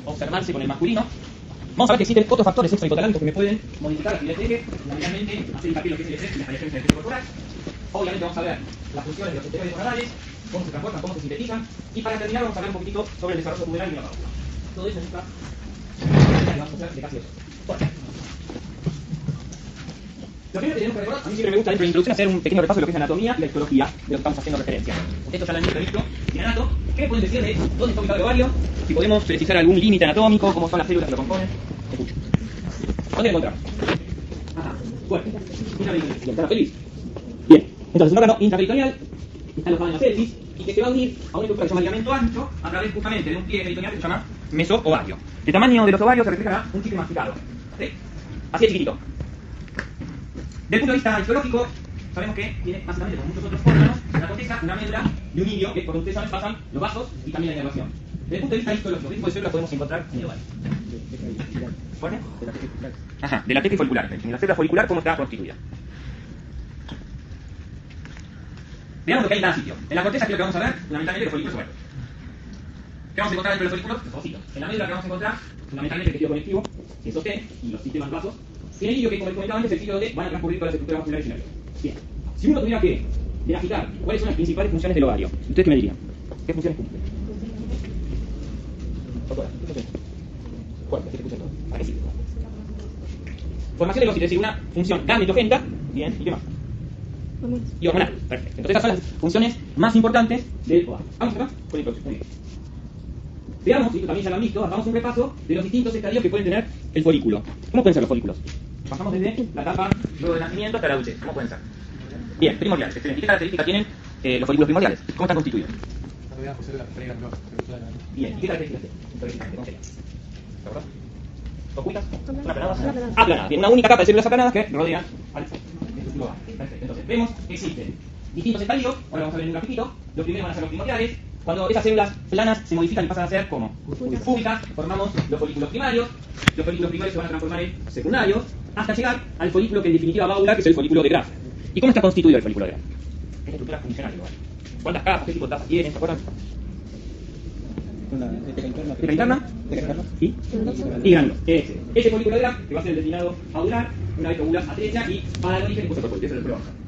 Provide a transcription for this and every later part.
observarse con el masculino, vamos a ver que existen otros factores extrahipotalámicos que me pueden modificar la actividad del eje, fundamentalmente hacer hincapié en lo que es el estrés y las variaciones del eje corporal. Obviamente vamos a ver las funciones de los esteroides hormonales, cómo se transportan, cómo se sintetizan, y para terminar vamos a hablar un poquito sobre el desarrollo puberal y la pausa. Todo eso en esta vamos a hacer de casi eso. Bueno. Lo primero que tenemos que recordar, a mí siempre me gusta dentro de la introducción hacer un pequeño repaso de lo que es la anatomía y la histología de lo que estamos haciendo referencia. Esto ya lo han visto y anato. ¿Qué me pueden decir de dónde está ubicado el ovario? Si podemos precisar algún límite anatómico, cómo son las células que lo componen. Escucho. ¿Dónde lo encontramos? Ajá, fuerte. ¿Está feliz? Bien. Entonces, un órgano intraperitoneal está alojado en la pelvis y que se va a unir a una estructura que se llama ligamento ancho a través justamente de un pliegue peritoneal que se llama mesoovario. El tamaño de los ovarios se reflejará un chicle masticado. ¿Sí? Así de chiquitito. Desde el punto de vista histológico, sabemos que tiene básicamente como muchos otros órganos una corteza, una médula y un ilio, que por donde ustedes saben pasan los vasos y también la inervación. Desde el punto de vista histológico, ¿qué tipo de células podemos encontrar en el ovario? ¿Cuál? Ajá, de la teca folicular. En la célula folicular, ¿cómo está constituida? Veamos lo que hay en cada sitio. En la corteza, ¿qué es lo que vamos a ver? Fundamentalmente los folículos ovarios. ¿Qué vamos a encontrar entre los folículos? Los ovocitos. En la médula, ¿qué vamos a encontrar? Fundamentalmente el tejido conectivo, el sostén y los sistemas vasos. Y en el hilo, que como les comentaba antes, es el sitio donde van a transcurrir todas las estructuras vasculares finales. Bien. Si uno tuviera que graficar cuáles son las principales funciones del ovario, ¿ustedes qué me dirían? ¿Qué funciones cumple? ¿Cuál? ¿Qué te todo? ¿Para qué sirve? Formación de leucocitos, es decir, una función gametogénica. Bien. ¿Y qué más? Y hormonal. Perfecto. Entonces, esas son las funciones más importantes del ovario. Vamos acá con el próximo. Muy bien. Veamos, y esto también ya lo han visto, hagamos un repaso de los distintos estadios que pueden tener el folículo. ¿Cómo pueden ser los folículos? Pasamos desde la etapa luego del nacimiento hasta la adultez. ¿Cómo pueden ser? Bien, primordiales. Excelente. ¿Qué características tienen los folículos primordiales? ¿Cómo están constituidos? Bien, ¿y qué características tienen? ¿Cómo serían? ¿De acuerdo? ¿Ocultas? ¿Aplanadas? Aplanadas. Bien, una única capa de células aplanadas que rodean al folículo. Perfecto. Entonces, vemos que existen distintos estadios. Ahora vamos a ver en un grafiquito. Los primeros van a ser los primordiales. Cuando esas células planas se modifican y pasan a ser como cúbicas, formamos los folículos primarios. Los folículos primarios se van a transformar en secundarios, hasta llegar al folículo que en definitiva va a durar, que es el folículo de Graf. ¿Y cómo está constituido el folículo de Graf? Es la estructura funcional. ¿Cuántas capas? ¿Qué tipo de capas tienen? ¿Se acuerdan? Teca interna. ¿Sí? Y gránulo. Ese folículo de Graf, que va a ser el destinado a durar, una vez que ovula atrecha y va a dar origen después al folículo. Eso es lo que vamos a hacer.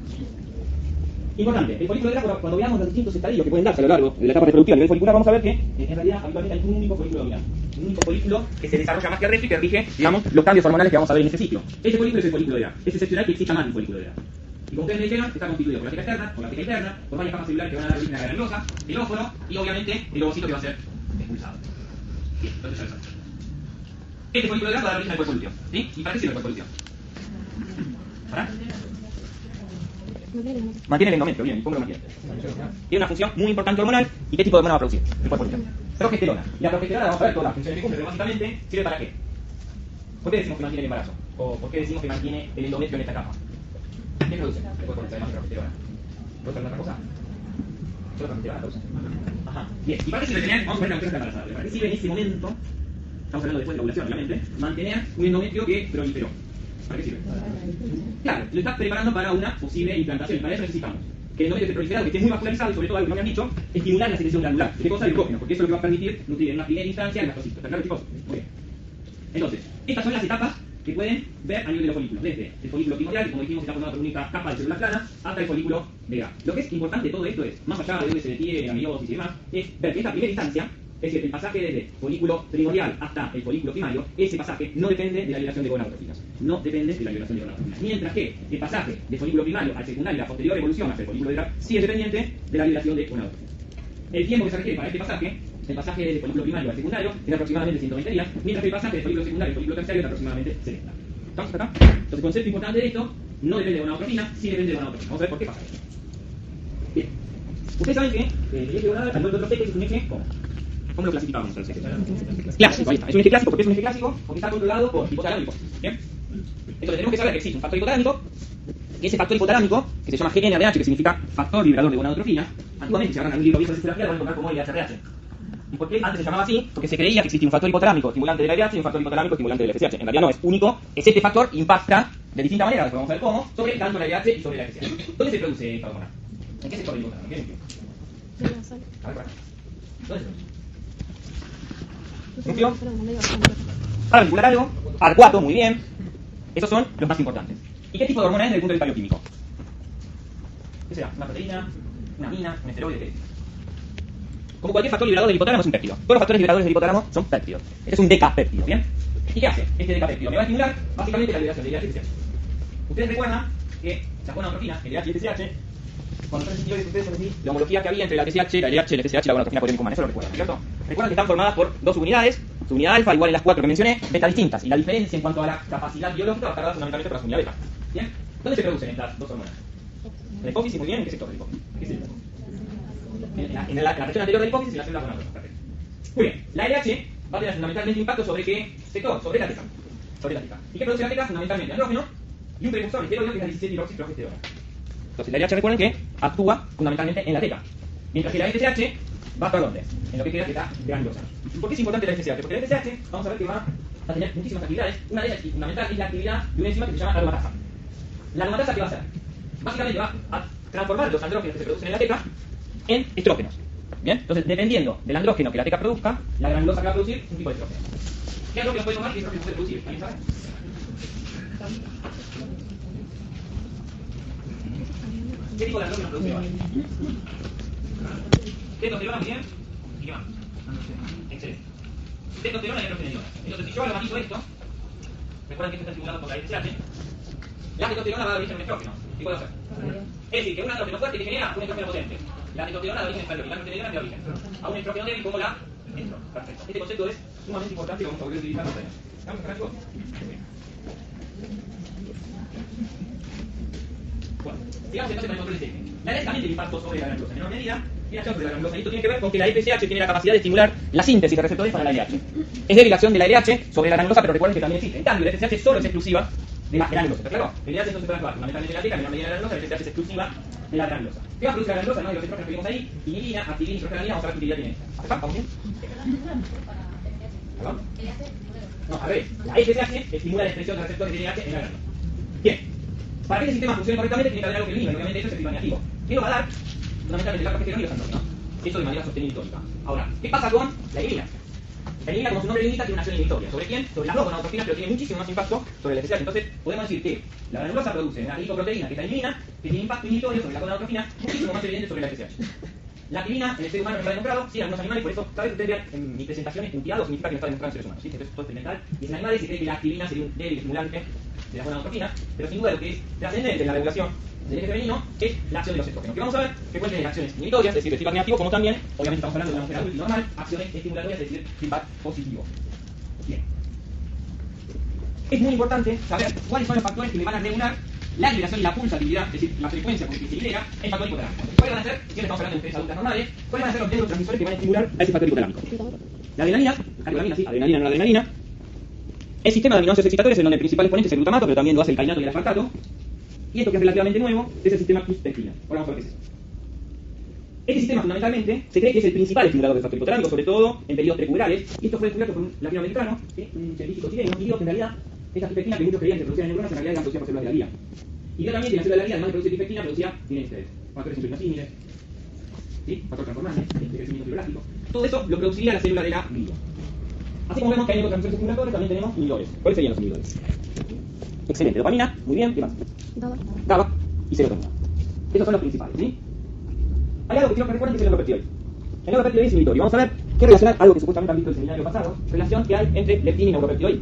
Importante, el folículo de Graf, cuando veamos los distintos estadios que pueden darse a lo largo de la etapa reproductiva a nivel folicular, vamos a ver que en realidad habitualmente hay un único folículo dominante. Un único folículo que se desarrolla más que el resto y que rige, digamos, los cambios hormonales que vamos a ver en este ciclo. Ese folículo es el folículo de Graf. Es excepcional que exista más de un folículo de Graf. Y como ustedes me dijeron, está constituido por la teca externa, por la teca interna, por varias capas celulares que van a dar origen a la granulosa, el óforo y obviamente el ovocito que va a ser expulsado. Bien, entonces ya lo saben. Este folículo de Graf va a dar origen al cuerpo lúteo. ¿Sí? ¿Y para qué sirve el cuerpo lúteo? ¿Para? Mantiene el endometrio, bien, ¿cómo lo mantiene? Tiene una función muy importante hormonal. ¿Y qué tipo de hormona va a producir? El cuerpo lúteo. Progesterona. Y la progesterona, vamos a ver todas las funciones que cumple, pero básicamente sirve para qué. ¿Por qué decimos que mantiene el embarazo? ¿O por qué decimos que mantiene el endometrio en esta capa? ¿Qué produce? El cuerpo lúteo, además de progesterona. ¿Puede ser otra cosa? ¿Solo progesterona produce? Ajá. Bien, ¿y para qué sirve tener? Vamos a ver la mujer está embarazada. ¿Para qué sirve en este momento? Estamos hablando después de la ovulación, obviamente. Mantener un endometrio que proliferó. ¿Para qué sirve? Claro, lo estás preparando para una posible implantación. Y para eso necesitamos que el endometrio esté proliferado, que esté muy vascularizado y sobre todo algo que no me han dicho, estimular la secreción granular. ¿Qué cosa? El glucógeno, porque eso es lo que va a permitir nutrir en una primera instancia el mastocito. ¿Está claro, chicos? Muy bien. Entonces, estas son las etapas que pueden ver a nivel de los folículos. Desde el folículo primordial, que como dijimos está formado por una única capa de células planas, hasta el folículo de Graf. Lo que es importante de todo esto es, más allá de dónde se detiene, amilosis y demás, es ver que esta primera instancia, es decir, el pasaje desde folículo primordial hasta el folículo primario, ese pasaje no depende de la liberación de gonadotrofinas. No depende de la liberación de gonadotrofinas. Mientras que el pasaje de folículo primario al secundario y la posterior evolución hacia el folículo de Graf sí es dependiente de la liberación de gonadotrofinas. El tiempo que se requiere para este pasaje, el pasaje del folículo primario al secundario, es aproximadamente 120 días, mientras que el pasaje del folículo secundario al folículo terciario es aproximadamente 70. ¿Estamos acá? Entonces, el concepto importante de esto no depende de gonadotrofina, sí depende de gonadotrofina. Vamos a ver por qué pasa esto. Bien. Ustedes saben que el eje gonadal al otro eje es un eje, ¿cómo lo clasificamos? Clásico, ahí está. Es un eje clásico porque es un eje clásico porque está controlado por hipotalamo y hipófisis. ¿Bien? Entonces tenemos que saber que existe un factor hipotalámico, que ese factor hipotalámico, que se llama GNRH, que significa factor liberador de gonadotrofina, antiguamente se agarran un libro viejo de citología, lo van a encontrar como LHRH. ¿Y por qué antes se llamaba así? Porque se creía que existía un factor hipotalámico estimulante del LH y un factor hipotalámico estimulante del FSH. En realidad no es único, es este factor impacta de distinta manera, después vamos a ver cómo, sobre tanto el LH y sobre el FSH. ¿Dónde se produce esta hormona? ¿En qué sector del hipotálamo? ¿Qué núcleo? A ver, ¿dónde se produce? Función. Para vincular algo, arcuato, muy bien. Esos son los más importantes. ¿Y qué tipo de hormona es desde el punto de vista bioquímico? ¿Qué será? ¿Una proteína? ¿Una amina? ¿Un esteroide? ¿Qué es? Como cualquier factor liberador del hipotálamo es un péptido. Todos los factores liberadores del hipotálamo son péptidos. Este es un decapéptido, ¿bien? ¿Y qué hace este decapéptido? Me va a estimular básicamente la liberación de LH y TSH. Ustedes recuerdan que la gonadotrofina, el LH y el TSH, cuando son sensibles, ustedes son la homología que había entre la TSH, la LH, el TSH y la gonadotrofina por M, eso lo recuerdan, ¿cierto? Recuerdan que están formadas por dos subunidades, subunidad alfa igual en las 4 que mencioné, beta distintas, y la diferencia en cuanto a la capacidad biológica va a estar dada fundamentalmente por la subunidad beta. ¿Bien? ¿Dónde se producen estas dos hormonas? En la hipófisis, muy bien, ¿en qué sector de la hipófisis? ¿Qué es el en la región anterior de la hipófisis y la célula gonadotrófica. Perfecto. Muy bien, la LH va a tener fundamentalmente impacto sobre qué sector, sobre la teca. Sobre la teca. ¿Y qué produce la teca? Fundamentalmente andrógeno y un precursor esteroide que es la 17-hidroxiprogesterona. Entonces la LH recuerden que actúa fundamentalmente en la teca, mientras que la FSH va para dónde? En lo que queda teca granulosa. ¿Por qué es importante la FSH? Porque la FSH vamos a ver que va a tener muchísimas actividades. Una de ellas y fundamental es la actividad de una enzima que se llama aromatasa. La aromatasa, ¿qué va a hacer? Básicamente va a transformar los andrógenos que se producen en la teca en estrógenos. ¿Bien? Entonces, dependiendo del andrógeno que la teca produzca, la granulosa que va a producir un tipo de estrógeno. ¿Qué andrógeno puede tomar y qué estrógeno puede producir? ¿Alguien sabe? ¿Qué tipo de andrógeno produce? Testosterona, bien. ¿Y qué más? Excelente. Testosterona y androstenedionas. Entonces, si yo aromatizo esto, recuerden que esto está estimulado por la FSH, la testosterona va a dar origen a un estrógeno. ¿Qué puedo hacer? Es decir, que un andrógeno fuerte que genera un estrógeno potente. La testosterona da origen a la androstenediona da origen a un estrógeno débil como la estro. Perfecto. Este concepto es sumamente importante y vamos a volver a utilizarlo en años. ¿Estamos claros? Bueno, sigamos entonces con el control de safety. La LH también tiene impacto sobre la granulosa en menor medida y la acción sobre la granulosa. Y esto tiene que ver con que la FSH tiene la capacidad de estimular la síntesis de receptores para la LH. Es débil la acción de la LH sobre la granulosa, pero recuerden que también existe. En cambio, la FSH solo es exclusiva de la granulosa. ¿Está claro? El LH entonces puede actuar fundamentalmente en la teca, en menor medida de la granulosa, la FSH es exclusiva de la granulosa. ¿Qué va a producir la granulosa? No, de los estrógenos que vimos ahí, inhibina, activina, nitrogenalina, vamos a ver qué utilidad tiene. ¿Vamos bien? ¿Perdón? No, a ver, la FSH estimula la expresión de receptores de LH en la granulosa. Bien. Para que ese sistema funcione correctamente tiene que haber algo que elimine, obviamente eso es el tipo negativo. ¿Qué lo va a dar? Fundamentalmente la progesterona y los andrógenos. Eso de manera sostenida y tónica. Ahora, ¿qué pasa con la inhibina? La inhibina, como su nombre le indica, tiene una acción inhibitoria. ¿Sobre quién? Sobre las dos gonadotrofinas, pero tiene muchísimo más impacto sobre la FSH. Entonces, podemos decir que la granulosa produce una glicoproteína que es la inhibina, que tiene impacto inhibitorio sobre la gonadotrofina muchísimo más evidente sobre la FSH. La activina en el ser humano no está demostrado, sí en algunos animales, por eso cada vez que ustedes vean en mi presentación punteado significa que no está demostrado en seres humanos. ¿Sí? Esto es todo experimental. Y en animales se cree que la activina sería un débil estimulante de la gonadotrofina, pero sin duda lo que es trascendente en la regulación del eje femenino es la acción de los estrógenos. Que vamos a ver que pueden tener acciones inhibitorias, es decir, de feedback negativo, como también, obviamente estamos hablando de una mujer adulta y normal, acciones estimulatorias, es decir, feedback positivo. Bien. Es muy importante saber cuáles son los factores que le van a regular la liberación y la pulsatividad, es decir, la frecuencia con que se libera el factor hipotalámico. ¿Cuáles van a ser, si estamos hablando de mujeres adultas normales, cuáles van a ser los neurotransmisores que van a estimular a ese factor hipotalámico? La adrenalina, sí, adrenalina, no la adrenalina. El sistema de aminoácidos excitatorios, en donde el principal exponente es el glutamato, pero también lo hace el kainato y el aspartato. Y esto que es relativamente nuevo es el sistema cis-peptina. Ahora vamos a ver qué es eso. Este sistema fundamentalmente se cree que es el principal estimulador del factor hipotalámico, sobre todo en periodos prepuberales. Y esto fue descubierto por un latinoamericano, un científico chileno, y dijo que en realidad esta cis-peptina que muchos creían que producía en neuronas, en realidad era producida por células de la glía. Y vio también que la célula de la glía, además de producir cis-peptina, producía, miren ustedes, factores insulinosímiles, ¿sí? Factor transformante, de crecimiento fibroblástico. Todo eso lo produciría la célula de la glía. Así como vemos que hay neurotransmisores estimuladores, también tenemos inhibidores. ¿Cuáles serían los inhibidores? Excelente, dopamina, muy bien, ¿qué más? GABA y serotonina. Esos son los principales, ¿sí? Hay algo que quiero que recuerden que es el neuropeptidoide. El neuropeptidoide es inhibitorio. Vamos a ver qué relación hay, algo que supuestamente han visto en el seminario pasado, relación que hay entre leptina y neuropeptidoide.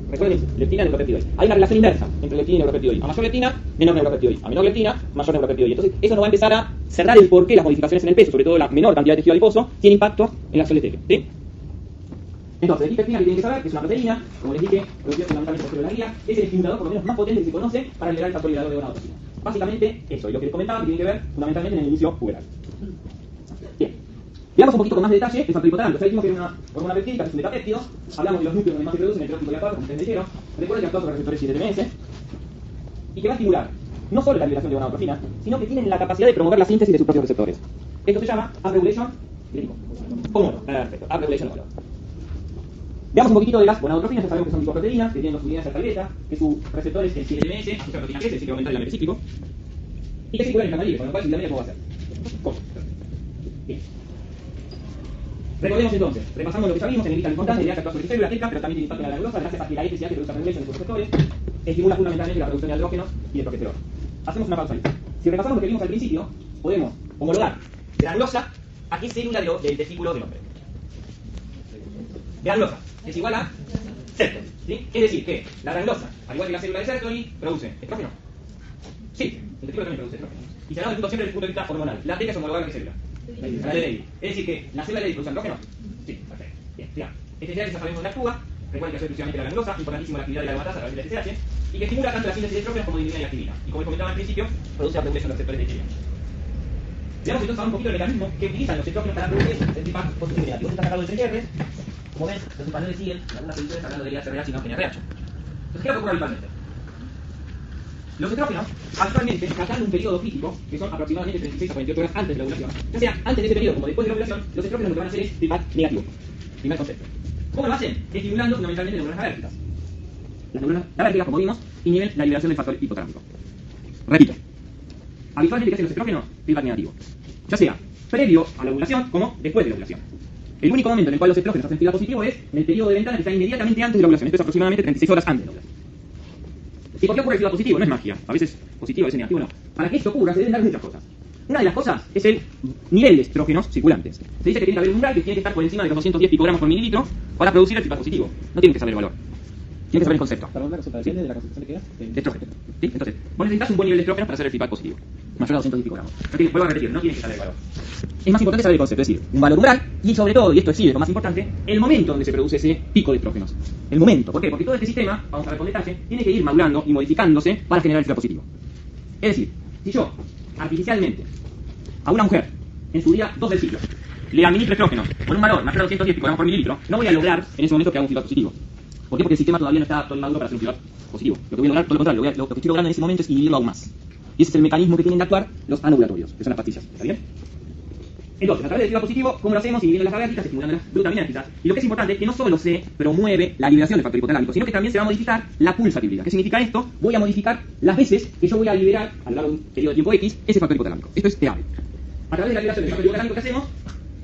Recuerden, leptina y neuropeptidoide. Hay una relación inversa entre leptina y neuropeptidoide. A mayor leptina, menor neuropeptidoide. A menor leptina, mayor neuropeptidoide. Entonces, eso nos va a empezar a cerrar el porqué las modificaciones en el peso, sobre todo la menor cantidad de tejido adiposo, tiene impacto en la acción de TG, ¿sí? Entonces, la leptina que tienen que saber que es una proteína, como les dije, producida fundamentalmente por células de la glía, es el estimulador por lo menos más potente que se conoce para liberar el factor liberador de gonadotrofina. Básicamente eso, y lo que les comentaba que tiene que ver fundamentalmente en el inicio puberal. Bien. Veamos un poquito con más detalle el factor hipotalámico. Ya dijimos que era una hormona peptídica, que es un decapéptido. Hablamos de los núcleos donde más se producen, el trófico y el como ustedes dijeron. Recuerden que actúa sobre receptores 7-TMS y que va a estimular no solo la liberación de gonadotrofina, sino que tienen la capacidad de promover la síntesis de sus propios receptores. Esto se llama upregulation clínico. ¿Cómo no? Perfecto. Upregulation color. Veamos un poquito de las gonadotrofinas. Ya sabemos que son lipoproteínas, que tienen dos unidades alfa y beta, que su receptor es el 7-TMS, esta proteína que es el ciclo aumental del cíclico, y que circula en el canal libre, con lo cual, si la media, ¿cómo va a ser? ¿Cómo? Bien. Recordemos entonces, repasamos lo que ya vimos, en el importante, el actúa sobre el célula teca, pero también tiene impacto en la granulosa, gracias a que la FSH produce regulación de sus receptores, estimula fundamentalmente la producción de andrógenos y de progesterona. Hacemos una pausa ahí. Si repasamos lo que vimos al principio, podemos homologar granulosa a qué célula del testículo del hombre. Granulosa es igual a Sertoli, ¿sí? Es decir, que la granulosa, al igual que la célula de Sertoli, produce estrógeno. Sí, el testículo también produce estrógeno. Y se hablamos siempre desde el punto de vista hormonal. La teca es homologada a qué célula. La de Leydig. Es decir, que la célula de Leydig produce andrógeno. Sí, perfecto. Bien, digamos. Este ya sabemos dónde actúa. Recuerden que es exclusivamente la granulosa, importantísima la actividad de la aromatasa a través del FSH, y que estimula tanto la síntesis de estrógenos como de inhibina y activina. Y como comentaba al principio, produce la producción de los receptores de inhibina. Veamos entonces ahora un poquito el mecanismo que utilizan los estrógenos para producir el feedback positivo y negativo. Está sacado de 3 R. Como ven, los españoles siguen algunas predicciones hablando de LH-RH y no NRH. Entonces, ¿qué es lo que ocurre habitualmente? Los estrógenos, actualmente, tratando un periodo crítico, que son aproximadamente 36 a 48 horas antes de la ovulación, ya sea antes de ese periodo como después de la ovulación, los estrógenos lo que van a hacer es feedback negativo. Primer concepto. ¿Cómo lo hacen? Estimulando fundamentalmente neuronas alérgicas. Las neuronas alérgicas, como vimos, inhiben la liberación del factor hipotalámico. Repito, habitualmente, ¿qué hacen los estrógenos? Feedback negativo. Ya sea previo a la ovulación como después de la ovulación. El único momento en el cual los estrógenos hacen feedback positivo es en el periodo de ventana que está inmediatamente antes de la ovulación. Esto es aproximadamente 36 horas antes de la ovulación. ¿Y por qué ocurre el feedback positivo? No es magia. A veces positivo, a veces negativo, no. Para que esto ocurra se deben dar muchas cosas. Una de las cosas es el nivel de estrógenos circulantes. Se dice que tiene que haber un umbral que tiene que estar por encima de los 210 picogramos por mililitro para producir el feedback positivo. No tienen que saber el valor. Tienen que saber el concepto. Perdón, la resulta depende de la concentración de qué de estrógeno. ¿Sí? Entonces, vos necesitas un buen nivel de estrógeno para hacer el feedback positivo. Mayor a 210 picogramos. Vuelvo a repetir, no tienes que saber el valor. Es más importante saber el concepto, es decir, un valor umbral y sobre todo, y esto es lo más importante, el momento donde se produce ese pico de estrógenos. El momento. ¿Por qué? Porque todo este sistema, vamos a ver con detalle, tiene que ir madurando y modificándose para generar el feedback positivo. Es decir, si yo, artificialmente, a una mujer, en su día 2 del ciclo, le administro estrógeno con un valor mayor a 210 picogramos por mililitro, no voy a lograr en ese momento que haga un feedback positivo. ¿Por qué? Porque el sistema todavía no está todo maduro para hacer un feedback positivo. Lo que voy a lograr, todo lo contrario, lo que estoy logrando en ese momento es inhibirlo aún más. Y ese es el mecanismo que tienen que actuar los anovulatorios, que son las pastillas. ¿Está bien? Entonces, a través del feedback positivo, ¿cómo lo hacemos? Inhibiendo las alérgicas, estimulando las glutaminérgicas. Y lo que es importante es que no solo se promueve la liberación del factor hipotalámico, sino que también se va a modificar la pulsatividad. ¿Qué significa esto? Voy a modificar las veces que yo voy a liberar a lo largo de un periodo de tiempo X ese factor hipotalámico. Esto es clave. A través de la liberación del factor hipotalámico que hacemos,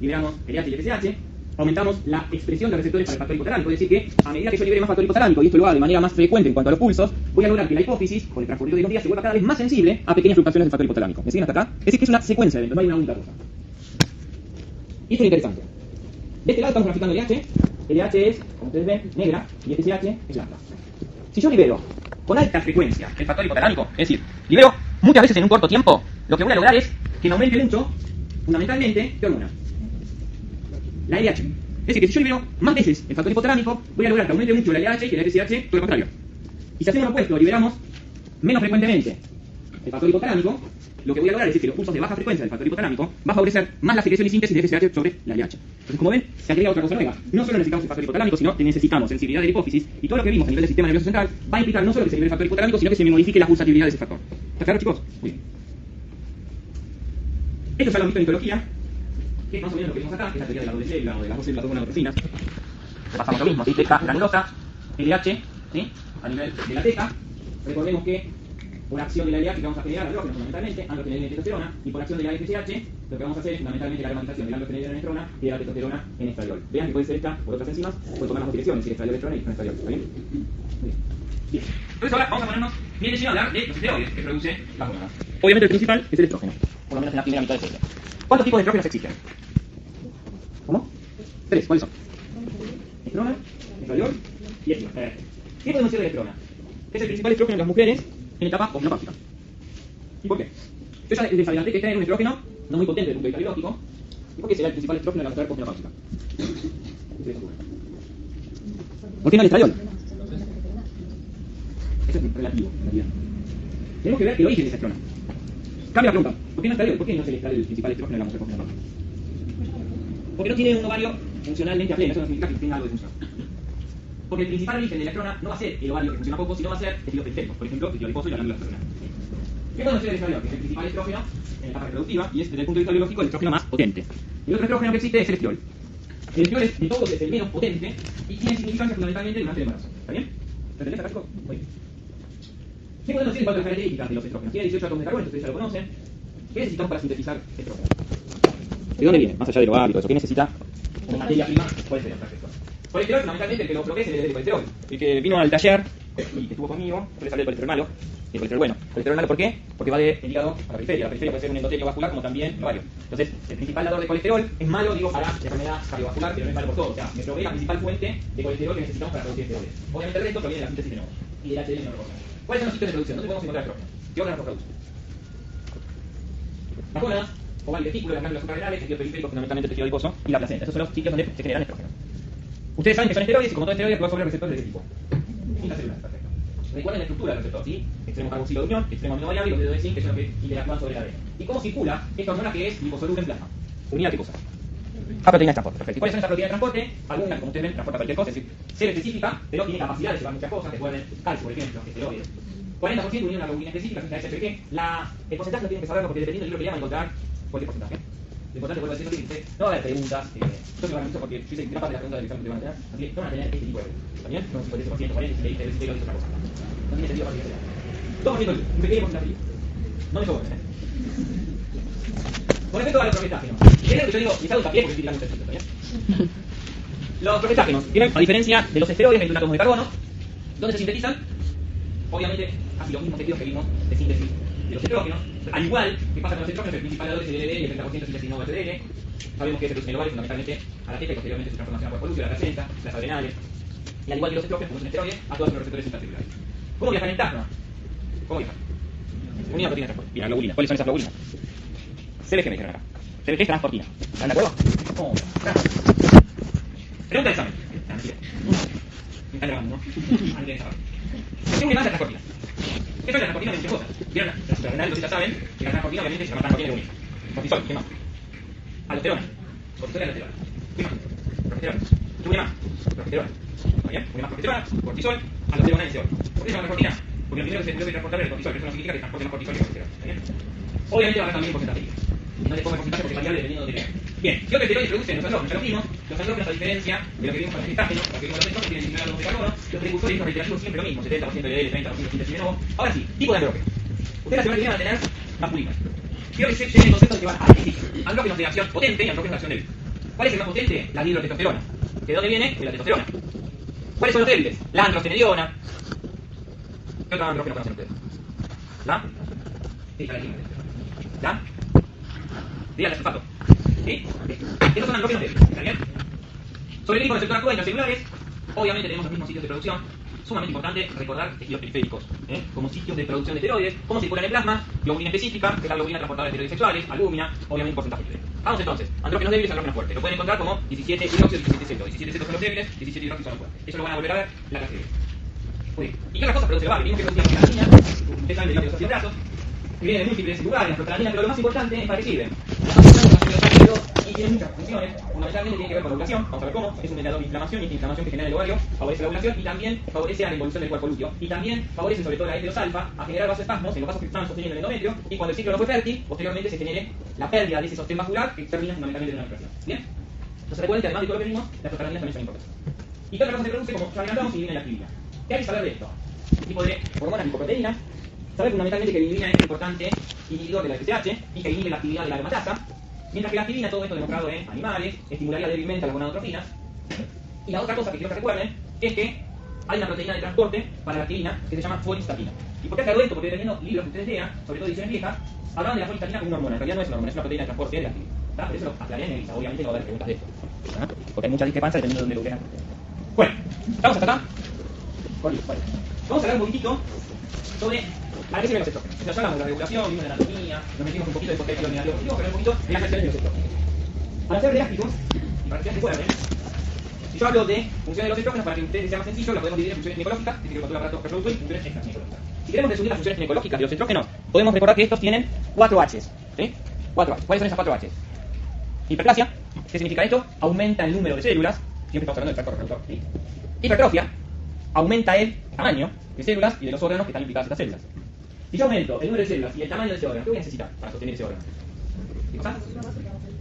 liberamos el LH y el FSH, aumentamos la expresión de receptores para el factor hipotalámico, es decir que a medida que yo libere más factor hipotalámico, y esto lo hago de manera más frecuente en cuanto a los pulsos, voy a lograr que la hipófisis, con el transcurrir de los días, se vuelva cada vez más sensible a pequeñas fluctuaciones del factor hipotalámico. ¿Me siguen hasta acá? Es decir que es una secuencia de eventos, no hay una única cosa. Y esto es interesante. De este lado estamos graficando el LH. El LH es, como ustedes ven, negra, y el FSH es blanca. Si yo libero con alta frecuencia el factor hipotalámico, es decir, libero muchas veces en un corto tiempo, lo que voy a lograr es que me aumente mucho, fundamentalmente, ¿qué hormona? La LH. Es decir, que si yo libero más veces el factor hipotalámico, voy a lograr que aumente mucho la LH y que la FSH todo lo contrario. Y si hacemos lo opuesto, liberamos menos frecuentemente el factor hipotalámico, lo que voy a lograr es que los pulsos de baja frecuencia del factor hipotalámico va a favorecer más la secreción y síntesis de FSH sobre la LH. Entonces, como ven, se agrega otra cosa nueva. No solo necesitamos el factor hipotalámico, sino que necesitamos sensibilidad de la hipófisis, y todo lo que vimos a nivel del sistema nervioso central va a implicar no solo que se libere el factor hipotalámico, sino que se me modifique la pulsatividad de ese factor. ¿Está claro, chicos? Muy bien. Esto ya lo han visto en histología, que es más o menos lo que vimos acá, que es la teoría de la doble célula o de las dos células, dos monotrofinas. Repasamos lo mismo, ¿sí? Teca granulosa, LH, ¿sí? A nivel de la teca. Recordemos que por acción de la LH que vamos a generar andrógenos fundamentalmente, androgeneridina y testosterona, y por acción de la FSH, lo que vamos a hacer es fundamentalmente la aromatización de la androgeneridina en estrona y de la testosterona en estradiol. Vean que puede ser esta por otras enzimas, puede tomar las dos direcciones, es decir, estradiol, estrona y estradiol. ¿Está bien? Bien. Entonces ahora vamos a ponernos bien de lleno a hablar de los esteroides que produce la hormona. Obviamente el principal es el estrógeno, por lo menos en la primera mitad del ciclo. ¿Cuántos tipos de estrógenos existen? ¿Cómo? 3, ¿cuáles son? Estrona, estradiol y estrona. ¿Qué podemos decir de la estrona? Es el principal estrógeno en las mujeres en etapa ovulopáusica. ¿Y por qué? Yo ya les adelanté que está en un estrógeno no muy potente desde el punto de vista biológico. ¿Y por qué será el principal estrógeno de la mujer posmenopáusica? ¿Por qué no el estradiol? Eso es relativo, en realidad. Tenemos que ver el origen de esa estrona. Cambia la pregunta. ¿Por qué no el estradiol? ¿Por qué no es el estradiol el principal estrógeno de la mujer posmenopáusica? Porque no tiene un ovario funcionalmente a pleno. Eso no significa que tenga algo de función. Porque el principal origen de la estrona no va a ser el ovario que funciona poco, sino va a ser tejidos periféricos, por ejemplo, tejido adiposo y la glándula extracelular. ¿Qué podemos decir del estradiol? Que es el principal estrógeno en la etapa reproductiva y es, desde el punto de vista biológico, el estrógeno más potente. El otro estrógeno que existe es el estriol. El estriol es de todos es el menos potente y tiene significancia fundamentalmente durante el embarazo. ¿Está bien? ¿Lo entendés acá, chicos? Muy bien. ¿Qué podemos decir en cuanto a las características de los estrógenos? Tiene 18 átomos de carbono, ustedes ya lo conocen. ¿Qué necesitamos para sintetizar estrógeno? ¿De dónde viene? Más allá del ovario y todo eso, ¿qué necesita como materia prima colesterol. Perfecto. Colesterol fundamentalmente el que lo bloquea es el colesterol. El que vino al taller y que estuvo conmigo, yo les hablé del colesterol malo y el colesterol bueno. ¿Colesterol malo por qué? Porque va del hígado a la periferia. La periferia puede ser un endotelio vascular como también el ovario. Entonces, el principal dador de colesterol es malo, digo, para la enfermedad cardiovascular, pero no es malo por todo. O sea, me provee la principal fuente de colesterol que necesitamos para producir esteroides. Obviamente el resto proviene de la síntesis de nuevos y del HDL no lo reporta. ¿Cuáles son los sitios de producción? ¿Dónde podemos encontrar estrógenos? ¿Qué órganos lo producen? Las gónadas, ovario y testículo, las glándulas suprarrenales, tejido periférico, fundamentalmente tejido adiposo, y la placenta. Esos son los sitios donde se generan estrógenos. Ustedes saben que son esteroides y como todo esteroide actúa sobre receptores de qué tipo. Intracelular, perfecto. Recuerden la estructura del receptor, ¿sí? Extremo carboxilo de unión, extremo amino variable y los dedos de zinc, que son los que interactúan sobre la ADN. ¿Y cómo circula esta hormona que es liposoluble en plasma? ¿Unida a qué cosa? A proteína de transporte, perfecto. ¿Y cuáles son estas proteínas de transporte? Algunas, como ustedes ven, transporta cualquier cosa, es decir, ser específica, pero tiene capacidad de llevar muchas cosas, que pueden calcio, por ejemplo, esteroides. 40% unido a una globulina específica, que es la SPG. El porcentaje no tienen que saberlo porque dependiendo del libro que lean van a encontrar cualquier porcentaje. Lo importante vuelvo a decir que no va a haber preguntas, yo te organizo porque yo sé que gran parte de las preguntas del examen te van a tener, así que no van a tener este tipo de preguntas. ¿Está bien? No es un 50%, 40%, si le diste lo dice otra cosa. No tiene sentido para que sea. 2% un pequeño porcentaje. No me sobra, Con respecto a los progestágenos, es lo que yo digo, y está un papié porque estoy tirando un texto, ¿está bien? Los progestágenos tienen, a diferencia de los esteroides, 21 átomos de carbono, ¿dónde se sintetizan? Obviamente, así los mismos tejidos que vimos de síntesis de los estrógenos. Al igual que pasa con los estrógenos, el principal dador es el LDL y el 30% síntesis nuevo HDL. Sabemos que se produce en el ovario fundamentalmente a la teta y posteriormente su transformación a cuerpo lúcido, la placenta, las adrenales. Y al igual que los estrógenos, como son esteroides, actúan sobre los receptores intracelulares. ¿Cómo viajan en plasma? ¿Cómo viajan? Unida proteína de transporte. Bien, la globulina. ¿Cuáles son esas globulinas? CBG me dijeron acá. CBG es transportina. ¿Están de acuerdo? ¿Cómo? Pregunta de examen. Me están grabando, ¿no? Antes de saber. ¿Qué une más la transportina? ¿Qué son las transportinas de muchas cosas? ¿Vieron? Las suprarrenales, los ya saben que la transportina obviamente se llama transportina de unida. Cortisol, ¿qué más? Aldosterona. Cortisol y aldosterona. ¿Qué más? Progesterona. ¿Qué une más? Progesterona. ¿Está bien? Une más progesterona, cortisol, aldosterona y ese orden. ¿Por qué se llama transportina? Porque lo primero que se debe transportar es el cortisol, pero eso no significa que transporte más cortisol y progesterona. ¿Está bien? Obviamente va a haber también porcentaje. No le pongo porcentaje porque es variable dependiendo de dónde vean. Bien, ¿qué otro esteroide producen los andrógenos? Ya lo vimos. Los andrógenos, a diferencia de lo que vimos con los gestágenos, lo que vimos con los estrógenos, tienen 19 átomos de carbono. Los precursores son reiterativos siempre lo mismo, 70% de LDL, 30% síntesis de nuevo. Ahora sí, tipo de andrógeno. Ustedes la semana que viene van a tener masculinos. Quiero que se lleven el concepto de que van a existen andrógenos de acción potente y andrógenos de acción débil. ¿Cuál es el más potente? La dihidrotestosterona. ¿De dónde viene? De la testosterona. ¿Cuáles son los débiles? La androstenediona. ¿Qué otro andrógeno conocen ustedes? ¿La? Sí, está la química. ¿La? Díganle sulfato. ¿Sí? Estos son andrógenos débiles. ¿Está bien? Sobre el grifo receptor actúa intracelulares. Obviamente tenemos los mismos sitios de producción. Sumamente importante recordar tejidos periféricos, como sitios de producción de esteroides, cómo circulan en el plasma, globulina específica, que es la globulina transportadora de esteroides sexuales, albúmina, obviamente porcentaje libre. Vamos entonces, andrógenos débiles, andrógenos fuertes. Lo pueden encontrar como 17 hidroxio, 17 ceto. 17 cetos son los débiles, 17 hidroxios son los fuertes. Eso lo van a volver a ver en la clase de hoy. ¿Y qué otras cosas produce el ovario? Vimos que producía progesterona, ustedes saben de los ácidos que vienen de múltiples lugares, las proteínas, pero lo más importante es para qué sirven. Y tiene muchas funciones, fundamentalmente tiene que ver con la ovulación, vamos a ver cómo, es un mediador de inflamación y esta inflamación que genera el ovario favorece la ovulación y también favorece a la involución del cuerpo lúteo y también favorece sobre todo la F2 alfa a generar vasoespasmos en los vasos que están sosteniendo el endometrio y cuando el ciclo no fue fértil, posteriormente se genere la pérdida de ese sostén vascular que termina fundamentalmente en una inflación. ¿Bien? Entonces recuerden que además de todo lo que vimos, las proteínas también son importantes. ¿Y qué otra cosa se produce? Como ya adelantamos, inhibina la actividad. ¿Qué hay que saber de esto? ¿Qué tipo de hormonas lipoproteínas? Saber fundamentalmente que la inhibina es un importante inhibidor de la FSH y que inhibe la actividad de la aromatasa, mientras que la activina, todo esto demostrado en animales, estimularía débilmente a las gonadotrofinas. Y la otra cosa que quiero que recuerden es que hay una proteína de transporte para la activina que se llama folistatina. ¿Y por qué aclaro esto? Porque dependiendo libros que ustedes lean, sobre todo ediciones viejas, hablan de la folistatina como una hormona. En realidad no es una hormona, es una proteína de transporte de la activina. Por eso lo aclaré en el lista. Obviamente no va a haber preguntas de esto, porque hay mucha discrepancia dependiendo de dónde lo lean. Bueno, ¿estamos hasta acá? Vamos a hablar un poquitito sobre ¿para qué sirven los estrógenos? Ya hablamos de la regulación, vimos de la anatomía, nos metimos un poquito de por qué hay que dominar los objetivos, pero un poquito de las acciones de los estrógenos. Para ser didácticos, y para que ustedes recuerden, si yo hablo de funciones de los estrógenos, para que ustedes sea más sencillo, la podemos dividir en funciones ginecológicas, es decir, control aparato reproductor y funciones extraginecológicas. Si queremos resumir las funciones ginecológicas de los estrógenos, podemos recordar que estos tienen 4 H's. ¿Sí? 4 H's. ¿Cuáles son esas 4 H's? Hiperplasia. ¿Qué significa esto? Aumenta el número de células. Siempre estamos hablando del factor reproductor. ¿Sí? Hipertrofia. Aumenta el tamaño de células y de los órganos que están implicados en estas células. Si yo aumento el número de células y el tamaño de ese órgano, ¿qué voy a necesitar para sostener ese órgano? ¿Qué cosa?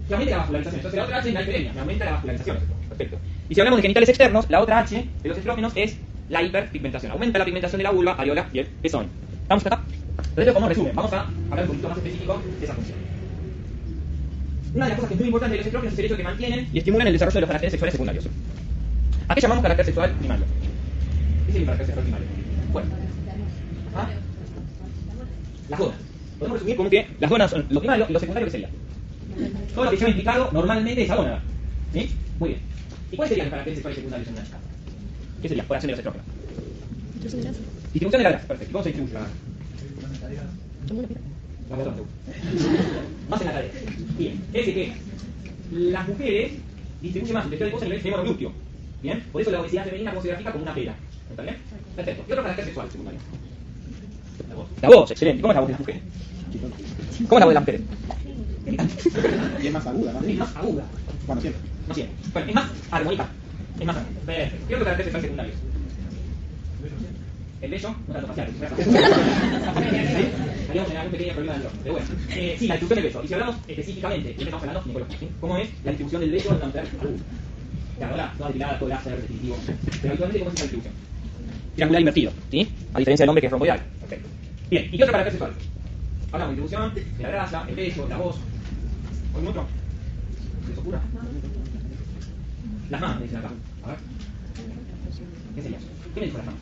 Que aumente la vascularización. Entonces la otra H es la alferemia, me aumenta la vascularización. Perfecto. Y si hablamos de genitales externos, la otra H de los estrógenos es la hiperpigmentación. Aumenta la pigmentación de la vulva, areola y el pezón. ¿Estamos acá? Entonces, como resumen, vamos a hablar un poquito más específico de esa función. Una de las cosas que es muy importante de los estrógenos es el hecho de que mantienen y estimulan el desarrollo de los caracteres sexuales secundarios. ¿A qué llamamos carácter sexual primario? ¿Qué significa carácter sexual primario? Bueno, ¿ah? Las gonas. Podemos resumir como que las gonas son lo primario y lo secundario que sería todo lo que lleva implicado normalmente esa gónada. ¿Sí? Muy bien. ¿Y cuáles serían los caracteres sexuales secundarios en una chica? ¿Qué sería? Por acción de los estrógenos. Distribución de la grasa, perfecto. ¿Cómo se distribuye la grasa? Más en la cadera. Bien, es decir que las mujeres distribuyen más su tejido adiposo en el femoroglúteo. Bien, por eso la obesidad femenina como se grafica como una pera. ¿Está bien? Perfecto. ¿Qué otro carácter sexual secundario? La voz, excelente. ¿Cómo es la voz de las mujeres? ¿Cómo es la voz de las mujeres? Y es más aguda, ¿no? Es más aguda. Bueno, siempre. No siempre. Bueno, es más armónica. Es más armónica. Perfecto. ¿Qué otro carácter sexual secundario? El bello, no tanto facial. Haríamos en algún pequeño problema del orto. Pero bueno, sí, la distribución del bello. Y si hablamos específicamente, y estamos hablando ginecológico, ¿sí? ¿Cómo es la distribución del bello en una mujer adulta? Claro, ahora no depilada, todo láser, definitivo. Pero habitualmente, ¿cómo es esa distribución? Triangular invertido, ¿sí? A diferencia del hombre que es romboidal. Perfecto. Bien, ¿y qué otro carácter sexual? Hablamos de distribución de la grasa, el bello, la voz. ¿Algún otro? ¿Se les ocurra? Las manos, me dicen acá. A ver. ¿Qué sería eso? ¿Qué me dijo las manos?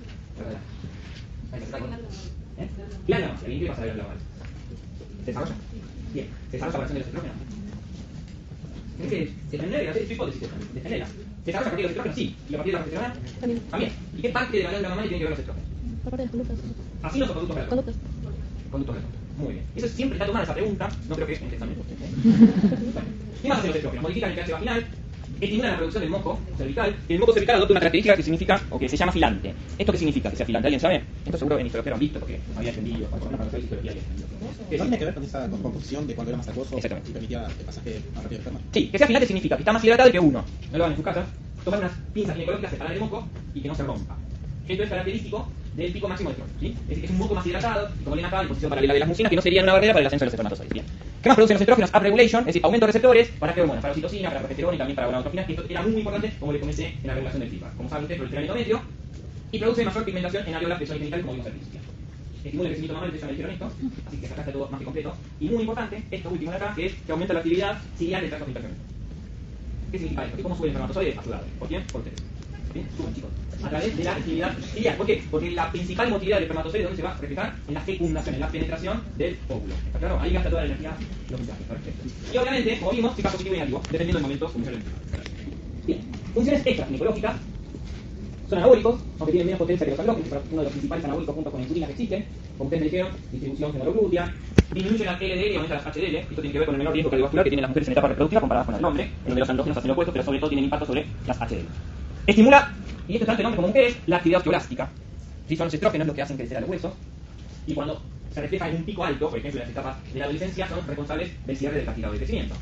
¿Eh? Glándulas, ¿qué pasa a la glándulas? ¿Se desarrolla? Bien, ¿se desarrolla por acción de los estrógenos? Es que se genera, es su hipótesis, se genera. ¿Se desarrolla a partir de los estrógenos? Sí. ¿Y a partir de la progesterona? También. ¿Y qué parte de la glándula mamaria tiene que ver los estrógenos? La parte de las conductas. ¿Así no son conductos retos? Conductas. Conductos retos. Muy bien. Eso siempre está tomada esa pregunta, no creo que es un examen. Bueno, ¿qué más hacen los estrógenos? Modifican el pH vaginal, estimulan la producción del moco cervical, y el moco cervical adopta una característica que significa, o que se llama filante. ¿Esto qué significa que sea filante? ¿Alguien sabe? Esto seguro en histología lo han visto, porque había entendido, cuando soy histología había entendido. ¿No tiene que ver con esa composición de cuando era más acuoso y Exactamente. permitía el pasaje a partir del esperma? Sí, que sea filante significa que está más hidratado que uno. No lo hagan en sus casas. Tomar unas pinzas ginecológicas, separar el moco y que no se rompa. Esto es característico del pico máximo de estrógeno, ¿sí? Es decir, que es un moco más hidratado, y como ven acá, en posición paralela de las mucinas, que no serían una barrera para el ascenso de los espermatozoides. Bien. ¿Qué más producen los estrógenos? Upregulation, es decir, aumento de receptores para qué hormonas, para oxitocina, para progesterona y también para gonadotrofinas, que esto era muy importante, como le comenté en la regulación del feedback. Como saben ustedes, prolifera el endometrio y produce mayor pigmentación en areolas de zona genital, como vimos al principio. Estimula el crecimiento mamario, ustedes ya me dijeron esto, así que acá está todo más que completo. Y muy importante, esto último de acá, que es que aumenta la actividad ciliar del tracto genital. ¿Qué significa esto? ¿Y cómo sube el espermatozoide? A sudar. ¿Por quién? Por ustedes. ¿Bien? Suben, chicos. A través de la actividad ciliar. ¿Por qué? Porque la principal motilidad del espermatozoide, ¿dónde se va a reflejar? En la fecundación, en la penetración del óvulo. ¿Está claro? Ahí gasta toda la energía los mensajes. Perfecto. Y obviamente, como vimos, si está positivo y negativo, dependiendo del momento funcional. Bien. Funciones extras ginecológicas. Son anabólicos, aunque tienen menos potencia que los andrógenos, pero uno de los principales anabólicos junto con la insulina que existen. Como ustedes me dijeron, distribución femoroglútea. Disminuyen las LDL y aumentan las HDL. Esto tiene que ver con el menor riesgo cardiovascular que tienen las mujeres en etapa reproductiva comparadas con el hombre, en donde los andrógenos hacen lo opuesto, pero sobre todo tienen impacto sobre las HDL. Estimula, y esto es tan fenómeno común que es, la actividad osteoblástica. ¿Sí? Son los estrógenos los que hacen crecer a los huesos. Y cuando se refleja en un pico alto, por ejemplo en las etapas de la adolescencia, son responsables del cierre del cartílago de crecimiento.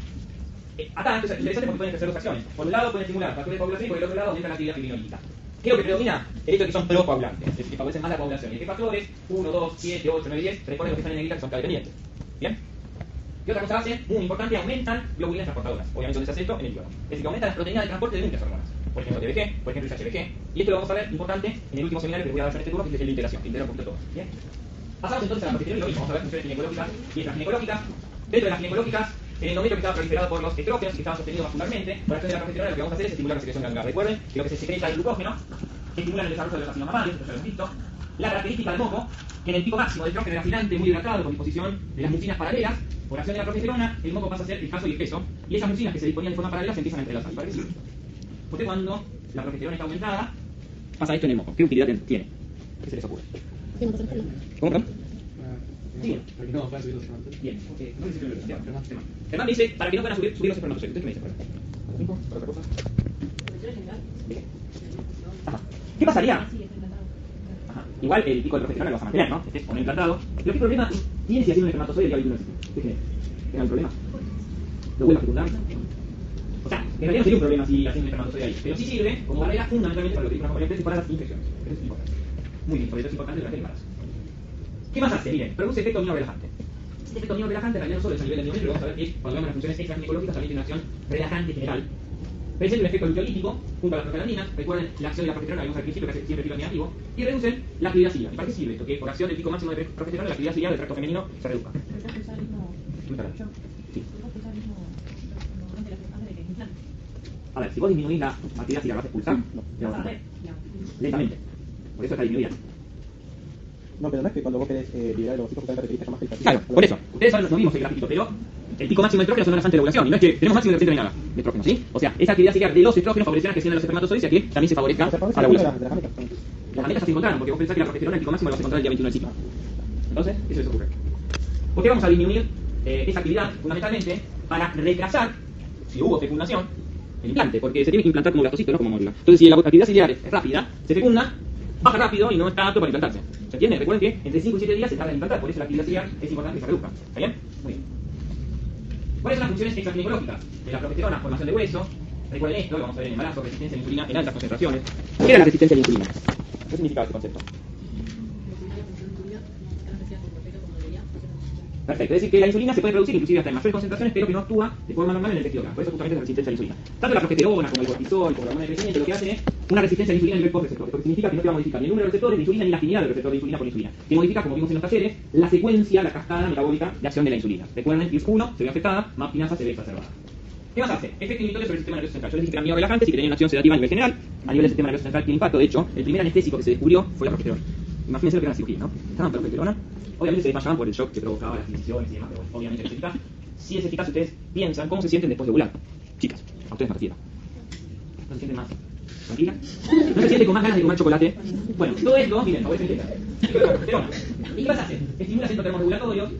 Acá esto es interesante porque pueden ejercer dos acciones. Por un lado pueden estimular factores de coagulación y por el otro lado aumenta la actividad fibrinolítica. ¿Qué es lo que predomina? El hecho de que son procoagulantes, es decir, que favorecen más la coagulación. ¿Y qué factores? 1, 2, 7, 8, 9, 10, reponen los que están en negrita que son dependientes. ¿Bien? ¿Qué otra cosa hacen? Muy importante, aumentan globulinas transportadoras. Obviamente, ¿dónde se hace esto? En el hígado. Es decir, que aumentan las proteínas de transporte de muchas hormonas. Por ejemplo, TBG, por ejemplo, HBG. Y esto lo vamos a ver importante en el último seminario que les voy a dar yo en este turno, que es el de integración. Que integra un poquito todo. ¿Bien? Pasamos entonces a la progesterona y lo mismo. Vamos a ver funciones ginecológicas y extraginecológicas. Dentro de las ginecológicas, el endometrio que estaba proliferado por los estrógenos y que estaba sostenido vascularmente, por acción de la progesterona, lo que vamos a hacer es estimular la secreción glandular. Recuerden que lo que se secreta es el glucógeno, estimulan el desarrollo de los ácidos mamarios, esto ya lo hemos visto. La característica del moco, que en el pico máximo del estrógeno era filante, muy hidratado, con disposición de las mucinas paralelas, por acción de la progesterona, el moco pasa a ser escaso y espeso, y esas mucinas que se disponían de forma paralela se empiezan a entrelazar. ¿Para qué sirve? Porque cuando la progesterona está aumentada, pasa esto en el moco. ¿Qué utilidad tiene? ¿Qué se les ocurre? ¿Cómo, perdón? Sí. Bien. No dice que Germán dice, para que no puedan subir los espermatozoides. ¿Qué me dice? ¿Otra cosa? Ajá. ¿Qué pasaría? Ajá. Igual el pico de progesterona lo vas a mantener, ¿no? Estés con el implantado. Pero ¿qué problema tiene si haciendo un espermatozoide y el no existe? ¿Qué crees? ¿Era el problema? ¿Lo vuelve a fecundar? O sea, en realidad no sería un problema si haciendo un espermatozoide ahí. Pero sí sirve como barrera fundamentalmente para lo que dice una componente para las infecciones. Eso es importante. Muy bien, por eso es importante durante el embarazo. ¿Qué más hace? Miren, produce efecto miorelajante. Este efecto miorelajante en realidad no solo es a nivel del endometrio, lo vamos a ver que cuando vemos las funciones extraginecológicas también tiene una acción relajante general. Presenta un efecto luteolítico junto a las prostaglandinas, recuerden la acción de la progesterona que vimos al principio, que hace siempre pico negativo, y reducen la actividad ciliar. ¿Y para qué sirve esto? Que por acción del pico máximo de progesterona la actividad ciliar del tracto femenino se reduzca. Sí. A ver, si vos disminuís la actividad si la vas a expulsar, ¿qué vas a hacer? Lentamente. Por eso está disminuida. No, pero no es que cuando vos querés liberar el ovocito, justamente requerís que haya más filtración. Claro, por eso. Ustedes ahora no vimos el grafiquito, pero el pico máximo de estrógenos son horas antes de la ovulación. Y no es que tenemos máximo de 300 de estrógenos, ¿sí? O sea, esa actividad ciliar de los estrógenos favorecerá que sean los espermatozoides y a que también se favorezca a la ovulación. De las gametas. Las gametas ya se encontraron, porque vos pensás que la progesterona, el pico máximo lo vas a encontrar el día 21 del ciclo. Entonces, eso les ocurre. ¿Por qué vamos a disminuir esa actividad? Fundamentalmente para retrasar, si hubo fecundación, el implante, porque se tiene que implantar como blastocisto, no como módula. Entonces, si la actividad ciliar es rápida, se fecunda, baja rápido y no está apto para implantarse. ¿Se entiende? Recuerden que entre 5 y 7 días se tarda en implantar, por eso la actividad ciliar es importante que se reduzca. ¿Está bien? Muy bien. ¿Cuáles son las funciones extraginecológicas de la progesterona? Formación de hueso. Recuerden esto, lo vamos a ver en embarazo, resistencia a la insulina en altas concentraciones. ¿Qué era la resistencia a la insulina? ¿Qué significa ese concepto? Perfecto, es decir, que la insulina se puede producir inclusive hasta en mayores concentraciones, pero que no actúa de forma normal en el tejido. Por eso justamente es la resistencia a la insulina. Tanto la progesterona como el cortisol, como la hormona de crecimiento, lo que hacen es una resistencia a la insulina a nivel post-receptor. Esto significa que no te va a modificar ni el número de receptores de insulina ni la afinidad del receptor de insulina por insulina. Que modifica, como vimos en los talleres, la secuencia, la cascada metabólica de acción de la insulina. Recuerden, IRS1 se ve afectada, más quinasa se ve exacerbada. ¿Qué más hace? Efecto inhibitorio sobre el sistema nervioso central. Yo les dije que eran miorelajantes y que tenían una acción sedativa a nivel general. A nivel del sistema nervioso central tiene impacto. De hecho, el primer anestésico que se descubrió fue la progesterona. Imagínense lo que era la cirugía, ¿no? Estaban progesterona. Obviamente se desmayaban por el shock que provocaba las incisiones y demás, pero bueno, obviamente no es eficaz. Si es eficaz, ustedes piensan cómo se sienten después de ovular. Chicas, a ustedes me refiero. ¿No se sienten más tranquilas? ¿No se sienten con más ganas de comer chocolate? Bueno, todo esto, miren, favorece el progesterona. ¿Y qué pasa? Estimula centros termorregulatorios.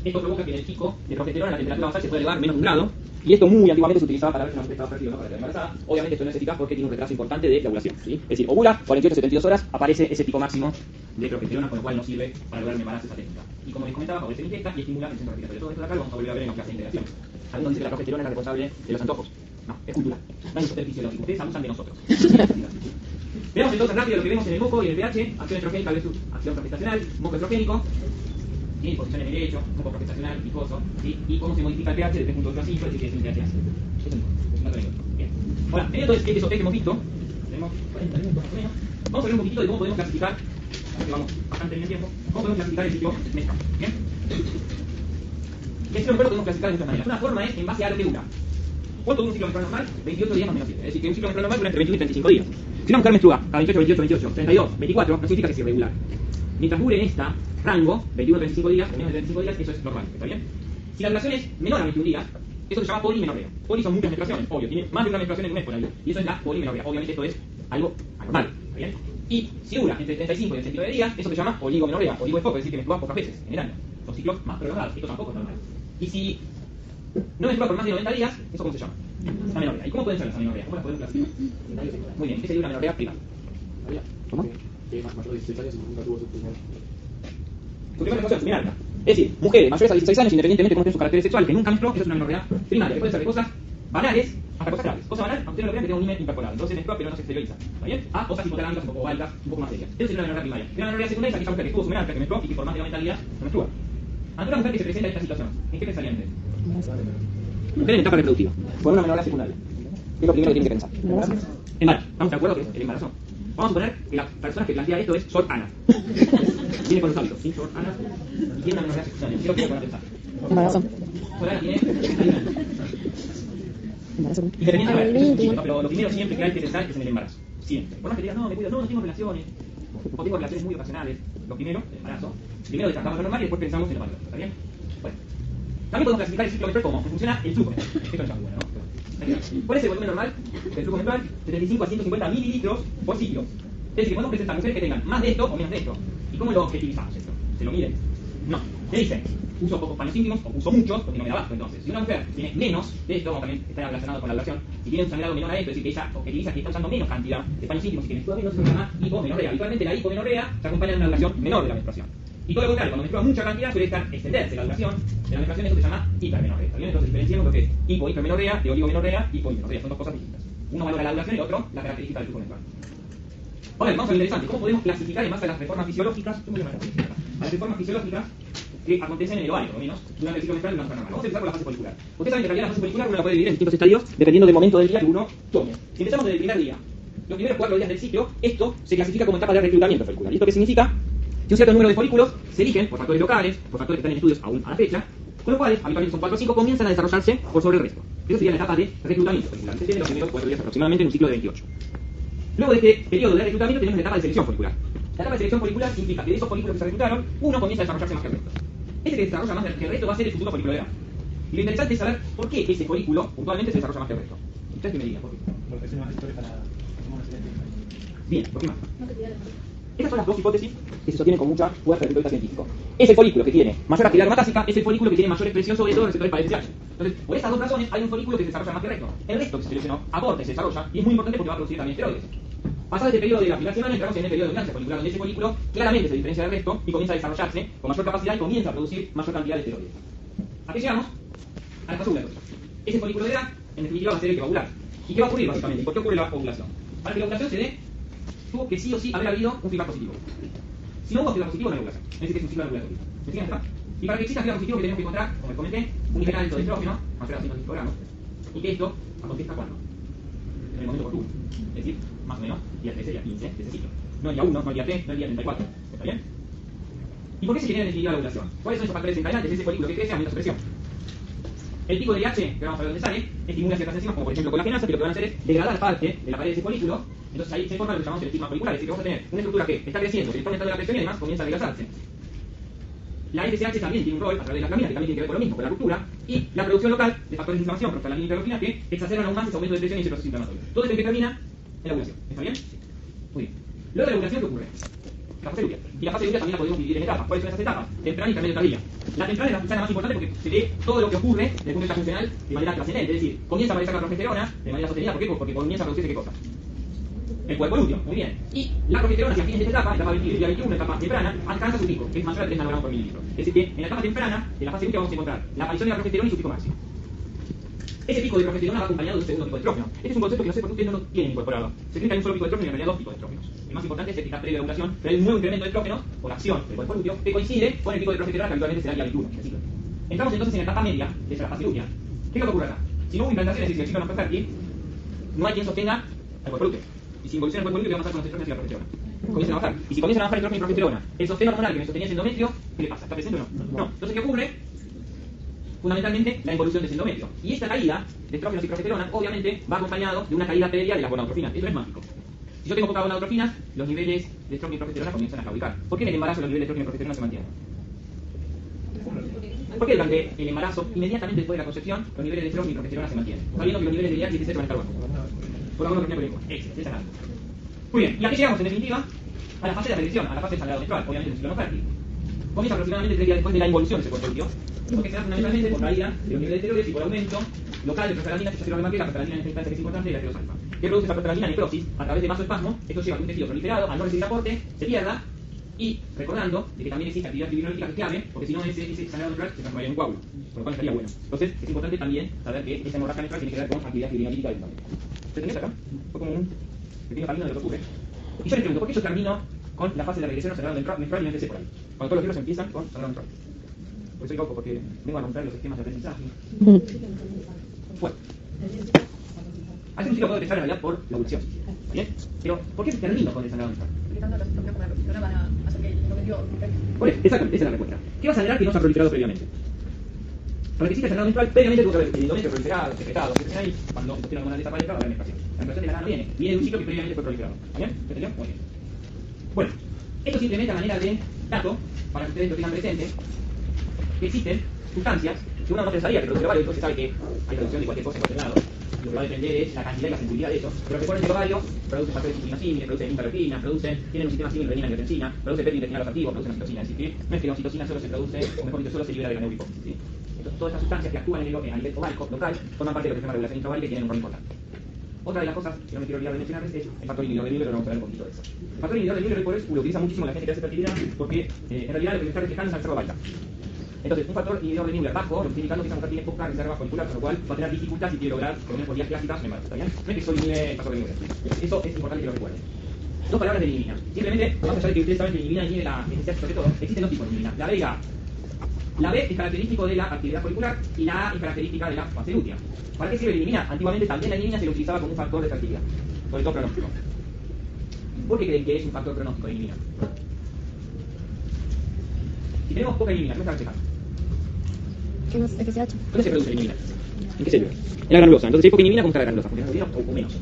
Esto provoca que en el pico de progesterona la temperatura basal se puede elevar menos de 1 grado. Y esto muy antiguamente se utilizaba para ver si una mujer estaba fértil o no para quedar embarazada. Obviamente esto no es eficaz porque tiene un retraso importante de la ovulación, ¿sí? Es decir, ovula, 48 a 72 horas, aparece ese pico máximo de progesterona, con lo cual no sirve para lograr un embarazo esa técnica. Y como les comentaba, favorece la ingesta y estimula el centro respiratorio. Todo esto de acá lo vamos a volver a ver en la clase de integración. Algunos dicen que la progesterona es la responsable de los antojos. No, es cultural. No hay un poder fisiológico. Ustedes abusan de nosotros. Veamos entonces rápido lo que vemos en el moco y en el pH. Acción estrogénica versus acción progestacional. Moco estrogénico. Tiene posición en el derecho, moco progestacional, picoso, ¿sí? Y cómo se modifica el pH de 3.8 a 5, es decir, que es un pH ácido. Eso es un dato negro. Bien. Ahora, en todo este que hemos visto, tenemos 40 minutos más o menos, vamos a ver un poquitito de cómo podemos clasificar, porque vamos bastante bien el tiempo, cómo podemos clasificar el ciclo menstrual. Bien. Y el ciclo menstrual lo podemos clasificar de muchas maneras. Una forma es en base a lo que dura. ¿Cuánto dura un ciclo menstrual normal? 28 días más o menos 7. Es decir, que un ciclo menstrual normal dura entre 21 y 35 días. Si una mujer menstrua a 28, 28, 32, 24, no significa que es irregular. Mientras dure en esta rango, 21 a 35 días, o menos de 35 días, eso es normal, ¿está bien? Si la ovulación es menor a 21 días, eso se llama polimenorrea. Poli son muchas menstruaciones, obvio, tiene más de una menstruación en un mes por año, y eso es la polimenorrea. Obviamente esto es algo anormal, ¿está bien? Y si dura entre 35 y 69 días, eso se llama oligomenorrea. Oligo es poco, es decir, que menstrua pocas veces en el año. Son ciclos más prolongados, esto tampoco es normal. Y si no menstrua por más de 90 días, ¿eso cómo se llama? Amenorrea. ¿Y cómo pueden ser las amenorreas? ¿Cómo las podemos clasificar? Muy bien, ¿qué sería una amenorrea prima? ¿Cómo? Mayor de 16 años y nunca tuvo su primer. Su primera menstruación bien alta. Es decir, mujeres mayores a 16 años, independientemente de cómo estén sus caracteres sexuales, que nunca menstruó, eso es una amenorrea primaria, que puede ser de cosas banales hasta cosas graves. Cosa banal, aunque ustedes no lo crean, que tiene un himen incorporado. Entonces menstrua, pero no se exterioriza. ¿Está bien? A cosas hipotalámicas un poco altas, un poco más serias. Eso sería una amenorrea primaria. Y una amenorrea secundaria es aquella mujer que estuvo su menarca, que menstruó y que por más de 90 días no menstrua. Ante una mujer que se presenta en esta situación, ¿en qué pensarían ustedes? Mujer en etapa reproductiva, por una amenorrea secundaria. ¿Qué es lo primero que tienen que pensar? Embarazo. ¿Estamos de acuerdo que es el embarazo? Vamos a suponer que la persona que plantea esto es Sor Ana. Viene con los hábitos, ¿sí? Sor Ana. Y tiene una amenorrea secundaria. ¿Qué es lo que van a pensar? Embarazo. Sor Ana tiene 31 años. Independientemente, pero lo primero siempre que hay que pensar es en el embarazo. Siempre. Por más que digas, no, me cuido, no tengo relaciones. O tengo relaciones muy ocasionales. Lo primero, el embarazo. Primero descartamos lo normal y después pensamos en lo patológico. ¿Está bien? Bueno. También podemos clasificar el ciclo menstrual como funciona el flujo menstrual. Esto es muy bueno, ¿no? ¿Cuál es el volumen normal del flujo menstrual? 75 a 150 mililitros por ciclo. Es decir, podemos presentar mujeres que tengan más de esto o menos de esto. ¿Y cómo lo objetivizamos esto? ¿Se lo miden? No. ¿Qué dicen? Uso pocos paños íntimos o uso muchos porque no me da abasto. Entonces, si una mujer tiene menos de esto, como también está relacionado con la ovulación, si tiene un sangrado menor a esto, es decir, que ella objetiviza que está usando menos cantidad de paños íntimos y que menstrua menos, se llama hipomenorrea. Habitualmente la hipomenorrea se acompaña de una ovulación menor de la menstruación. Y todo lo contrario, cuando menstrua mucha cantidad suele extenderse la ovulación de la menstruación, eso se llama hipermenorrea. ¿Está bien? Entonces diferenciamos lo que es hipermenorrea de oligomenorrea y polimenorrea. Son dos cosas distintas. Uno valora la ovulación y el otro la característica del flujo menstrual. Ahora, vamos a lo interesante. ¿Cómo podemos clasificar en base a las reformas fisiológicas? A las reformas fisiológicas que acontecen en el ovario, por lo menos, durante el ciclo menstrual de una mujer normal. Vamos a empezar por la fase folicular. Ustedes saben que en realidad la fase folicular uno la puede dividir en distintos estadios dependiendo del momento del día que uno tome. Si empezamos desde el primer día, los primeros 4 días del ciclo, esto se clasifica como etapa de reclutamiento folicular. ¿Y esto qué significa? Que un cierto número de folículos se eligen por factores locales, por factores que están en estudios aún a la fecha, con los cuales, habitualmente son 4 o 5, comienzan a desarrollarse por sobre el resto. Eso sería la etapa de reclutamiento folicular. Se tiene los primeros 4 días aproximadamente en un ciclo de 28. Luego de este periodo de reclutamiento tenemos la etapa de selección folicular. La etapa de selección folicular significa que de esos folículos que se reclutaron, uno comienza a desarrollarse más que el resto. Ese que se desarrolla más que el resto va a ser el futuro folículo de edad. Y lo interesante es saber por qué ese folículo puntualmente se desarrolla más que el resto. Ustedes que me digan, ¿por qué? Porque es una historia para tomar una serie. Bien, ¿por qué más? Estas son las dos hipótesis que se sostienen con mucha fuerza desde el punto de vista científico. Ese folículo que tiene mayor actividad cromatásica es el folículo que tiene mayor expresión sobre todo receptores parenciales. Entonces, por estas dos razones hay un folículo que se desarrolla más que el resto. El resto que se seleccionó aporta y se desarrolla y es muy importante porque va a producir también esteroides. Pasado este periodo de la primera semana entramos en el periodo de dominancia folicular donde ese folículo claramente se diferencia del resto y comienza a desarrollarse con mayor capacidad y comienza a producir mayor cantidad de esteroides. Aquí llegamos a esta segunda cosa. Ese folículo de edad, en definitiva, va a ser el que va a ovular. ¿Y qué va a ocurrir básicamente? ¿Por qué ocurre la ovulación? Para que la ovulación se dé, tuvo que sí o sí haber habido un feedback positivo. Si no hubo feedback positivo, no hay ovulación. Es decir, que es un ciclo ovulatorio. ¿Me siguen acá? Y para que exista feedback positivo, que tenemos que encontrar, como les comenté, un nivel alto de estrógeno, mayor a 105 gramos, y que esto acontezca cuando? En el momento oportuno. Es decir, más o menos, día 13, día 15 de ese ciclo. No el día 1, no el día 3, no el día 34. ¿Está bien? ¿Y por qué se genera en definitiva la ovulación? ¿Cuáles son esos factores desencadenantes? Ese folículo que crece aumenta su presión. El pico de DH, que vamos a ver dónde sale, estimula ciertas enzimas, como por ejemplo colagenasa, que lo que van a hacer es degradar parte de la pared de ese folículo. Entonces ahí se forma lo que llamamos el estigma folicular, es decir, que vamos a tener una estructura que está creciendo, que está aumentando la presión y además comienza a adelgazarse. La FSH también tiene un rol a través de las laminas, que también tiene que ver con lo mismo, con la ruptura, y la producción local de factores de inflamación, prostaglandina y interleucina, que exacerban aún más ese aumento de presión y ese proceso inflamatorio. Todo esto que termina en la ovulación. ¿Está bien? Muy bien. Luego de la ovulación, ¿qué ocurre? La fase lútea. Y la fase lútea también la podemos dividir en etapas. ¿Cuáles son esas etapas? Temprana, intermedia y tardía. La temprana es la más importante porque se ve todo lo que ocurre desde el punto de vista funcional de manera trascendente. Es decir, comienza a aparecer la progesterona de manera sostenida. ¿Por qué? Porque comienza a producirse ¿qué cosa? El cuerpo lúteo. Muy bien. Y la progesterona, hacia el fin de esta etapa, etapa 20, día 21, etapa temprana, alcanza su pico, que es mayor a 3 nanogramos por mililitro. Es decir, que en la etapa temprana, de la fase lútea, vamos a encontrar la aparición de la progesterona y su pico máximo. Ese pico de progesterona va acompañado de un segundo pico de estrógeno. Este es un concepto que no sé por qué ustedes no lo tienen incorporado. Se cree que hay un solo pico de estrógeno y en realidad dos picos de estrógenos. El más importante es el que está previo a la ovulación, pero hay un nuevo incremento de estrógeno por acción del cuerpo lúteo que coincide con el pico de progesterona que habitualmente será el día 21 en el ciclo. Entramos entonces en la etapa media, que es la fase lútea. ¿Qué es lo que ocurre acá? Si no hubo implantación, es decir, si el ciclo no fue fértil, no hay quien sostenga al cuerpo lúteo. Y si involuciona el cuerpo lúteo, ¿qué va a pasar con los estrógenos y la progesterona? Comienzan a bajar. Y si comienzan a bajar estrógeno y progesterona, el sostén hormonal que me sostenía ese endometrio, ¿qué le pasa? ¿Está presente o no? No. Entonces, ¿qué ocurre? Fundamentalmente la involución del endometrio. Y esta caída de estrógenos y progesterona obviamente va acompañado de una caída previa de las gonadotrofinas. Eso es mágico. Si yo tengo pocas gonadotrofinas, los niveles de estrógeno y progesterona comienzan a claudicar. ¿Por qué en el embarazo los niveles de estrógeno y progesterona se mantienen? Porque durante el embarazo, inmediatamente después de la concepción, los niveles de estrógeno y progesterona se mantienen. Sabiendo que los niveles de DH y TSH van a estar bajos. Por la gonadotrofina por esa es la. Muy bien, y aquí llegamos en definitiva a la fase de regresión, a la fase del sangrado menstrual, obviamente en el ciclo no fértil. Comienza aproximadamente 3 días después de la involución de ese cuerpo lúteo, porque se da fundamentalmente por caída de los niveles de esteroides y por aumento local de prostaglandina, que se hace lo que la prostaglandina en esta instancia que es importante, y la esteroides alfa. ¿Qué produce esa prostaglandina? Necrosis, a través de vasoespasmo. Esto lleva a que un tejido proliferado, al no recibir aporte, se pierda, y recordando de que también existe actividad fibrinolítica que es clave, porque si no ese sangrado menstrual se transformaría en un coágulo, por lo cual estaría bueno. Entonces es importante también saber que esta hemorragia menstrual tiene que ver con actividad fibrinolítica del también. ¿Se entiende acá? Fue como un pequeño camino de lo que ocurre. Y yo les pregunto, ¿por qué yo termino con la fase de regresión al sangrado menstrual y no empecé por ahí? Cuando todos los libros empiezan con sangrado menstrual. Porque soy loco, porque vengo a romper los esquemas de aprendizaje. Bueno. Hacer un ciclo puede empezar en realidad por la ovulación. ¿Bien? Pero, ¿por qué termino con el sangrado menstrual? Porque tanto los estrógenos como la progesterona van a hacer que el endometrio. Por eso, exactamente, esa es la respuesta. ¿Qué va a sangrar que no se ha proliferado previamente? Para que exista el sangrado menstrual, previamente tuvo que haber el endometrio proliferado, secretado, que ahí, cuando el sistema hormonal desaparezca, va a haber menstruación. La menstruación de la gana viene de un ciclo que previamente fue proliferado. ¿Bien? ¿Se entendió? Muy bien. Bueno, esto simplemente a manera de dato, para que ustedes lo tengan presente, que existen sustancias que uno no pensaría que produce el ovario, entonces sabe que hay producción de cualquier cosa en cualquier lado. Lo que va a depender es la cantidad y la sensibilidad de eso. Pero recuerden que el ovario produce factores insulinosimines, produce interleuquinas, tienen un sistema símil renina angiotensina, produce PET intestinal activo, produce oxitocina. Es decir, no es que la oxitocina solo se produce, o mejor dicho, solo se libera de la neurohipófisis. ¿Sí? Entonces, todas estas sustancias que actúan a nivel ovárico local forman parte de lo que se llama regulación intraovárica y tienen un rol importante. Otra de las cosas que no me quiero olvidar de mencionarles es el factor inhibidor del hierro, pero vamos a hablar un poquito de eso. El factor inhibidor del hierro lo utiliza muchísimo la gente que hace fertilidad porque en realidad lo que se está reflejando es la reserva baixa. Entonces, un factor inhibidor del hierro bajo, lo que está indicando que esa mujer tiene poca reserva folicular, con lo cual va a tener dificultad si quiere lograr, por lo menos por vías clásicas, un embarazo. ¿Está bien? No es que eso inhibe el factor inhibidor. Eso es importante que lo recuerden. Dos palabras de elimina. Simplemente, más allá de que ustedes saben que elimina inhibe la necesidad sobre todo, existen dos tipos de elimina. La B y la A. La B es característico de la actividad folicular y la A es característica de la fase lútea. ¿Para qué sirve la elimina? Antiguamente también la elimina se lo utilizaba como un factor de fertilidad, sobre todo pronóstico. ¿Por qué creen que es un factor pronóstico la elimina? Si tenemos poca elimina, ¿qué está reflejando? Que no es FSH. ¿Dónde se produce la elimina? ¿En qué célula? En la granulosa. Entonces, si hay poca inhibina, ¿cómo está la granulosa? ¿Funciona o menos?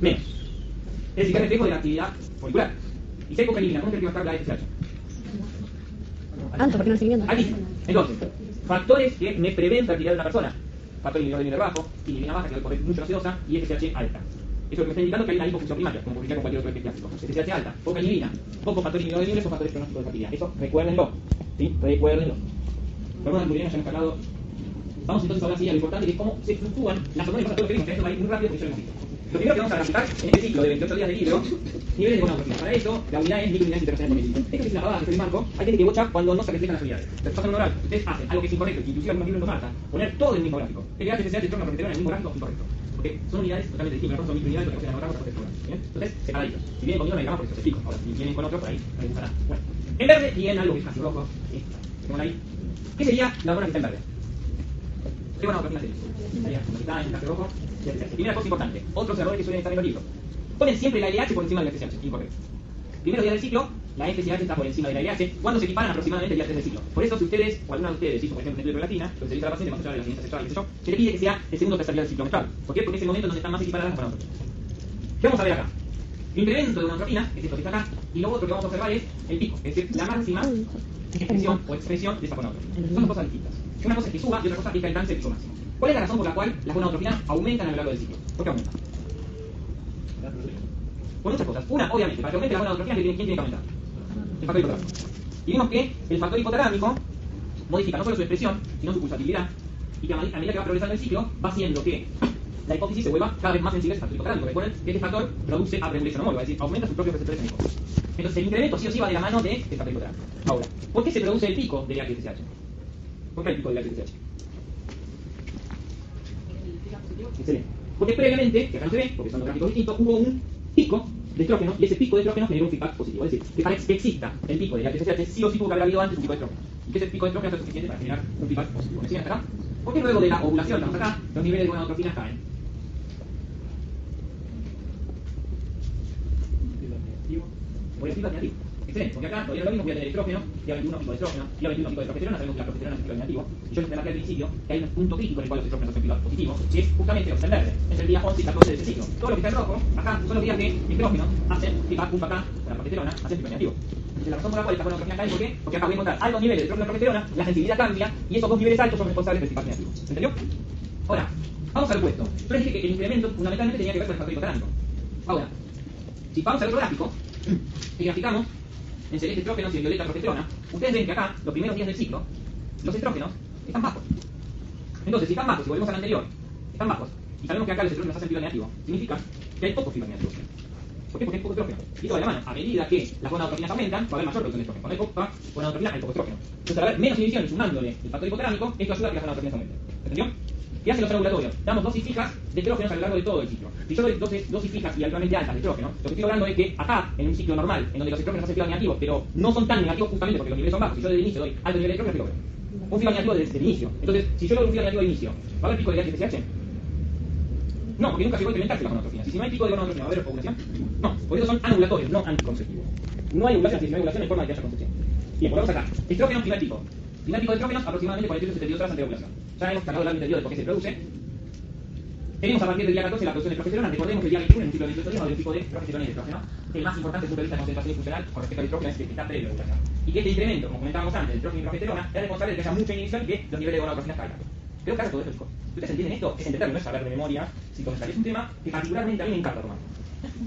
Menos. Es decir, que es reflejo de la actividad folicular. Y si hay poca inhibina, ¿cómo cree que va a estar la FSH? Alto, porque no estoy viendo. Altísimo. Entonces, factores que me prevén fertilidad de una persona. Factor inhibidor de nivel bajo, inhibina baja, que va a poner mucho gaseosa, y FSH alta. Eso es lo que me está indicando que hay una hipofunción primaria, como ocurriría con cualquier otro efecto clásico. FSH alta, poca inhibina, poco factor inhibidor de nivel, son factores pronósticos de fertilidad. Eso recuérdenlo. ¿Sí? Recuérdenlo. Por una ya hemos hablado. Vamos entonces ahora sí a lo importante, que es cómo se fluctúan las hormonas. Todo lo que vimos, que esto va a ir muy rápido porque yo lo hemos visto. Lo primero que vamos a graficar en este ciclo de 28 días de libro, niveles de gonadotropina. Para eso, la unidad es microunidades interacciones por mililitro. Esto es una pavada que estoy marco. Hay gente que bocha cuando no se reflejan las unidades. Entonces, pasan un oral. Ustedes hacen algo que es incorrecto, que inclusive algunos libros lo marcan. Poner todo en el mismo gráfico. El que se hace torno a progesterona en el mismo gráfico es incorrecto. Porque son unidades totalmente distintas. Son microunidades que se anotar por progesterona. Entonces, separaditos. Si vienen conmigo, me digamos por eso se explico. Ahora, si vienen con otro, por ahí, no les gustará. Bueno, en verde tienen algo que es casi rojo. ¿Sí? Ahí. ¿Qué sería la hormona que está en verde? ¿Qué gonadotropina sería? Sería como que está en el café rojo. Primera cosa importante, otros errores que suelen estar en los libros. Ponen siempre la LH por encima de la FSH, incorrecto. Primero día del ciclo, la FSH está por encima de la LH, cuando se equiparan aproximadamente el día 3 del ciclo. Por eso, si ustedes, o alguna de ustedes, hizo por ejemplo en prolatina, lo que se dice a la paciente más allá de la ciencia sexual, se le pide que sea el segundo o tercer día del ciclo menstrual. ¿Por qué? Porque es el momento donde están más equiparadas las gonadotropina. ¿Qué vamos a ver acá? Incremento de gonadotropina, que es esto que está acá, y lo otro que vamos a observar es el pico, es decir, la máxima expresión o expresión de esa gonadotropina. Son dos cosas distintas. Una cosa es que suba y otra cosa es que alcance el pico máximo. ¿Cuál es la razón por la cual las gonadotropinas aumentan a lo largo del ciclo? ¿Por qué aumentan? Por muchas cosas. Una, obviamente, para que aumente la gonadotropina, ¿quién tiene que aumentar? El factor hipotalámico. Y vimos que el factor hipotalámico modifica no solo su expresión, sino su pulsatividad, y que a medida que va progresando el ciclo, va haciendo que la hipófisis se vuelva cada vez más sensible al factor hipotalámico. Recuerden que este factor produce upregulation homóloga, es decir, aumenta sus propios receptores en hipófisis. Entonces, el incremento sí o sí va de la mano de este factor hipotalámico. Ahora, ¿por qué se produce el pico del HSH? ¿Por qué el pico del HSH? Excelente. Porque previamente, que acá no se ve, porque son dos gráficos distintos, hubo un pico de estrógeno, y ese pico de estrógeno generó un feedback positivo. Es decir, que para que exista el pico de HSH, sí o sí tuvo que haber habido antes un pico de estrógeno. Y que ese pico de estrógeno es suficiente para generar un feedback positivo. ¿Me siguen hasta acá? Porque luego de la ovulación, estamos acá, los niveles de gonadotropinas caen. Por el feedback negativo. Excelente, porque acá todavía lo mismo, voy a tener estrógeno, día 21 pico de estrógeno, día 21 pico de progesterona, sabemos que la progesterona es un feedback negativo, y yo les marqué al principio que hay un punto crítico en el cual los estrógenos hacen feedback positivo, que es justamente lo que está en verde, entre el día 11 y 14 de ese ciclo. Todo lo que está en rojo, acá son los días que estrógenos hacen feedback punto acá, con la progesterona, hacen feedback negativo. Entonces la razón por la cual esta gonadotropinas cae, ¿por qué? Porque acá voy a encontrar altos niveles de estrógeno y progesterona, la sensibilidad cambia, y esos dos niveles altos son responsables del feedback negativo. ¿Entendió? Ahora, vamos al opuesto. Yo les dije que el incremento fundamentalmente tenía que ver con el factor hipotalámico. Ahora, si vamos al otro gráfico, y graficamos en celeste estrógenos y en violeta progesterona, ustedes ven que acá, los primeros días del ciclo, los estrógenos están bajos. Entonces, si están bajos, si volvemos al anterior, están bajos, y sabemos que acá los estrógenos hacen feedback negativo, significa que hay poco feedback negativo. ¿Por qué? Porque hay poco estrógeno. Y todo de la mano. A medida que las gonadotropinas aumentan, va a haber mayor producción de estrógeno. Cuando hay poca gonadotropina, hay poco estrógeno. Entonces, al haber menos inhibición sumándole el factor hipotalámico, esto ayuda a que las gonadotropinas aumenten. ¿Entendió? ¿Qué hacen los ovulatorios? Damos dosis fijas de estrógenos a lo largo de todo el ciclo. Si yo doy dosis fijas y altamente altas de estrógeno, lo que estoy logrando es que acá, en un ciclo normal, en donde los estrógenos hacen feedback negativo, pero no son tan negativos justamente porque los niveles son bajos, si yo desde el inicio doy alto nivel de estrógeno, ¿qué logro? Un feedback negativo desde el inicio. Entonces, si yo logro un feedback negativo de inicio, ¿va a haber pico de HSH? No, porque nunca llegó a incrementarse la gonadotropinas. Y si no hay pico de gonadotropinas, ¿va a haber ovulación? No, por eso son anovulatorios, no anticonceptivos. No hay ovulación, si no hay ovulación, no hay forma de que haya concepción. Bien, volvemos acá. Estrógeno, primer pico. Primer pico de estrógenos, aproximadamente 48 72 horas antes de ovulación. Ya hemos sacado el árbitro periodo de por qué se produce. Tenemos a partir del día 14 la producción de progesterona. Recordemos que el día 21 en un ciclo de 28 días va a haber un pico de progesterona y de estrógeno. El más importante desde el punto de vista de concentración funcional con respecto al estrógeno es que está previo a la ovulación. Y que este incremento, como comentábamos antes, de estrógeno y progesterona, es responsable de que haya mucha inhibición y que los niveles de gonadotropinas caigan. Creo que hace todo esto, chicos. ¿Ustedes entienden esto? Es entenderlo, no es saber de memoria psicomental. Es un tema que particularmente a mí me encanta tomar.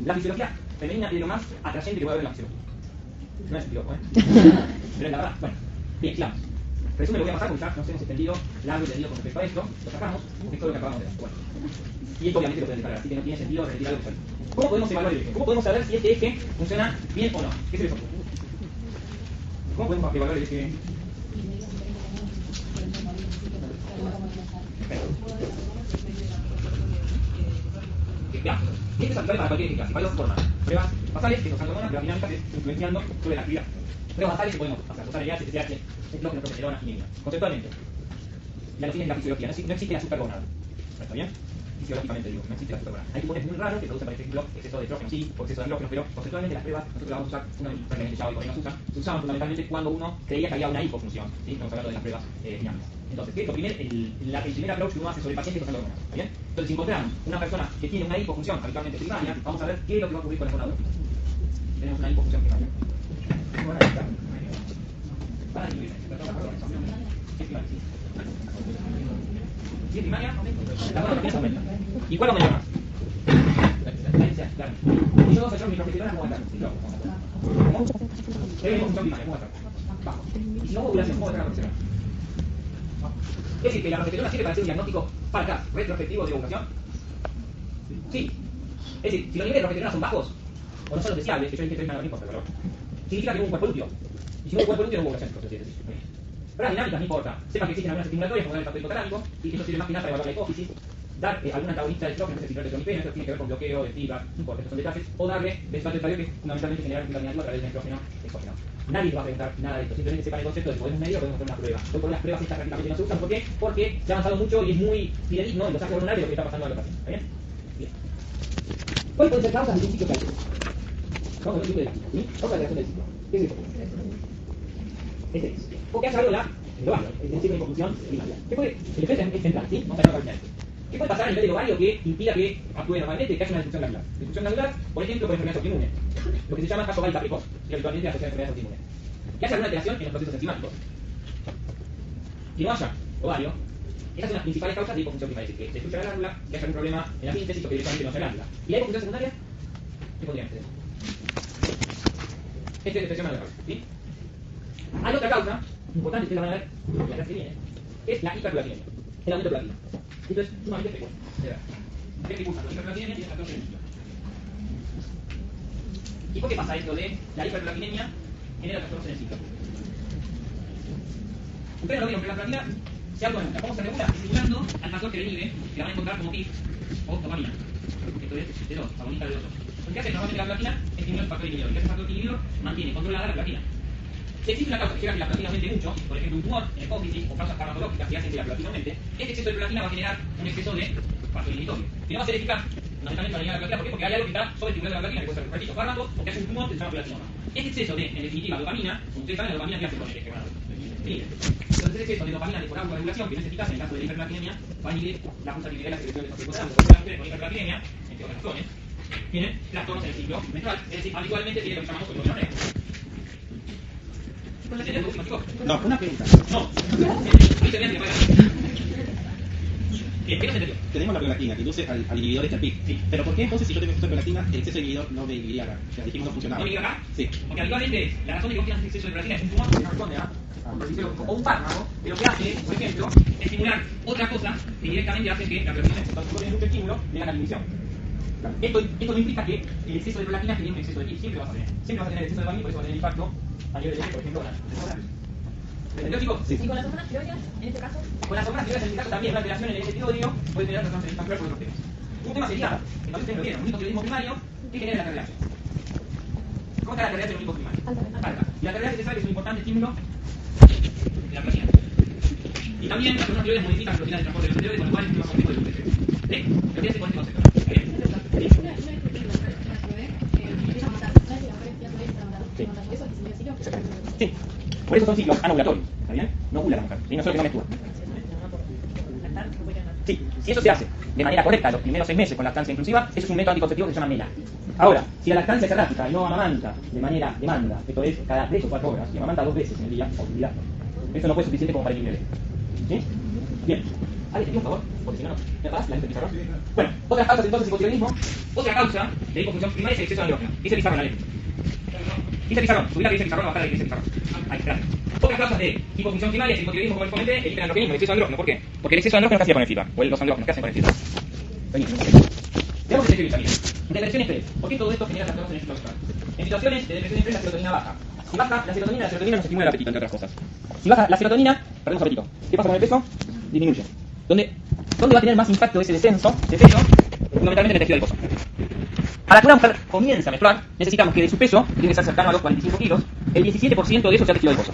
La fisiología femenina es lo más atrayente que puede haber en la fisiología. No es psicológico, ¿eh? Pero es la verdad. Bueno, bien, sigamos. Resumen, lo voy a pasar porque ya nos hemos extendido largo y tendido con respecto a esto. Lo sacamos, porque es todo lo que acabamos de ver. Bueno. Y esto obviamente lo pueden descargar, así que no tiene sentido retirar algo. ¿Cómo podemos evaluar el eje? ¿Cómo podemos saber si este eje funciona bien o no? ¿Qué se les ocurre? ¿Cómo podemos evaluar el eje? Ya, y esto es aplicable para cualquier eficacia. Hay dos formas. Pruebas basales, que son hormonas, pruebas dinámicas, es influenciando sobre la actividad. Pruebas basales que podemos hacer, usar el HCH, estrógeno, progesterona, inhibina. Conceptualmente, la leucina es la fisiología, no existe la supergonada. ¿Está bien? fisiológicamente digo, no existe la azúcar hormonal. Hay tumores muy raros que producen, por ejemplo, exceso de estrógeno, sí, o exceso de andrógeno, pero conceptualmente las pruebas nosotros las vamos a usar fundamentalmente, ya hoy por ahí no se usaban fundamentalmente cuando uno creía que había una hipofunción, ¿sí? Estamos hablando de las pruebas dinámicas. Entonces, ¿qué? El primer approach que uno hace sobre el paciente es usando hormonas, ¿bien? Entonces, si encontramos una persona que tiene una hipofunción habitualmente primaria, vamos a ver qué es lo que va a ocurrir con la hormona. Tenemos una hipofunción primaria. Si es primaria, la hormona aumenta. ¿Y cuál aumenta más? Claro. Y yo soy microprogesterona, ¿cómo va a estar? ¿Cómo? Tengo hipofunción primaria, ¿cómo va a estar? Bajo. Y si no hubo ovulación, ¿cómo va a estar la progesterona? Es decir, que la progesterona sirve para hacer un diagnóstico para acá, retrospectivo de ovulación. Sí. Es decir, si los niveles de progesterona son bajos, o no son los deseables, que yo dije que no importa, pero significa que hubo un cuerpo lúteo. Y si no hubo cuerpo lúteo, no hubo ovulación. Pero las dinámicas no importa. Sepa que existen algunas estimulatorias, como el factor hipotalámico, y que eso sirve más que nada para evaluar la hipófisis. Dar algún antagonista del estrógeno, no sé si tronipeno, esto tiene que ver con bloqueo de feedback, no importa, estos son detalles, o darle desfase estadio que es fundamentalmente generar un negativo a través del estrógeno exógeno. Nadie va a preguntar nada de esto, simplemente sepan el concepto de que podemos medir o podemos hacer una prueba. Hoy por las pruebas estas prácticamente no se usan, ¿por qué? Porque se ha avanzado mucho y es muy fidedigno en los datos hormonales de lo que está pasando a los pacientes. ¿Está bien? Bien. ¿Cuáles pueden ser causas de un ciclo clásico? Vamos a ver un ciclo de ciclo, ¿sí? Vamos a ver la relación del ciclo. ¿Qué es esto? Este es. O que haya algo el ovario, es decir, una hipofunción primaria. ¿Qué puede? El efecto es central, ¿sí? Vamos a ver la ¿qué puede pasar a nivel del ovario que impida que actúe normalmente, que haya una disfunción glandular? Disfunción glandular, por ejemplo, por enfermedades autoinmunes, lo que se llama caso ovárica precoz, que habitualmente asocia a enfermedades autoinmunes. Que haya alguna alteración en los procesos enzimáticos. Que no haya ovario, esas son las principales causas de hipofunción primaria, es decir, que se destruya la glándula, que haya algún problema en la síntesis o que directamente no haya glándula. ¿Y la hipofunción secundaria? ¿Qué podrían ser? Este es el expresión de la causa, ¿sí? Hay otra causa importante que la van a ver en la clase que viene, que es la hiperprolactinemia, el aumento de platina. Esto es sumamente frecuente, de verdad. ¿Qué impulsa la hiperprolactinemia? Tiene factores de ciclo. ¿Y por qué pasa esto de la hiperprolactinemia genera trastornos en el ciclo? Ustedes lo vieron que la platina se autorregula. ¿Cómo se regula? Estimulando al factor que le inhibe, que la van a encontrar como PIF o dopamina. Esto es de 2, agonista de 2. ¿Qué hace normalmente la platina? Estimula el factor inhibidor. ¿Qué hace el factor inhibidor? Mantiene controlada la platina. Si existe una causa que llega a que la platina aumente mucho, por ejemplo un tumor en hipófisis o causas farmacológicas que hacen que la platina aumente, este exceso de platina va a generar un exceso de factor inhibitorio. Que no va a ser eficaz, no necesariamente para llegar a la platina. ¿Por qué? Porque hay algo que está sobreestimulando la platina, que puede ser repito, fármaco o que hace un tumor que se llama platinoma. Este exceso de, en definitiva, dopamina, como ustedes saben, la dopamina que hace con el esquema. Entonces este exceso de dopamina de por autorregulación, que no es eficaz en el caso de la hiperplatinemia, va a inhibir la pulsatividad de la secreción de hipotálamo. Porque las mujeres con hiperplatinemia, entre otras razones, tienen trastornos en el ciclo menstrual, es decir, habitualmente tienen lo que llamamos oligomenorrea. No, una pregunta. No. Bien, ¿qué no se entendió? Tenemos la prolactina que induce al inhibidor este PIC. Sí. Pero ¿por qué entonces si yo tengo exceso de prolactina, el exceso de inhibidor no me inhibiría acá? O sea, dijimos no funcionaba. ¿No me acá? Sí. Porque habitualmente la razón de que vos tengas exceso de prolactina es un tumor que no responde a un fisiológico o un fármaco, que lo que hace, por ejemplo, es estimular otra cosa que directamente hace que la prolactina se transforme en un estímulo de la inhibición. Esto no implica que el exceso de prolactina genere un exceso de PIC. Siempre vas a tener. Siempre vas a tener exceso de dopamina, por eso va a tener impacto a nivel de, por ejemplo, ¿me entendió, chicos? Sí. ¿Y con las hormonas tiroideas, en este caso? Con las hormonas tiroideas, en este caso, también una alteración en el epitiroideo puede generar trastornos musculares por otros temas. Un tema sería, entonces ustedes lo vieron, un hipotiroidismo primario que genera la cardiación. ¿Cómo está la cardiación en un hipo primario? Alta. Y la cardiación se sabe que es un importante estímulo de la platina. Y también las hormonas tiroides modifican la velocidad de transporte de los esteroides, con lo cual es más complejo del UTC. ¿Sí? Lo tienes con este concepto. ¿Está bien? Sí. Por eso son ciclos anovulatorios, ¿está bien? No ovula la mujer, ¿sí? No solo que no menstrua. Sí, si eso se hace de manera correcta los primeros 6 meses con lactancia inclusiva, eso es un método anticonceptivo que se llama MELA. Ahora, si la lactancia es errática y no amamanta de manera demanda, esto es cada 3 o 4 horas, y amamanta 2 veces en el día, olvidado. Eso no fue suficiente como para el bebé. ¿Sí? Bien. Ale, te pido un favor, porque si no, ¿me pasas la gente pizarrón? Bueno, otras causas entonces de hipotiroidismo. Otra causa de hipofunción primaria es el exceso de andrógeno. Dice pizarrón, Ale. Dice pizarrón, subir la que dice pizarrón, bajar la que dice pizarrón. Ahí, gracias. Otras causas de hipofunción primaria es el hipotiroidismo, como les comenté, el hiperandrogenismo, el exceso de andrógeno. ¿Por qué? Porque el exceso de andrógeno, ¿qué hacía con el feedback? O los andrógenos, ¿qué hacen con el feedback? Veamos este también. Depresión estrés. ¿Por qué todo esto genera trastornos en el ciclo menstrual? En situaciones de depresión estrés la serotonina baja. Si baja la serotonina nos estimula el apetito, entre otras cosas. Si baja la serotonina, perdemos apetito. ¿Qué pasa con el peso? Disminuye. ¿Dónde va a tener más impacto ese descenso de peso? Fundamentalmente en el tejido adiposo. Para que una mujer comience a menstruar, necesitamos que de su peso, que tiene que ser cercano a los 45 kilos, el 17% de eso sea tejido adiposo.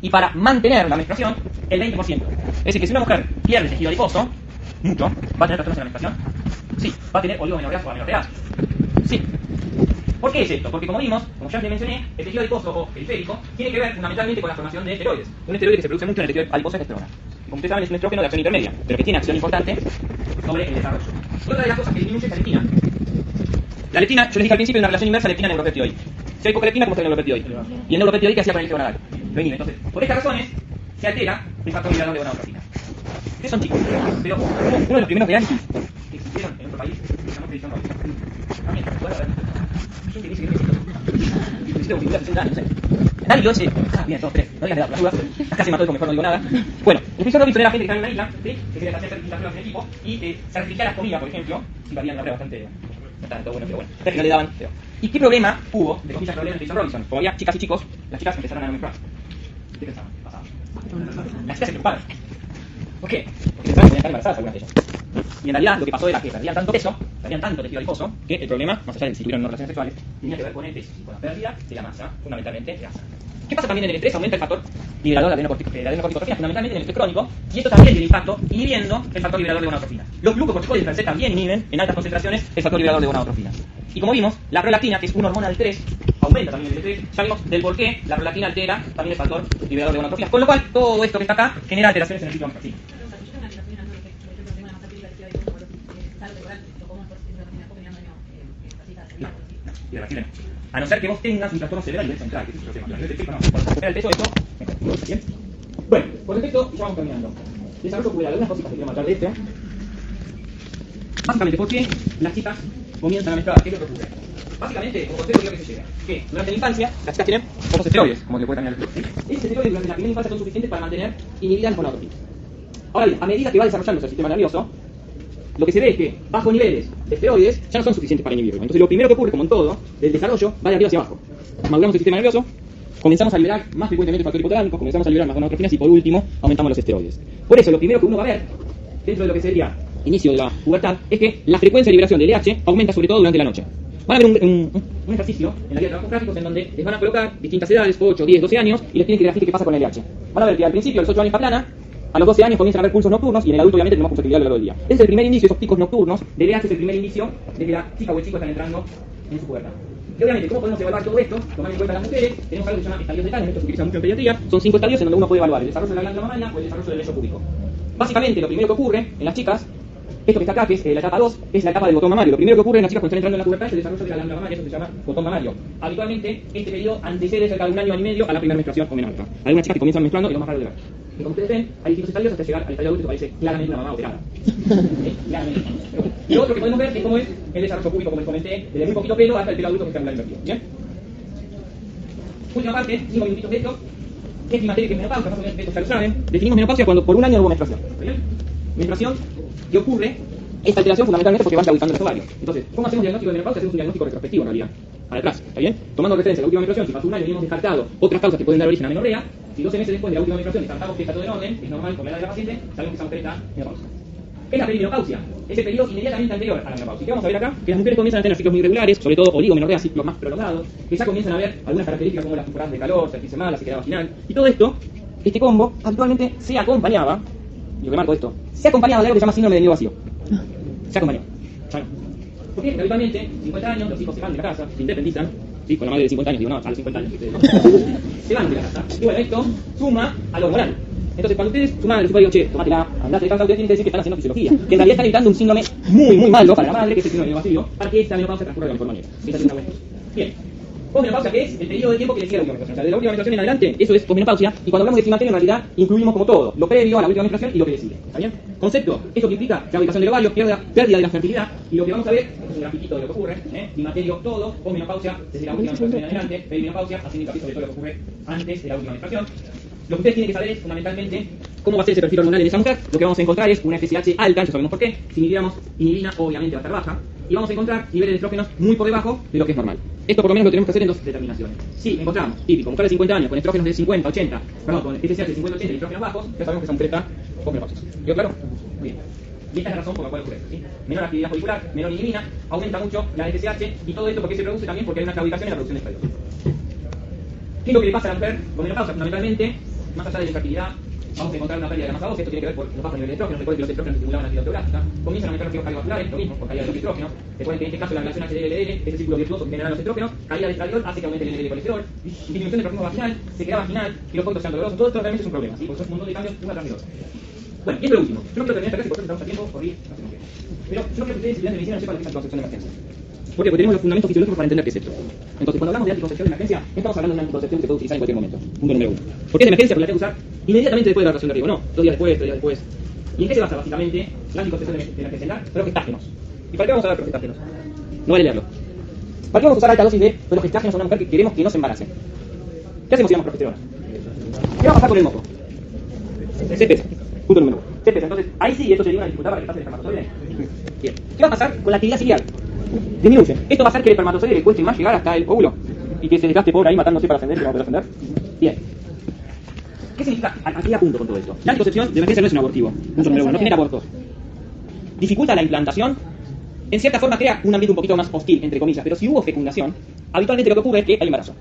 Y para mantener la menstruación, el 20%. Es decir, que si una mujer pierde tejido adiposo, mucho, ¿va a tener trastornos en la menstruación? Sí. ¿Va a tener oligomenorreas o amenorreas? Sí. ¿Por qué es esto? Porque como vimos, como ya les mencioné, el tejido adiposo o periférico tiene que ver fundamentalmente con la formación de esteroides. Un esteroide que se produce mucho en el tejido adiposo es testosterona. Como ustedes saben, es un estrógeno de acción intermedia, pero que tiene acción importante sobre el desarrollo. Y otra de las cosas que disminuye es la leptina. La leptina, yo les dije al principio, hay una relación inversa leptina-neuropeptidoide. Si hay poca leptina, ¿cómo está el neuropeptidoide? Y el neuropeptidoide, ¿qué hacía con el gonadal? Lo inhibe. Entonces, por estas razones, se altera el factor liberador de gonadotrofina. Ustedes son chicos, pero uno de los primeros realities que existieron en otro país se llamó Televisión Móvil. También, bueno, a ver. Gente que dice que necesito un figura 60 años, no sé. Nadie lo dice, bien, todos tres, no digas de edad, las dudas. Acá se mató el mejor, no digo nada. Bueno, el profesor Robinson era gente que estaba en una isla, ¿sí? Que quería hacer distintas pruebas en equipo y se restringía las comidas, por ejemplo, si valían una prueba bastante. No tanto bueno, pero bueno. Que no le daban. Pero. ¿Y qué problema hubo, de comillas, problema en Televisión Robinson? Como había chicas y chicos, las chicas empezaron a no menstruar. ¿Qué pensaban? Pasaba. Las chicas se preocupaban. ¿Por qué? Porque pensaban que estar embarazadas algunas de ellas. Y en realidad lo que pasó era que perdían tanto peso, perdían tanto tejido adiposo, que el problema, más allá de si tuvieron no relaciones sexuales, tenía que ver con el peso y con la pérdida de la masa, fundamentalmente grasa. ¿Qué pasa también en el estrés? Aumenta el factor liberador de adenocorticotrofinas, fundamentalmente en el estrés crónico, y esto también tiene impacto inhibiendo el factor liberador de gonadotrofina. Los glucocorticoides per se también inhiben en altas concentraciones el factor liberador de gonadotrofina. Y como vimos, la prolactina, que es una hormona del estrés, aumenta también el estrés. Ya vimos del por qué la prolactina altera también el factor liberador de gonadotrofina. Con lo cual, todo esto que está acá genera alteraciones en el ciclo menstrual. A no ser que vos tengas un trastorno cerebral y central, que es otro tema. Para recuperar el peso, eso mejor. ¿Bien? Bueno, por respecto, ya vamos terminando. Desarrollo pubertal, algunas cositas que quiero marcar de esto. Básicamente, ¿por qué las chicas comienzan a menstruar? ¿Qué es lo que ocurre? Básicamente, como concepto, quiero que se llega. Que durante la infancia, las chicas tienen pocos esteroides, como que puede cambiar el peso. Esos esteroides durante la primera infancia son suficientes para mantener inhibidas las gonadotrofinas. Ahora bien, a medida que va desarrollándose el sistema nervioso, lo que se ve es que bajo niveles de esteroides ya no son suficientes para inhibirlo. Entonces lo primero que ocurre, como en todo, del desarrollo va de arriba hacia abajo. Maduramos el sistema nervioso, comenzamos a liberar más frecuentemente el factor hipotalámico, comenzamos a liberar más gonadotrofinas y por último aumentamos los esteroides. Por eso lo primero que uno va a ver dentro de lo que sería inicio de la pubertad es que la frecuencia de liberación de LH aumenta sobre todo durante la noche. Van a ver un ejercicio en la guía de trabajos gráficos en donde les van a colocar distintas edades, 8, 10, 12 años, y les tienen que graficar qué pasa con el LH. Van a ver que al principio, a los 8 años está plana, a los 12 años comienzan a haber pulsos nocturnos y en el adulto obviamente tenemos pulsos a lo largo del día. Ese es el primer indicio, esos picos nocturnos de LH es el primer indicio de que la chica o el chico están entrando en su pubertad. Y obviamente, ¿cómo podemos evaluar todo esto? Tomando en cuenta las mujeres, tenemos algo que se llama estadios de Tanner, esto se utiliza mucho en pediatría, son 5 estadios en donde uno puede evaluar el desarrollo de la glándula mamaria o el desarrollo del vello púbico. Básicamente, lo primero que ocurre en las chicas, esto que está acá, que es la etapa 2, es la etapa del botón mamario. Lo primero que ocurre en las chicas cuando están entrando en la pubertad es el desarrollo de la glándula mamaria, eso se llama botón mamario. Habitualmente, este periodo antecede cerca de un año y medio a la primera menstruación o menarca. Hay algunas chicas que comienzan menstruando y lo más raro de ver. Y como ustedes ven, hay distintos estadios hasta llegar al estadio adulto que parece claramente una mamá operada. Claramente. Y lo otro que podemos ver es cómo es el desarrollo púbico, como les comenté, desde muy poquito pelo hasta el pelo adulto que está en invertido. ¿Bien? Última parte, 5 minutitos de esto. ¿Qué es climaterio? ¿Qué es menopausia? Más o menos esto ya lo saben. Definimos menopausia cuando por un año no hubo menstruación. ¿Bien? Menstruación, ¿qué ocurre? Esta alteración fundamentalmente porque van rehabilitando los ovarios. Entonces, ¿cómo hacemos diagnóstico de menopausia? Hacemos un diagnóstico retrospectivo en realidad. Para atrás, ¿está bien? Tomando referencia a la última menstruación, si pasó un año y hemos descartado otras causas que pueden dar origen a menorrea, si 12 meses después de la última menstruación descartamos que está todo en orden, es normal con la edad de la paciente, sabemos que esa mujer está menopausia. ¿Qué es la perimenopausia? Es el periodo inmediatamente anterior a la menopausia. ¿Qué vamos a ver acá? Que las mujeres comienzan a tener ciclos muy irregulares, sobre todo oligomenorrea, ciclos más prolongados, que ya comienzan a ver algunas características como las temporadas de calor, septicemia, la sequedad vaginal, y todo esto, este combo, habitualmente se acompañaba, y remarco esto, se acompañaba de algo que se llama síndrome de nido vacío. Se acompañaba. Bueno, porque habitualmente, 50 años, los hijos se van de la casa, se independizan, sí, con la madre de 50 años, digo, no, a los 50 años, se van de la casa. Y bueno, esto suma a lo hormonal. Entonces, cuando ustedes, su madre, su padre, digo, che, tomátela, andate de casa, ustedes tienen que decir que están haciendo fisiología. Que en realidad están evitando un síndrome muy, muy malo para la madre, que es el síndrome de nido vacío, para que esta menopausia transcurra de la mejor manera. Esa es una buena cosa. Bien. Posmenopausia, que es el periodo de tiempo que le sigue a la última menstruación. O sea, de la última menstruación en adelante, eso es posmenopausia. Y cuando hablamos de climaterio, en realidad incluimos como todo, lo previo a la última menstruación y lo que le sigue. ¿Está bien? Concepto, esto que implica rehabilitación del ovario, pérdida de la fertilidad. Y lo que vamos a ver, esto es un grafiquito de lo que ocurre, climaterio todo, posmenopausia, desde la última menstruación en adelante, perimenopausia, haciendo hincapié sobre todo lo que ocurre antes de la última menstruación. Lo que ustedes tienen que saber es, fundamentalmente, cómo va a ser ese perfil hormonal en esa mujer. Lo que vamos a encontrar es una FSH alta, ya sabemos por qué. Si inhibiéramos inhibina, obviamente va a estar baja. Y vamos a encontrar niveles de estrógenos muy por debajo de lo que es normal. Esto por lo menos lo tenemos que hacer en dos determinaciones. Si encontramos, típico, mujeres de 50 años con estrógenos de 50, 80, perdón, con FSH de 50, 80 y estrógenos bajos, ya sabemos que esa mujer está posmenopausia. ¿Quedó claro? Bien. Y esta es la razón por la cual ocurre esto, ¿sí? Menor actividad folicular, menor inhibina, aumenta mucho la FSH y todo esto porque se produce también porque hay una claudicación en la producción de estrógenos. ¿Qué es lo que le pasa a la mujer con menopausia? Fundamentalmente, más allá de la infertilidad, vamos a encontrar una pérdida de masa ósea. Esto tiene que ver por los bajos niveles de estrógenos. Recuerden que los estrógenos estimulaban la actividad autográfica. Comienzan a aumentar los residuos cardiovasculares, lo mismo, por caída de los estrógenos. Recuerden que en este caso la relación HDL-LDL, ese círculo virtuoso que generan los estrógenos, caída de estradiol hace que aumente el nivel de colesterol, disminución del tracto vaginal, sequedad vaginal, que los coitos sean dolorosos. Todo esto realmente es un problema, ¿sí? Porque son un montón de cambios una tras de otra. Bueno, y es lo último. Yo no quiero terminar esta clase porque estamos a tiempo por ir, no sé por qué. Pero yo no quiero que ustedes, estudiantes de medicina, no sepan lo que es anticoncepción de emergencia. ¿Por qué? Porque tenemos los fundamentos fisiológicos para entender qué es esto. Entonces, cuando hablamos de anticoncepción de emergencia, estamos hablando de una anticoncepción que se puede utilizar en cualquier momento. Punto número 1. ¿Por qué es de emergencia? Porque la tengo que usar inmediatamente después de la relación de riesgo. No, 2 días después, 3 días después. ¿Y en qué se basa básicamente la anticoncepción de emergencia? En progestágenos. ¿Y para qué vamos a dar progestágenos? No vale leerlo. ¿Para qué vamos a usar alta dosis de progestágenos a una mujer que queremos que no se embarace? ¿Qué hacemos si damos progesterona? ¿Qué va a pasar con el moco? Se pesa. Punto número 1. Se pesa. Entonces, ahí sí, esto sería una dificultad para que pase el espermatozoide. Bien. ¿Qué va a pasar con la actividad ciliar? Disminuye. Esto va a hacer que el espermatozoide le cueste más llegar hasta el óvulo y que se desgaste pobre ahí matándose para ascender, que no va a poder ascender. Bien. ¿Qué significa? Aquí apunto con todo esto. La anticoncepción de emergencia no es un abortivo. Punto número 1. No genera abortos. Dificulta la implantación. En cierta forma crea un ambiente un poquito más hostil, entre comillas. Pero si hubo fecundación, habitualmente lo que ocurre es que hay embarazo.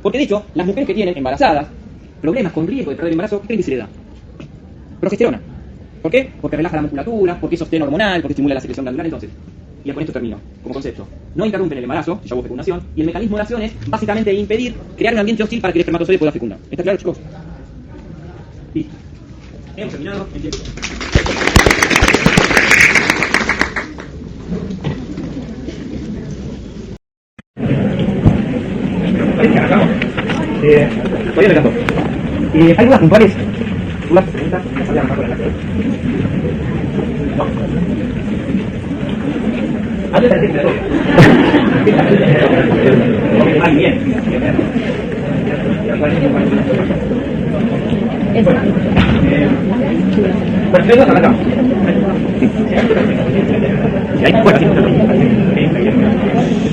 Porque de hecho, las mujeres que tienen embarazadas problemas con riesgo de perder el embarazo, ¿qué creen que se le da? Progesterona. ¿Por qué? Porque relaja la musculatura, porque es sostén hormonal, porque estimula la secreción glandular. Entonces, y con esto termino, como concepto. No interrumpen el embarazo, si ya hubo fecundación, y el mecanismo de acción es básicamente impedir crear un ambiente hostil para que el espermatozoide pueda fecundar. ¿Está claro, chicos? Listo. Hemos terminado. Empiezo. Todavía me canto. ¿Hay dudas puntuales? ¿Dudas? ¿Preguntas? No. Antes de la Ay, bien. Bueno, luego arrancamos.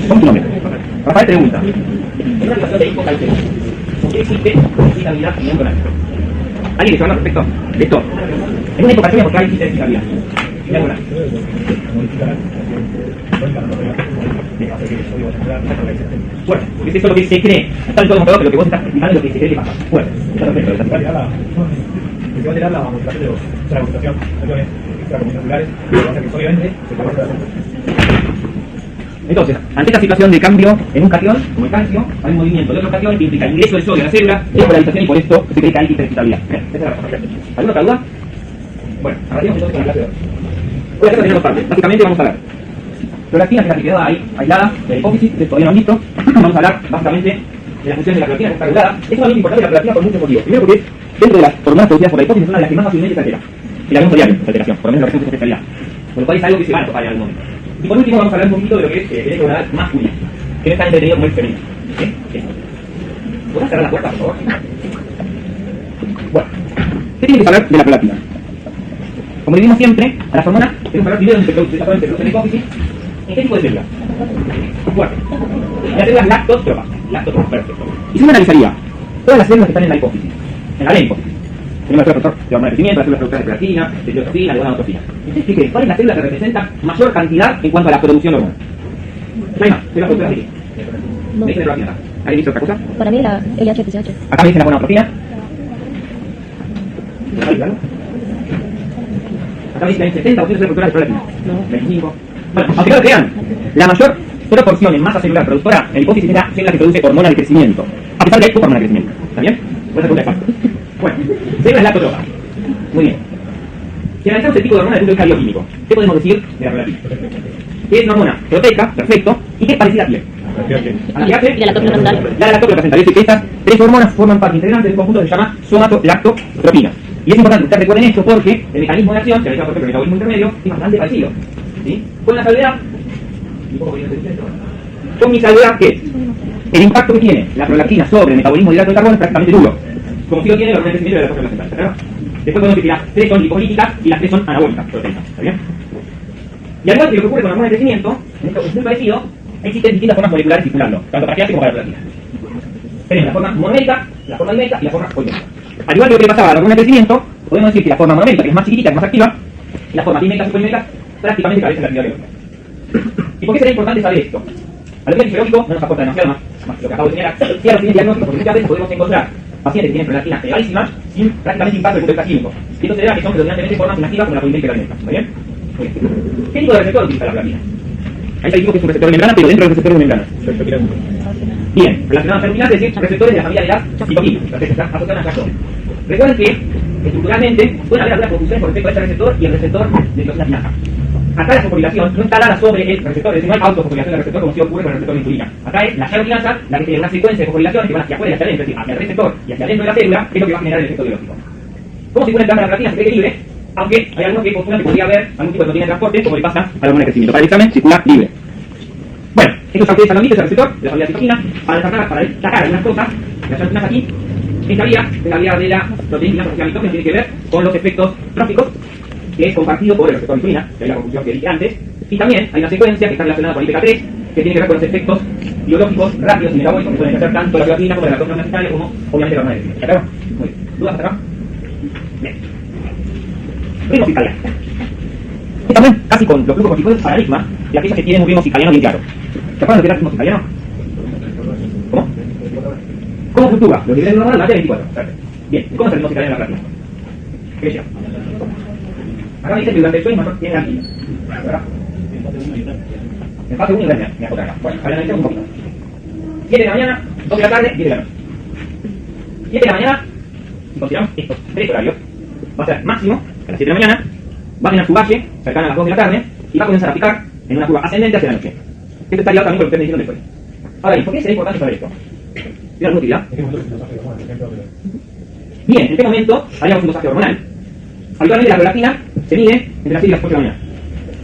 ¿Cómo tu nombre? Rafael pregunta. En una situación de hipocalcemia, ¿por qué existe irritabilidad neuronal? ¿Alguien que se habla al respecto de esto? En una hipocalcemia, ¿por qué hay irritabilidad neuronal? Bueno, porque es eso lo que se cree. Está en todo montado, pero lo que vos estás explicando es lo que se cree que pasa. Bueno, está perfecto. Se va a alterar la modulación de la concentración de extracomunitarios, que va a hacer que obviamente se pueda hacer. Entonces, ante esta situación de cambio en un cation, como el calcio, hay un movimiento de otro cation que implica el ingreso del sodio a la célula, es polarización y por esto se cree que hay hiperexcitabilidad. Esa es la razón. ¿Alguna otra duda? Bueno, arrancamos entonces con la clase de hoy. Hoy acá tenemos dos partes. Básicamente vamos a ver prolactina, que es la que quedó ahí aislada de la hipófisis, que todavía no han visto. Vamos a hablar básicamente de la función de la prolactina, que está regulada. Es sumamente importante la prolactina por muchos motivos. Primero porque dentro de las hormonas producidas por la hipófisis es una de las que más fácilmente se altera. Y la vemos diario, esta alteración, por lo menos la versión de especialidad. Por lo cual es algo que se va a tocar en algún momento. Y por último vamos a hablar un poquito de lo que es el electro hormonal masculino, que no es tan entretenido como el femenino. ¿Podrás cerrar la puerta, por favor? Bueno, ¿qué tiene que saber de la prolactina? Como le dimos siempre, a las hormonas tenemos que hablar primero de se produce en la hipófisis. ¿En qué tipo de células? Bueno, las células lactotróficas. Perfecto. Y si uno analizaría todas las células que están en la hipófisis, en la hipófisis, tenemos el receptor de hormona de crecimiento, las células productoras de prolactina, de testosterona, de gonadotrofina. Entonces, ¿qué crees? ¿Cuál es la célula que representa mayor cantidad en cuanto a la producción hormonal? ¿No hay más? ¿Células productoras de qué? No. ¿Me dice de prolactina? ¿Alguien dice otra cosa? Para mí la LH-TSH. Acá me dicen la gonadotrofina. Acá me dicen que hay 70% de células productoras de prolactina. No. 25. Bueno, aunque no lo crean, la mayor proporción en masa celular productora en la hipófisis es la célula que produce hormona de crecimiento. A pesar de que hay poca hormona de crecimiento. ¿Está bien? Por esa pregunta es fácil. Bueno, células lactotróficas. Muy bien. Si analizamos el tipo de hormona desde el punto de vista bioquímico, ¿qué podemos decir de la prolactina? Que es una hormona proteica, perfecto, y que es parecida a quién. A la que hace Y la lactoplacental. La lactoplacental. Es decir, que estas tres hormonas forman parte integrante de un conjunto que se llama somatolactotropina. Y es importante que ustedes recuerden esto porque el mecanismo de acción, que realiza por ejemplo el metabolismo intermedio, es bastante parecido. ¿Sí? Con la salvedad, con mi salvedad que el impacto que tiene la prolactina sobre el metabolismo de hidrato de carbono es prácticamente nulo, como si lo tiene la hormona de crecimiento de la lactoplacental. ¿Está claro? Después podemos decir que las tres son lipolíticas y las tres son anabólicas, proteicas. ¿Está bien? Y al igual que lo que ocurre con la hormona de crecimiento, en esto es muy parecido, existen distintas formas moleculares circulando, tanto para GAS como para la prolactina. Tenemos la forma monomérica, la forma dimérica y la forma polimérica. Al igual que lo que le pasaba a la hormona de crecimiento, podemos decir que la forma monomérica, que es más chiquitita, que es más activa, y las formas diméricas y poliméricas prácticamente carecen de la actividad biológica. ¿Y por qué será importante saber esto? A lo que es fisiológico no nos aporta demasiado más lo que acabo de señalar. Si a los siguientes diagnósticos, porque muchas veces podemos encontrar pacientes que tienen prolactina elevadísima sin prácticamente impacto desde el punto de vista químico. Y estos se debe a que son predominantemente formas inactivas como la polinitis hiperalérgica. ¿Está bien? Muy bien. ¿Qué tipo de receptor utiliza la prolactina? Ahí se dijo que es un receptor de membrana, pero dentro del receptor de membrana. Bien, relacionados a terminal, es decir, receptores de la familia de las citoquinas. Perfecto, está asociado a la reacción. Recuerden que, estructuralmente, pueden haber algunas confusiones con respecto a este receptor y el receptor de tirosina quinasa. Acá la fosforilación no está dada sobre el receptor, es decir, no hay autofosforilación del receptor como si ocurre con el receptor de insulina. Acá es la yaroquinasa la que tiene una secuencia de fosforilaciones que van hacia afuera y hacia adentro, es decir, hacia el receptor y hacia adentro de la célula, que es lo que va a generar el efecto biológico. ¿Cómo circula el plasma de la prolactina? Se cree libre, aunque hay algunos que postulan que podría haber algún tipo de proteína de transporte, como le pasa a la hormona de crecimiento. Para el examen circula libre. Bueno, estos autores han visto el receptor de la familia citoquina para destacar algunas cosas, las yaroquinas aquí. Esta vía es la vía de la proteína que tiene que ver con los efectos tróficos, que es compartido por el receptor de insulina, que es la conclusión que dije antes, y también hay una secuencia que está relacionada con IPK3, que tiene que ver con los efectos biológicos rápidos y metabólicos que pueden ejercer tanto la prolactina como la lactosa transitaria como obviamente la hormona de crecimiento. ¿Está claro? Muy bien. ¿Dudas hasta acá? Bien. Ritmo circadiano. Y también casi con los glucocorticoides paradigma de aquellas que tienen un ritmo circadiano bien claro. ¿Se acuerdan de qué era el ritmo circadiano? ¿Cómo? ¿Cómo fluctúa? Los niveles normales más de 24. Perfecto. Bien, ¿cómo es el ritmo circadiano de la prolactina? ¿Qué decía? Acá me dice que durante el sueño tiene la quimio. ¿Verdad? En fase 1 me acotar acá. Bueno, ahora analicemos un poquito. 7 de la mañana, 2 de la tarde, 10 de la noche. 7 de la mañana, si consideramos estos 3 horarios, va a ser máximo a las 7 de la mañana, va a tener su valle cercana a las 2 de la tarde y va a comenzar a picar en una curva ascendente hacia la noche. Esto estaría también con lo que ustedes me dijeron después. Ahora, ¿y por qué sería importante saber esto? ¿Tiene alguna utilidad? Bien, en este momento haríamos un dosaje hormonal. Habitualmente la prolactina se mide entre las 7 y las 8 de la mañana.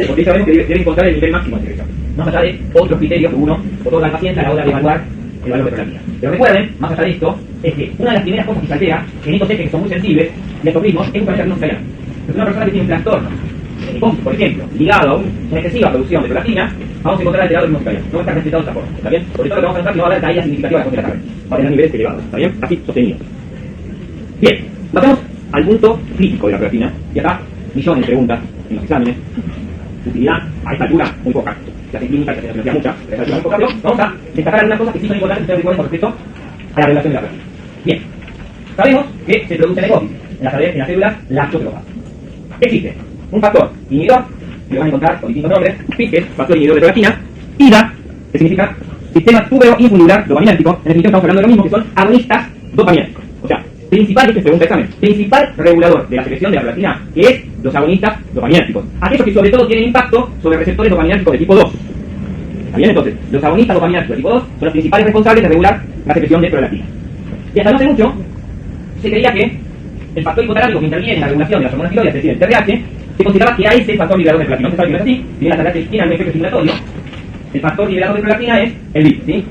Porque sabemos que debe encontrar el nivel máximo de secreción. Más allá de otros criterios que uno otorga al paciente a la hora de evaluar el valor de prolactina. Pero recuerden, más allá de esto, es que una de las primeras cosas que se altera en estos ejes que son muy sensibles de estos ritmos es un ritmo circadiano. Entonces una persona que tiene un trastorno, por ejemplo, ligado a una excesiva producción de prolactina, vamos a encontrar alterado el ritmo circadiano. No va a estar respetado de esta forma. ¿Está bien? Sobre todo lo que vamos a notar que no va a haber caída significativa a las 2 de la tarde. Va a tener niveles elevados. ¿Está bien? Así, sostenido. Bien, pasamos al punto crítico de la prolactina. Y acá, millones de preguntas en los exámenes. Utilidad, a esta altura, muy poca. Se hace clínica, se hace filosofía mucha, pero a esta altura muy poca. Pero vamos a destacar algunas cosas que sí son importantes que ustedes recuerden con respecto a la regulación de la prolactina. Bien, sabemos que se produce necrosis en las células lactoferosas. Existe un factor inhibidor, que lo van a encontrar con distintos nombres, FISGES, factor inhibidor de prolactina, IDA, que significa sistema tubero-infundibular dopaminérgico. En definitiva estamos hablando de lo mismo, que son agonistas dopaminérgicos. O sea, principal, que se pregunta examen, principal regulador de la secreción de la prolactina, que es los agonistas dopaminérgicos. Aquellos que sobre todo tienen impacto sobre receptores dopaminérgicos de tipo 2. ¿Está bien? Entonces, los agonistas dopaminérgicos de tipo 2 son los principales responsables de regular la secreción de prolactina. Y hasta no hace mucho, se creía que el factor hipotalámico que interviene en la regulación de las hormonas tiroideas, es decir, el TRH, se consideraba que a ese factor liberador de prolactina. No se sabe que no es así, si bien la TRH tiene un efecto estimulatorio, el factor liberador de prolactina es el BIP, ¿sí?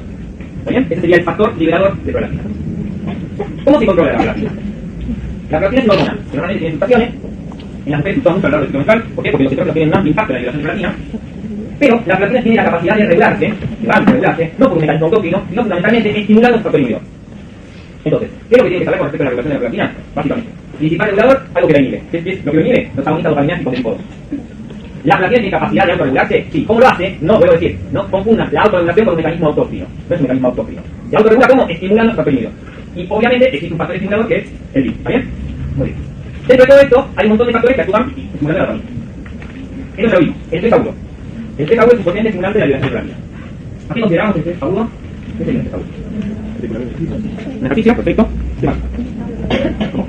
¿Está bien? Ese sería el factor liberador de prolactina. ¿Cómo se controla la prolactina? La prolactina es una hormona que normalmente tiene fluctuaciones, en las mujeres fluctúa mucho a lo largo del ciclo menstrual. ¿Por qué? Porque los estrógenos tienen un amplio impacto en la liberación de prolactina. Pero la prolactina tiene la capacidad de regularse, no por un mecanismo autócrino, sino fundamentalmente estimulando el factor inhibidor. Entonces, ¿qué es lo que tiene que saber con respecto a la regulación de la prolactina? Básicamente, principal regulador, algo que la inhibe. ¿Qué es lo que lo inhibe? Los agonistas dopaminérgicos de tipo 2. ¿La prolactina tiene capacidad de autorregularse? Sí. ¿Cómo lo hace? No, vuelvo a decir, no confundan la autorregulación con un mecanismo autócrino. No es un mecanismo autócrino. Se autorregula como estimulando el factor inhibidor. Y obviamente existe un factor estimulador que es el BIP. ¿Está bien? Muy bien. Dentro de todo esto, hay un montón de factores que actúan estimulando la dopamina. Esto es lo mismo. El 3 agudo. El 3 agudo es un potente estimulante de la liberación de prolactina. ¿Aquí consideramos el 3 agudo? ¿Qué sería el 3 agudo? Un ejercicio, perfecto. ¿Qué más? ¿Cómo?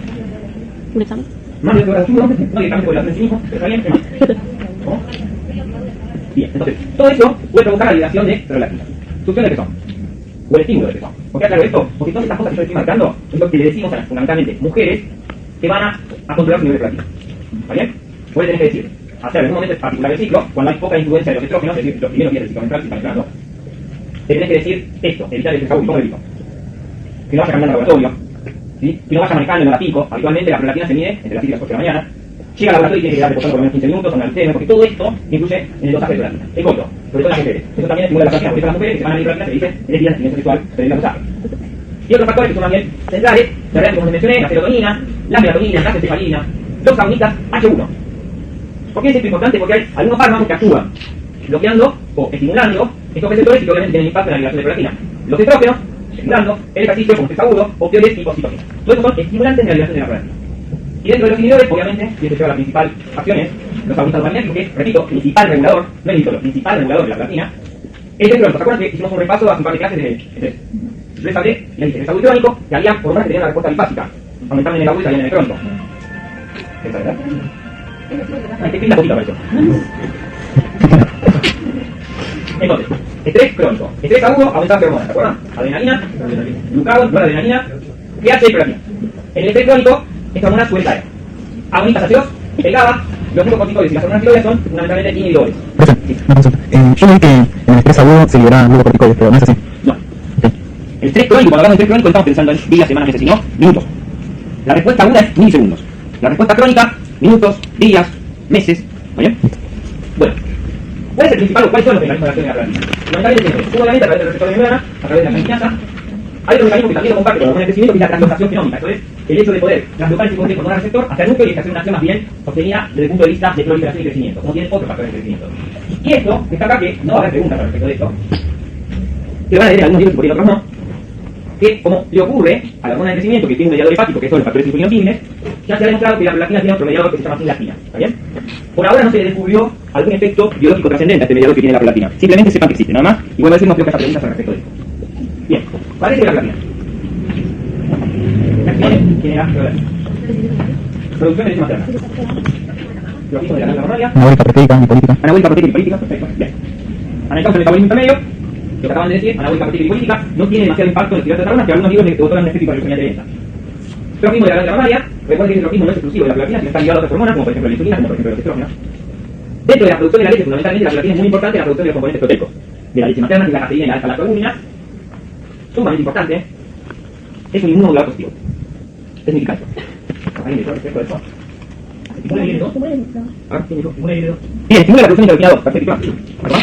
¿Un examen? Más de 2 horas de estudio, no directamente por la en sí mismo, pero está bien. ¿Qué más? ¿Cómo? Bien, entonces, todo eso puede provocar la liberación de prolactina. ¿Succión de qué son? O el estímulo de qué son. ¿Por qué aclaro esto? Porque todas estas cosas que yo estoy marcando es lo que le decimos a las fundamentalmente mujeres que van a controlar su nivel de prolactina. ¿Está bien? Puede tener que decir, hacer en un momento particular del ciclo, cuando hay poca influencia de los estrógenos, es decir, los primeros días del ciclo menstrual, si están entrando, te tenés que decir esto, evitar el desagüe. ¿Cómo evito? Que no vaya cambiando el laboratorio, ¿sí? Que no vaya manejando en hora pico. Habitualmente la prolactina se mide entre las 7 y las 8 de la mañana. Llega al laboratorio y tiene que quedar reposando por lo menos 15 minutos, con alceme, porque todo esto influye en el dosaje de prolactina. El coto, sobre todo en las mujeres. Eso también estimula la prolactina, por eso las mujeres que se van a medir prolactina se dice en el día de la sexual, se el dosaje. Y otros factores que son más bien centrales, la verdad, como les mencioné, la serotonina, la melatonina, la encefalina, los agonistas H1. ¿Por qué es esto importante? Porque hay algunos fármacos que actúan bloqueando o estimulando estos receptores y que obviamente tienen impacto en la liberación de prolactina. Los estrógenos, estimulando el ejercicio como estrés agudo, opioides y oxitocina. Todos estos son estimulantes de la liberación de la prolactina. Y dentro de los inhibidores, obviamente, y esto lleva la principal acción es los agonistas dopaminérgicos, que es, repito, principal regulador, no es inhibidor, principal regulador de la prolactina. El electrónico, ¿se acuerdan que hicimos un repaso hace un par de clases de estrés? Yo les hablé, y dije, el estrés crónico, que había hormonas que tenían la respuesta bifásica, aumentaban en el agua y salían en el electrónico. ¿Esa verdad? Ay, te pinta poquito, parece. Entonces, estrés crónico. Estrés agudo, aumentaban de hormonas, ¿se acuerdan? Adrenalina, glucagón, noradrenalina, pH y prolactina. En el estrés crónico, estas hormonas suelen caer. Agonistas ácidos, el GABA, los glucocorticoides y las hormonas tiroides son fundamentalmente inhibidores. Una consulta. Yo leí que en el estrés agudo se liberaban glucocorticoides, pero no es así. No. El estrés crónico, cuando hablamos de estrés crónico, estamos pensando en días, semanas, meses, y no minutos. La respuesta aguda es milisegundos. La respuesta crónica, minutos, días, meses. ¿Vale? Bueno, ¿cuál es el principal o cuáles son los mecanismos de acción de la prolactina? Fundamentalmente, obviamente a través del receptor de membrana, a través de la sanguinasa. Hay otro mecanismo que también lo comparte con la hormona de crecimiento, que es la translocación genómica. Esto es el hecho de poder traslocar ese contenido con un receptor hacia el núcleo y hacer una acción más bien obtenida desde el punto de vista de proliferación y crecimiento, como tienen otros factores de crecimiento. Y esto, destaca que no va a haber preguntas al respecto de esto, que van a leer en algunos libros y por ahí otros no, que como le ocurre a la hormona de crecimiento, que tiene un mediador hepático, que son los factores insulinogénicos, ya se ha demostrado que la prolactina tiene otro mediador que se llama sinlactina. ¿Está bien? Por ahora no se le descubrió algún efecto biológico trascendente a este mediador que tiene la prolactina. Simplemente sepan que existe, nada más. Igual a veces no creo que haya preguntas al respecto de esto. Bien, ¿cuál es la prolactina? ¿Quién era? Producción de leche materna. Tropismo de la glándula mamaria. Anabólica, proteica, lipolítica. Anabólica, proteica y lipolítica. Perfecto. Bien. Analizamos el metabolismo intermedio. Lo que acaban de decir, anabólica, proteica y lipolítica, no tiene demasiado impacto en el hidrato de carbono, que algunos libros le otorgan un efecto hiperglucemiante lenta. Tropismo de la glándula mamaria. Recuerden que el tropismo no es exclusivo de la prolactina, sino está ligado a otras hormonas, como por ejemplo la insulina, como por ejemplo los estrógenos. Dentro de la producción de la leche, fundamentalmente, la prolactina es muy importante en la producción de los componentes proteicos. De la leche materna, que es la caseína y la alfa-lactoalbúmina. Sumamente importante. Es un inmunomodulador positivo. ¿Qué significa eso? ¿Alguien dijo respecto de eso? ¿Estimula el híbrido? ¿Ah? ¿Quién dijo? ¿Estimula el híbrido? Bien, estimula la producción de interleukinado. Perfecto. ¿Verdad?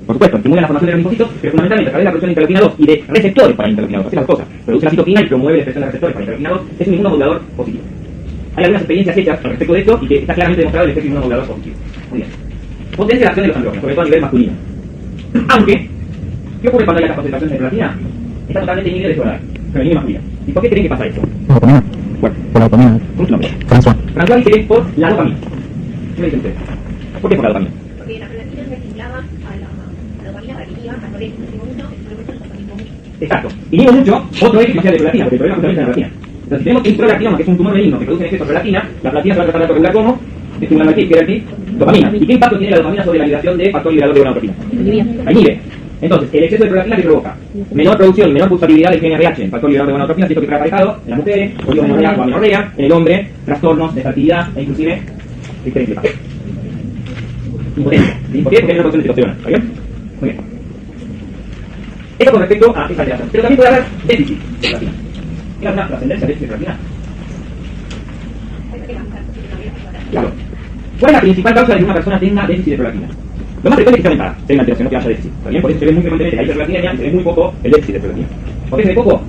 Por supuesto, estimula la formación de los linfocitos, pero fundamentalmente a través de la producción de interleuquina 2 y de receptores para interleuquina 2. Así las cosas. Produce la citokina y promueve la expresión de receptores para interleuquina 2. Es un inmunomodulador positivo. Hay algunas experiencias hechas al respecto de esto y que está claramente demostrado el efecto inmunomodulador positivo. Muy bien. Potencia la acción de los andrógenos, sobre todo a nivel masculino. Aunque, ¿qué ocurre cuando hay altas concentraciones de prolactina? Está totalmente inhibido de su horario, femenino y masculino. ¿Y por qué creen que pasa eso? Dopamina. Bueno, Por la dopamina. ¿cómo es tu nombre? François. François dice que es por la dopamina. ¿Qué me dicen ustedes? ¿Por qué por la dopamina? Porque la prolactina no estimulaba a la dopamina para que iba a correr en ese momento, y por eso el mismo. Exacto. Inhibo mucho otro eje que sea de prolactina, porque el problema justamente es la prolactina. Entonces, si tenemos un prolactinoma, que es un tumor benigno que produce en exceso de prolactina, la prolactina se va a tratar de regular como estimulando aquí, que era aquí, dopamina. ¿Y qué impacto tiene la dopamina sobre la liberación de factor liberador de gonadotropina? La inhibe. Entonces, el exceso de prolactina que provoca menor producción y menor pulsabilidad del GnRH, el factor liberador de gonadotropina, esto que trae aparejado en las mujeres, oligomenorrea o amenorrea, en el hombre, trastornos de fertilidad e inclusive esterilidad. Impotencia. ¿Sí? ¿Por qué? Porque hay una producción de testosterona. ¿Está bien? Muy bien. Esto con respecto a esta alteración. Pero también puede haber déficit de prolactina. ¿Tiene alguna trascendencia de déficit de prolactina? Claro. ¿Cuál es la principal causa de que una persona tenga déficit de prolactina? Lo más frecuente es que sea aumentada, sea una alteración, no que haya déficit. ¿Está bien? Por eso se ve muy frecuentemente la hiperprolactinemia y se ve muy poco el déficit de prolactina. ¿Por qué se ve poco?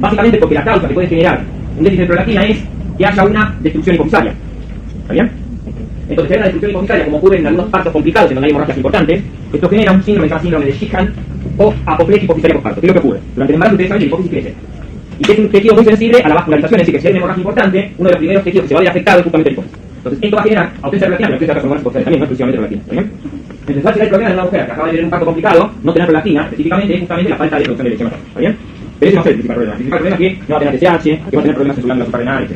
Básicamente porque la causa que puede generar un déficit de prolactina es que haya una destrucción hipofisaria. ¿Está bien? Entonces, si hay una destrucción hipofisaria, como ocurre en algunos partos complicados en donde hay hemorragias importantes, esto genera un síndrome que se llama síndrome de Sheehan o apoplejía hipofisaria postparto. ¿Qué es lo que ocurre? Durante el embarazo ustedes saben que la hipófisis crece. Y que es un tejido muy sensible a la vascularización, es decir, que si hay una hemorragia importante, uno de los primeros tejidos que se va a ver afectado es justamente la hipófisis. Entonces, esto va a generar ausencia de prolactina, pero ausencia de hormonas hipoficiales también, no exclusivamente prolactina. ¿Está bien? Entonces, va a ser el problema de una mujer que acaba de tener un parto complicado, no tener prolactina, específicamente es justamente la falta de producción de leche materna. ¿Está bien? Pero ese no es el principal problema. El principal problema es que no va a tener TSH, que va a tener problemas en su glándula suprarrenal, etc.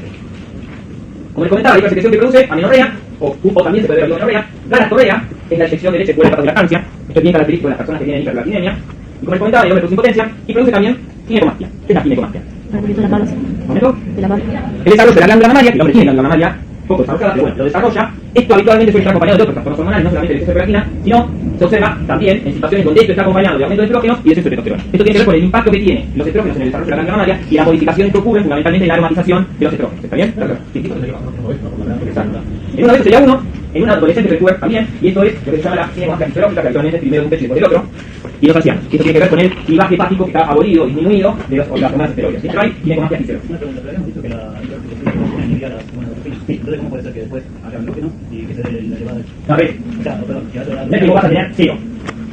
Como les comentaba, la hipersecreción que produce amenorrea, o también se puede ver amenorrea, galactorrea, es la eyección de leche fuera de etapas de lactancia. Esto es bien característico de las personas que tienen hiperprolactinemia. Y como les comentaba, el hombre produce impotencia y produce también ginecomastia. ¿Qué es la ginecomastia? ¿Un momento? El desarrollo de la glándula mamaria, que el hombre tiene glándula mamaria poco desarrollada, pero bueno, lo desarrolla. Esto habitualmente suele estar acompañado de otros trastornos hormonales, no solamente del exceso de prolactina, sino se observa también en situaciones donde esto está acompañado de aumento de estrógenos y de exceso de testosterona. Esto tiene que ver con el impacto que tienen los estrógenos en el desarrollo de la glándula mamaria y la modificación que ocurre fundamentalmente en la aromatización de los estrógenos. ¿Está bien? Exacto. En uno de ellos sería uno, en un adolescente que ocurre también, y esto es lo que se llama la ginecomastia fisiológica, que habitualmente es primero de un pecho y después del otro, y los ancianos. Esto tiene que ver con el clivaje hepático que está abolido o disminuido de las hormonas esteroides. Pero hay ginecomastia fisiológica. Una pregunta, pero habíamos dicho que la hiperfección inhibía las hormonas endorfinas. Entonces, ¿cómo puede ser que después haya andrógeno y que se dé la elevada? A ver, O sea, perdón, que haya no es que vos vas a tener cero.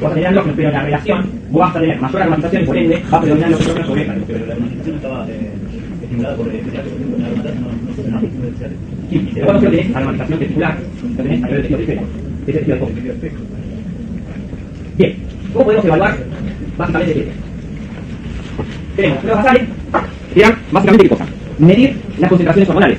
vas a tener andrógenos, pero en la relación vos vas a tener mayor aromatización y por ende va a predominar los estrógenos sobre el Pero la aromatización estaba estimulada por el teatro, la aromatización no suena el teatro. Sí, después no tenés aromatización testicular, lo tenés a nivel de tejido periférico. Ese es el tejido periférico. Bien, ¿cómo podemos evaluar básicamente qué? Tenemos pruebas basales, que eran básicamente qué cosa? Medir las concentraciones hormonales.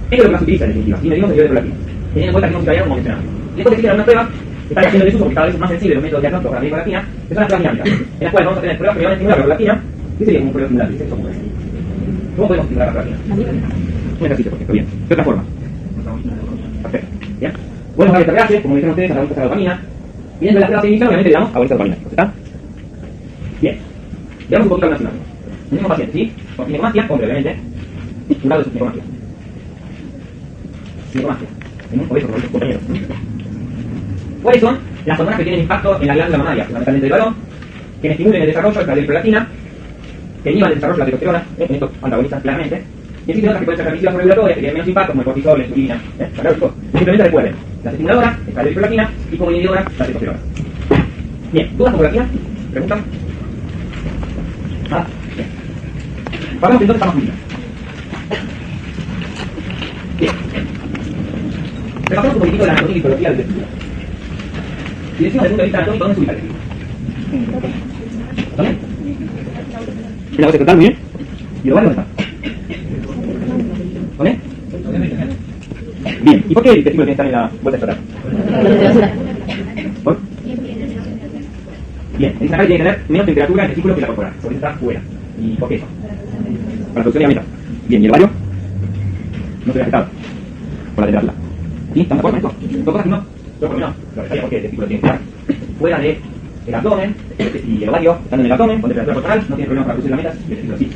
Esto es lo que más se utiliza en definitiva, y medimos el nivel de prolactina, teniendo en cuenta que no se varía como mencionamos. Y después existen algunas pruebas que están haciendo desuso porque cada vez es más sensible los métodos diagnósticos para medir prolactina, que son las pruebas dinámicas, en las cuales vamos a tener pruebas que van a estimular la prolactina, que sería como un prueba estimular, ¿viste? ¿Cómo podemos estimular la prolactina? Un ejercicio, por ejemplo, bien. ¿De otra forma? Perfecto, bien. Podemos darle esta como dijeron ustedes, antagonistas de la dopamina, y dentro de las pruebas iniciales, obviamente, le damos agonistas dopaminérgicos, ¿está? Bien. Veamos un poquito algunas imágenes. El mismo paciente, ¿sí? Con ginecomastia, hombre, obviamente, curado de su ginecomastia. Ginecomastia. En un obeso, con nuestros compañeros. ¿Cuáles son las hormonas que tienen impacto en la glándula mamaria, fundamentalmente del varón, que estimulen el desarrollo de la prolactina, que inhiban el desarrollo de la testosterona, en estos antagonistas claramente, y existen otras que pueden ser permisivas o regulatorias, que tienen menos impacto, como el cortisol, la insulina, simplemente recuerden, las estimuladoras, la prolactina, y como inhibidoras, la testosterona. Bien, ¿dudas con prolactina? ¿Preguntan? Nada. Bien. Pasamos entonces a masculina. Bien. Repasamos un poquitito de la anatomía y fisiología del testículo. Si decimos desde el punto de vista anatómico, ¿dónde se ubica el testículo? ¿Dónde? En la base total, muy bien. ¿Y el ovario dónde está? ¿Dónde? Bien. ¿Y por qué el testículo tiene que estar en la vuelta estatal? ¿Por? Bien. Dicen acá que tiene que tener menos temperatura el testículo que la corporal. Por eso está fuera. ¿Y por qué eso? Para la producción de gametas. Bien. ¿Y el ovario? No se ve afectado por la temperatura. ¿Sí? ¿Están de acuerdo con esto? Son cosas que no. Yo por lo menos lo dejaría porque el testículo tiene que estar fuera del abdomen, y el ovario estando en el abdomen, con temperatura corporal, no tiene problemas para producir gametas y el testículo sí.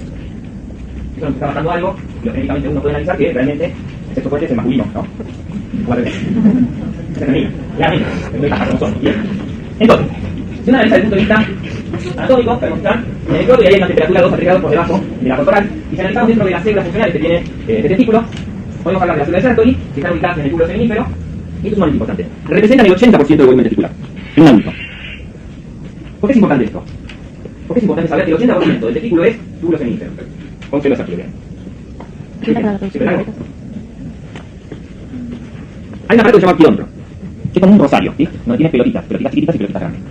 Eso nos está bajando algo, y genéticamente uno puede analizar que realmente el sexo fuerte es el masculino, ¿no? O al revés. Se termina. Claramente. Bien. Entonces, si uno analiza desde el punto de vista anatómico, podemos estar en el cloto y hay una temperatura 2 a 3 grados por debajo de la corporal. Y si analizamos dentro de las células funcionales que tiene este testículo, podemos hablar de las células de Sertoli, que están ubicadas en el túbulo seminífero, y esto es muy importante. Representan el 80% del volumen testicular en un adulto. ¿Por qué es importante esto? Porque es importante saber que el 80% del testículo es túbulo seminífero, con células Sertoli. Hay un aparato que se llama quirómetro, que es como un rosario, ¿sí? Donde tienes pelotitas chiquititas y pelotitas grandes.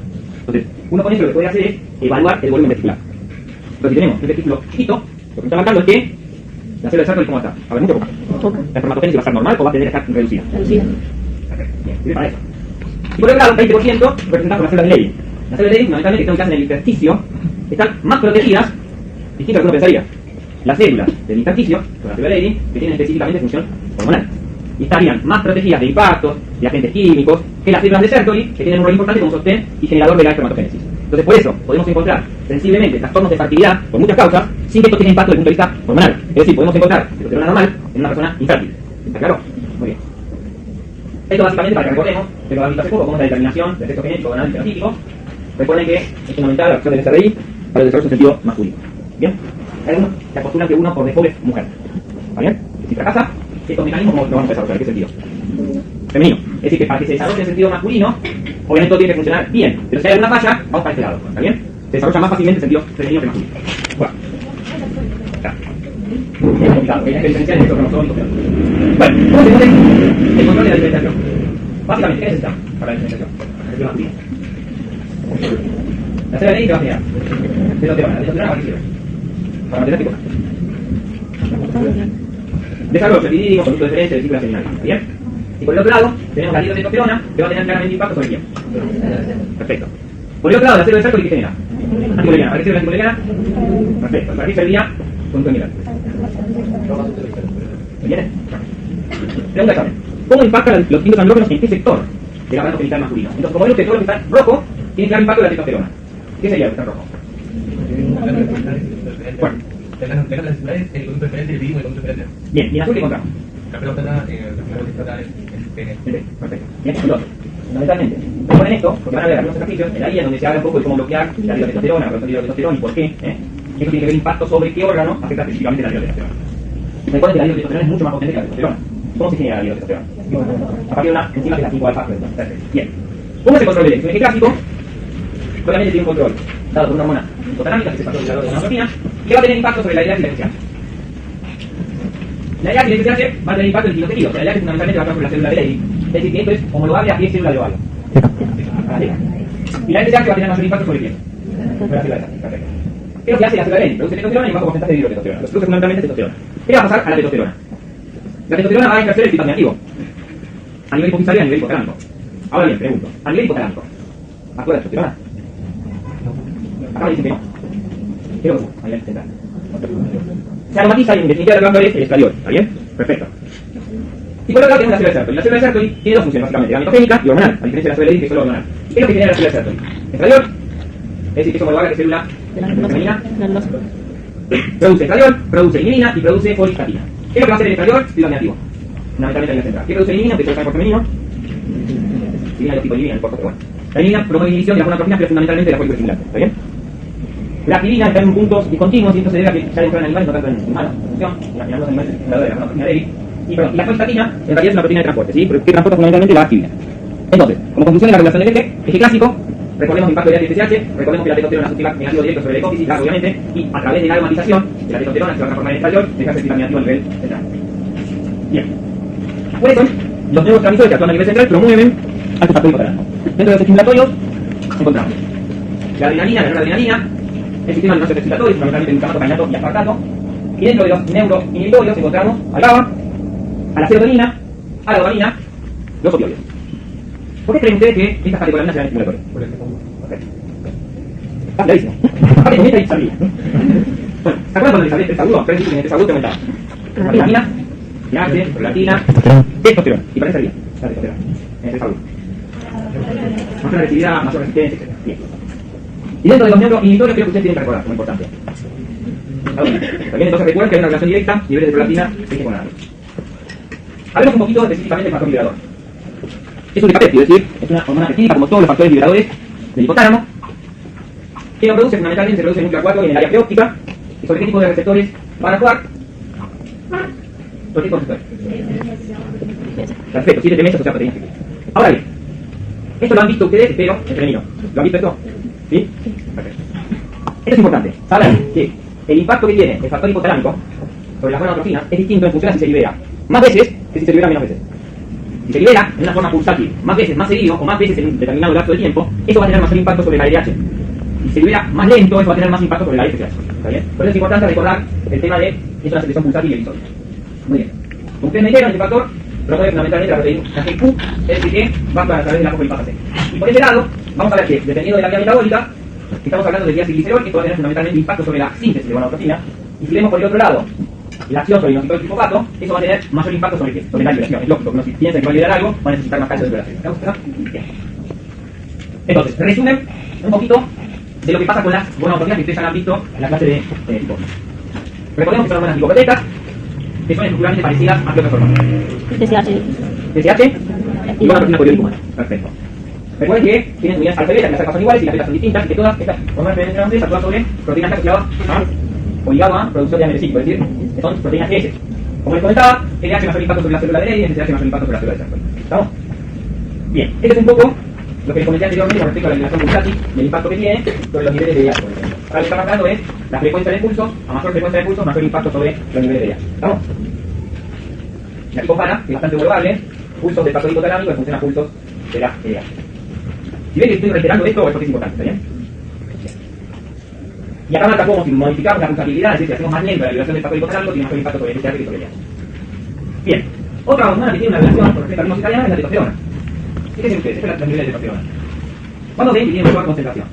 Entonces, uno con eso lo que puede hacer es evaluar el volumen testicular. Entonces, si tenemos un testículo chiquito, lo que nos está marcando es que la célula de Sertoli, ¿cómo va a estar? ¿Va a haber mucho o poca? ¿La espermatogénesis va a estar normal o va a tener que estar reducida? Reducida. Bien, sirve para eso. Y por otro lado, un 20% representado por las células de Leydig. Las células de Leydig, fundamentalmente, que están ubicadas en el intersticio, están más protegidas, distinto a lo que uno pensaría. Las células del intersticio, con las células de Leydig, que tienen específicamente función hormonal. Y estarían más protegidas de impactos, de agentes químicos, que las células de Sertoli, que tienen un rol importante como sostén y generador de la espermatogénesis. Entonces, por eso, podemos encontrar sensiblemente trastornos de fertilidad por muchas causas, sin que esto tenga impacto desde el punto de vista hormonal. Es decir, podemos encontrar testosterona normal en una persona infértil. ¿Está claro? Muy bien. Esto básicamente para que recordemos, que lo ha visto hace poco, como es la determinación del sexo genético o análisis fenotípico. Recuerden que es fundamental la acción del SRI para el desarrollo en sentido masculino. ¿Bien? Hay algunos que postulan que uno por default es mujer. ¿Está bien? Si fracasa, estos mecanismos no vamos a desarrollar. ¿En qué sentido? Femenino. Es decir, que para que se desarrolle en sentido masculino, obviamente todo tiene que funcionar bien. Pero si hay alguna falla, vamos para este lado. ¿Está bien? Se desarrolla más fácilmente en sentido femenino que masculino. Bueno. Está. Es complicado, hay que diferenciar entre cromosómicos. Bueno, ¿cómo se pone el control de la diferenciación? Básicamente, ¿qué necesitamos para la diferenciación? La masculina. La célula de que va a generar testosterona. La testosterona para qué sirve? Para mantener qué cosa. Desarrollo epidídico, producto de diferencia de células seminales. ¿Está bien? Y por el otro lado, tenemos la dihidrotestosterona, que va a tener claramente impacto sobre el tiempo. Perfecto. Por el otro lado, la célula de Sertoli, ¿qué genera? Antiboleriana. ¿Para qué sirve la antiboleriana? Perfecto. ¿Para qué serviría? Punto de mirar. ¿Me viene? Pregunta examen. ¿Cómo impactan los distintos andrógenos en qué sector del aparato genital masculino? Entonces, como vemos que todo lo que está en rojo tiene claro impacto de la testosterona. ¿Qué sería lo que está en rojo? Bueno. Las celulares, el conducto diferente, el epidídico y el conducto diferente. Bien, ¿y en azul qué encontramos? La pelota está el pene. Perfecto. Bien, entonces, fundamentalmente, recuerden esto, porque van a ver algunos ejercicios en la guía donde se habla un poco de cómo bloquear la dihidrotestosterona, la producción de dihidrotestosterona y por qué. Esto tiene que ver impacto sobre qué órgano afecta específicamente la dihidrotestosterona. Recuerden que la dihidrotestosterona es mucho más potente que la testosterona. ¿Cómo se genera la dihidrotestosterona? A partir de una enzima que es la 5-alfa. Bien. ¿Cómo se controla el eje? Un eje clásico, obviamente tiene un control dado por una hormona hipotalámica, que es el factor regulador de la gonadotropina, que va a tener impacto sobre la LH y la FSH. La LH y la FSH va a tener impacto en distintos tejidos. La LH fundamentalmente va a estar sobre la célula de Leydig. Es decir, que esto es homologable a 10 células de ovario. Y la FSH va a tener mayor impacto sobre quién? Sobre la célula de Leydig. Perfecto. ¿Qué es lo que hace la célula de Leydig? Produce testosterona y un bajo porcentaje de dihidrotestosterona. Los produce fundamentalmente testosterona. ¿Qué va a pasar a la testosterona? La testosterona va a ejercer el feedback negativo a nivel hipofisario y a nivel hipotalámico. Ahora bien, pregunto, a nivel hipotalámico, ¿actúa la testosterona? Acá me dicen que no. ¿Qué es lo que ocurre a nivel central? Se aromatiza y en definitiva lo que va a es el estradiol, ¿está bien? Perfecto. Y por otro lado tenemos la célula de Sertoli. La célula de Sertoli tiene dos funciones básicamente, gametogénica y hormonal, a diferencia de la célula de Leydig que es solo hormonal. ¿Qué es lo que genera la célula de Sertoli? Estradiol, es decir, que es homologable a la célula femenina. Produce estradiol, produce inhibina y produce folistatina. ¿Qué es lo que va a hacer el estradiol? Feedback negativo. Fundamentalmente a nivel central. ¿Qué produce inhibina? Que se usa por femenino. Inhibina los tipos de inhibina, no importa, pero bueno. La inhibina promueve inhibición de las gonadotropinas, pero fundamentalmente de la folículo estimulante. ¿Está bien? La activina está en puntos discontinuos y esto se debe a que ya dentro en animales, no tanto en humanos. Y al final los animales son de la gonadotropinas de Leydig. Y la folistatina en realidad es una proteína de transporte, ¿sí? Que transporta fundamentalmente la activina. Entonces, como conclusión de la regulación del eje clásico, recordemos el impacto de LH y FSH, recordemos que la testosterona es un feedback negativo directo sobre la hipófisis, claro, obviamente, y a través de la aromatización de la testosterona se va a transformar en estradiol, se ejerce el feedback negativo a nivel central. Bien. Por eso, los neurotransmisores que actúan a nivel central promueven al factor hipotalámico. Dentro de los estimulatorios encontramos la adrenalina, la noradrenalina, el sistema nervioso excitatorio, fundamentalmente glutamato, kainato y aspartato, y dentro de los neuroinhibitorios encontramos al GABA, a la serotonina, a la dopamina, los opioides. ¿Por qué creen ustedes que estas catecolaminas serán estimulatorias? Por ejemplo. Está clarísimo. Aparte con esta y sabía. Bueno, ¿se acuerdan cuando les hablé de estrés agudo? En el estrés agudo te aumentaba adrenalina, pH, prolactina, testosterona. Y para eso sería la testosterona en el estrés agudo. Mayor agresividad, mayor resistencia, etc. Bien. Y dentro de los neuroinhibitorios creo que ustedes tienen que recordar, como importante. También entonces recuerden que hay una relación directa, niveles de prolactina, eje con análisis. Hablemos un poquito específicamente del factor liberador. Es un decapéptido, es decir, es una hormona peptídica como todos los factores liberadores del hipotálamo, que lo produce fundamentalmente, se produce en el núcleo 4 y en el área preóptica. ¿Y sobre qué tipo de receptores van a actuar? ¿Sobre qué tipo de receptores? Perfecto, 7 meses, o sea, proteínas. Ahora bien, esto lo han visto ustedes, espero, en femenino. ¿Lo han visto esto? ¿Sí? Perfecto. Esto es importante. Saben que el impacto que tiene el factor hipotalámico sobre las gonadotropinas es distinto en función a si se libera más veces que si se libera menos veces. Si se libera de una forma pulsátil más veces, más seguido o más veces en un determinado lapso de tiempo, eso va a tener mayor impacto sobre la LH. Si se libera más lento, eso va a tener más impacto sobre la FSH. ¿Está bien? Por eso es importante recordar el tema de es una secreción pulsátil y episódica. Muy bien. Como ustedes me dijeron, este factor promueve fundamentalmente la proteína Q, es decir, que va a actuar a través de la fosfolipasa C. Y por ese lado, vamos a ver que, dependiendo de la vía metabólica, estamos hablando del diacilglicerol, que esto va a tener fundamentalmente impacto sobre la síntesis de gonadotropina. Y si vemos por el otro lado la acción sobre el inositol glifosato, eso va a tener mayor impacto sobre qué? Sobre la liberación. Es lógico que si piensan que va a liberar algo, van a necesitar más calcio de liberación. ¿Me gusta? Bien. Entonces, resumen un poquito de lo que pasa con las gonadotropinas que ustedes ya han visto en la clase de hipófisis. Recordemos que son hormonas glicoproteicas, que son estructuralmente parecidas a otras hormonas. TSH y gonadotropinas poliórica humana. Perfecto. Recuerden que tienen unidades alfa y beta, que las alfas son iguales y las betas son distintas, y que todas estas hormonas preventivas actúan sobre proteínas asociadas o ligado a producción de AML5, es decir, que son proteínas S. Como les comentaba, LH mayor impacto sobre la célula de Leydig y SH mayor impacto sobre la célula de Sertoli. ¿Estamos? Bien, este es un poco lo que les comenté anteriormente con respecto a la liberación pulsátil y el impacto que tiene sobre los niveles de DH. Ahora lo que estamos hablando es la frecuencia del pulso, a mayor frecuencia del pulso, mayor impacto sobre los niveles de DH. ¿Estamos? Y aquí compara, que es bastante probable, pulsos del factor hipotalámico en función a pulsos de la DH. Si ven que estoy reiterando esto, es porque es importante, ¿está bien? Y acá marca cómo si modificamos la pulsabilidad, es decir, si hacemos más lenta la liberación del factor hipotalámico, tiene mayor impacto sobre el SH que sobre el DH. Bien, otra hormona que tiene una relación con respecto a la italiana es la testosterona. Fíjense ustedes, esta es la nivel de testosterona. ¿Cuándo ven que tiene mayor concentración?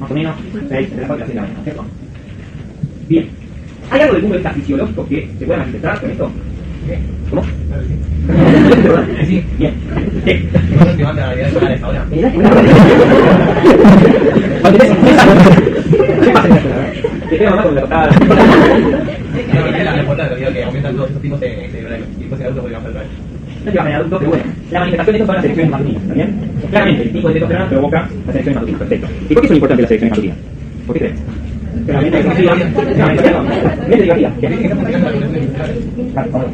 Más o menos 6 de la 4 de la mañana, ¿cierto? Bien, ¿hay algo desde el punto de vista fisiológico que se pueda manifestar con esto? ¿Cómo? Sí, bien. Sí. No se van a la realidad de canales ahora. ¿Qué pasa en la escuela? Que tengo más con la total. La importante es que aumentan todos esos tipos de y después el adulto puede bajar otra vez. No te va a generar adulto, pero bueno, la manifestación de esto son las selecciones matutinas, ¿está bien? Claramente, el tipo de testosterona provoca las selecciones matutinas, perfecto. ¿Y por qué son importantes las selecciones matutinas? ¿Por qué creen? Que la mente es divertida. La mente es divertida. Bien. Claro, vamos.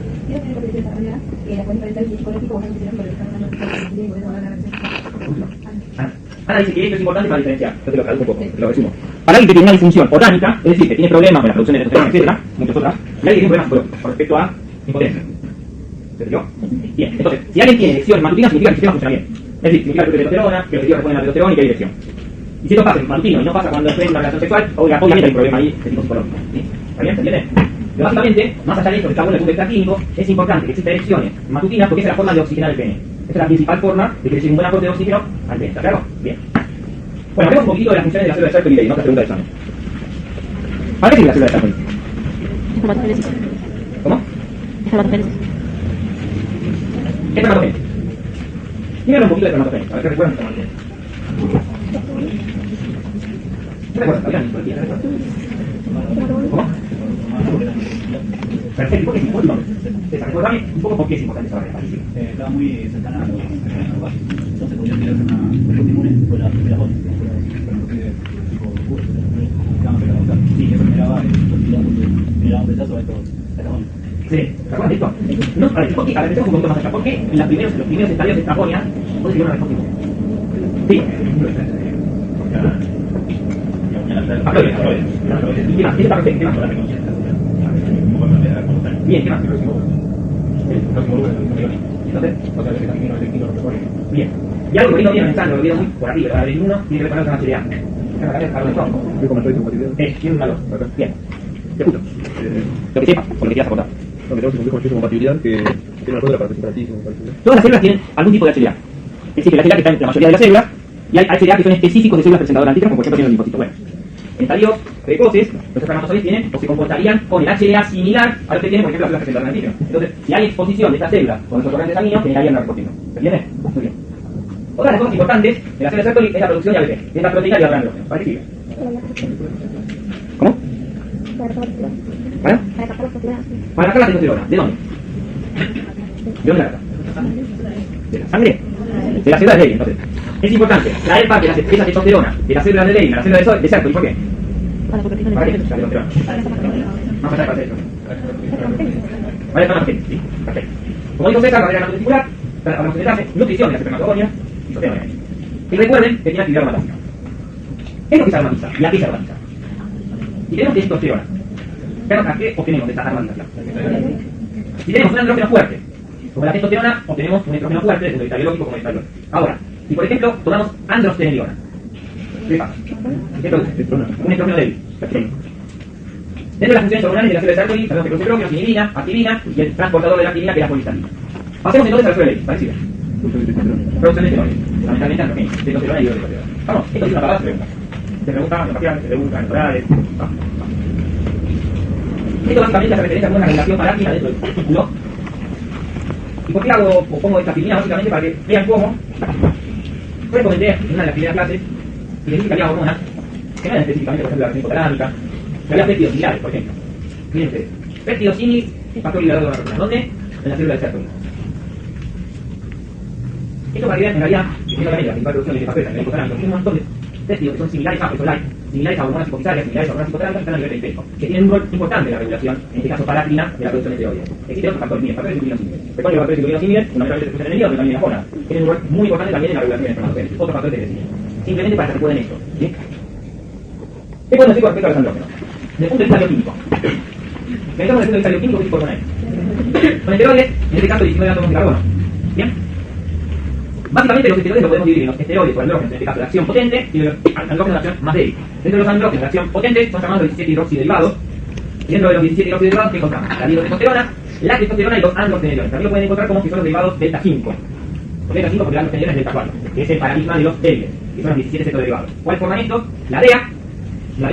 Ana dice que esto es importante para diferenciar. Yo te lo traduzco un poco, te lo resumo. Para alguien que tiene una disfunción orgánica, es decir, que tiene problemas con la producción de testosterona, etc., muchas otras, y alguien que tiene problemas con respecto a impotencia. ¿Se entendió? Bien, entonces, si alguien tiene erección matutina, significa que el sistema funciona bien. Es decir, significa que hay testosterona, que los tejidos responden a la testosterona y que hay erección. Y si esto pasa en matutino y no pasa cuando estoy en una relación sexual, obviamente hay un problema ahí de tipo psicológico. ¿Sí? ¿Está bien? ¿Se entiende? Pero básicamente, más allá de esto que está bueno desde el punto de vista clínico, es importante que existan erecciones matutinas porque esa es la forma de oxigenar el pene. Esa es la principal forma de que le llegue un buen aporte de oxígeno al pene. ¿Está claro? Bien. Bueno, hablemos un poquito de las funciones de la célula de Sertoli y otra pregunta de examen. ¿Para qué sirve la célula de Sertoli? Espermatogénesis. ¿Cómo? Espermatogénesis. Espermatogénesis. Díganme un poquito de espermatogénesis. A ver qué recuerdan de espermatogénesis. ¿Qué recuerdan? ¿Habían visto el día? ¿Cómo? Perfecto. ¿Por qué es importante? César, recuérdame un poco por qué es importante esa barrera. Estaba muy cercana a los ovarios. Entonces podía tener una respuesta inmune por la voz. Sí, que generaba un rechazo a estos hormonas. Sí, ¿se acuerdan de esto? No, a ver, ¿por qué? A ver, empecemos un poquito más allá. ¿Por qué en los primeros estadios de estragonia puede ser una respuesta inmune? Sí. ¿Qué más? ¿Qué está perfecto? ¿Qué más? Bien, ¿qué más? Bien. Y algo que no viene pensando, lo viene muy por arriba, el 1 tiene que ver con la seriedad. Tiene un valor. Bien. Te escucho. Lo que sepas, por lo que quieras aportar. No, que tenemos un compatibilidad que tiene una cosa para separatismo. Todas las células tienen algún tipo de HLA. Existe la HLA que está en la mayoría de las células, y hay HLA que son específicos de células presentadoras de antígenos, como por ejemplo tienen el linfocito. Bueno, en estadios precoces, los espermatozoides tienen o se comportarían con el HLA similar a lo que tienen, por ejemplo, las células presentadoras de antígenos. Entonces, si hay exposición de estas células con nuestros corrientes sanguíneos, generarían una respuesta inmune. ¿Se entiende? Muy bien. Otra de las cosas importantes de las células de Sertoli es la producción de ABP, de esta proteína de andrógenos. ¿Para qué sirve? ¿Cómo? ¿Para? Para sacar la testosterona. ¿De dónde? ¿De dónde la saca? ¿De la sangre? De las células de Leydig, entonces. Es importante traer parte de esa testosterona de las células de Leydig a las células de Sertoli. ¿Por qué? Para la proteína ¿Para qué? de La testosterona. Más allá de para eso. Vale, para sí, perfecto. Como dijo César, barrera naturvesicular, para concentrarse, nutrición de las espermatogonia y sostengo. Y recuerden que tiene actividad aromática. ¿Qué es lo que se aromatiza? ¿Y a qué se aromatiza? Si tenemos testosterona, ¿a qué obtenemos de esta aromatización? Si tenemos un andrógeno fuerte, como la testosterona, obtenemos un estrógeno fuerte desde el punto de vista biológico como el estadiol. Ahora, si por ejemplo tomamos androstenediona, ¿qué pasa? ¿Qué produce? Un estrógeno débil. Perfecto. Dentro de las funciones hormonales de la célula de Sertoli, sabemos que produce prógenos, inhibina, activina y el transportador de la activina que es la polihistamina. Pasemos entonces a la célula de Leydig, parecido. Producción de esteroides, fundamentalmente andrógenos, testosterona y dihidrotestosterona. Vamos, esto es una palabra, se pregunta. Se pregunta, se pregunta, en orales. Esto básicamente hace referencia a una relación paráquina dentro del círculo. ¿Y por qué hago o pongo esta actividad? Básicamente para que vean cómo. Yo les comenté en una de las primeras clases que les dije que había hormonas, que no eran específicamente, por ejemplo, la reacción hipotalámica, que había péptidos similares, por ejemplo. Miren ustedes. Péptidocini, factor liberador de la proteína. ¿Dónde? En la célula de Sertoli. Esto para que vean en realidad, que es la principal producción de factores a nivel hipotalámico, tiene un montón de péptidos que son similares a Esolite, similares a hormonas hipofisarias, similares a hormonas hipotalámicas que están a nivel periférico, que tienen un rol importante en la regulación, en este caso parácrina, de la producción de esteroides. Existen otros factores, miren, factores citocinos. Recuerden que los factores citocinos fundamentalmente se producen en el hígado, pero también en la zona. Tienen un rol muy importante también en la regulación de espermatogénesis. Otros factores de crecimiento. Simplemente para que recuerden esto. ¿Sí? ¿Qué podemos decir con respecto a los andrógenos? Desde el punto de vista bioquímico. Pensamos desde el punto de vista bioquímico, ¿qué tipo de hormona es? Con esteroides, en este caso 19 átomos de carbono. ¿Bien? Básicamente los esteroides lo podemos dividir en los esteroides o andrógenos, en este caso de acción potente, y los andrógenos de acción más débil. Dentro de los andrógenos de acción potente son llamados 17 hidroxiderivados. Y dentro de los 17 hidroxiderivados, ¿qué encontramos? La dihidrotestosterona, la testosterona y los androstenediones. También lo pueden encontrar como que son los derivados delta 5. Delta 5 porque el androstenedión es delta 4, que es el paradigma de los débiles, que son los 17 cetoderivados. ¿Cuáles forman estos? La DEA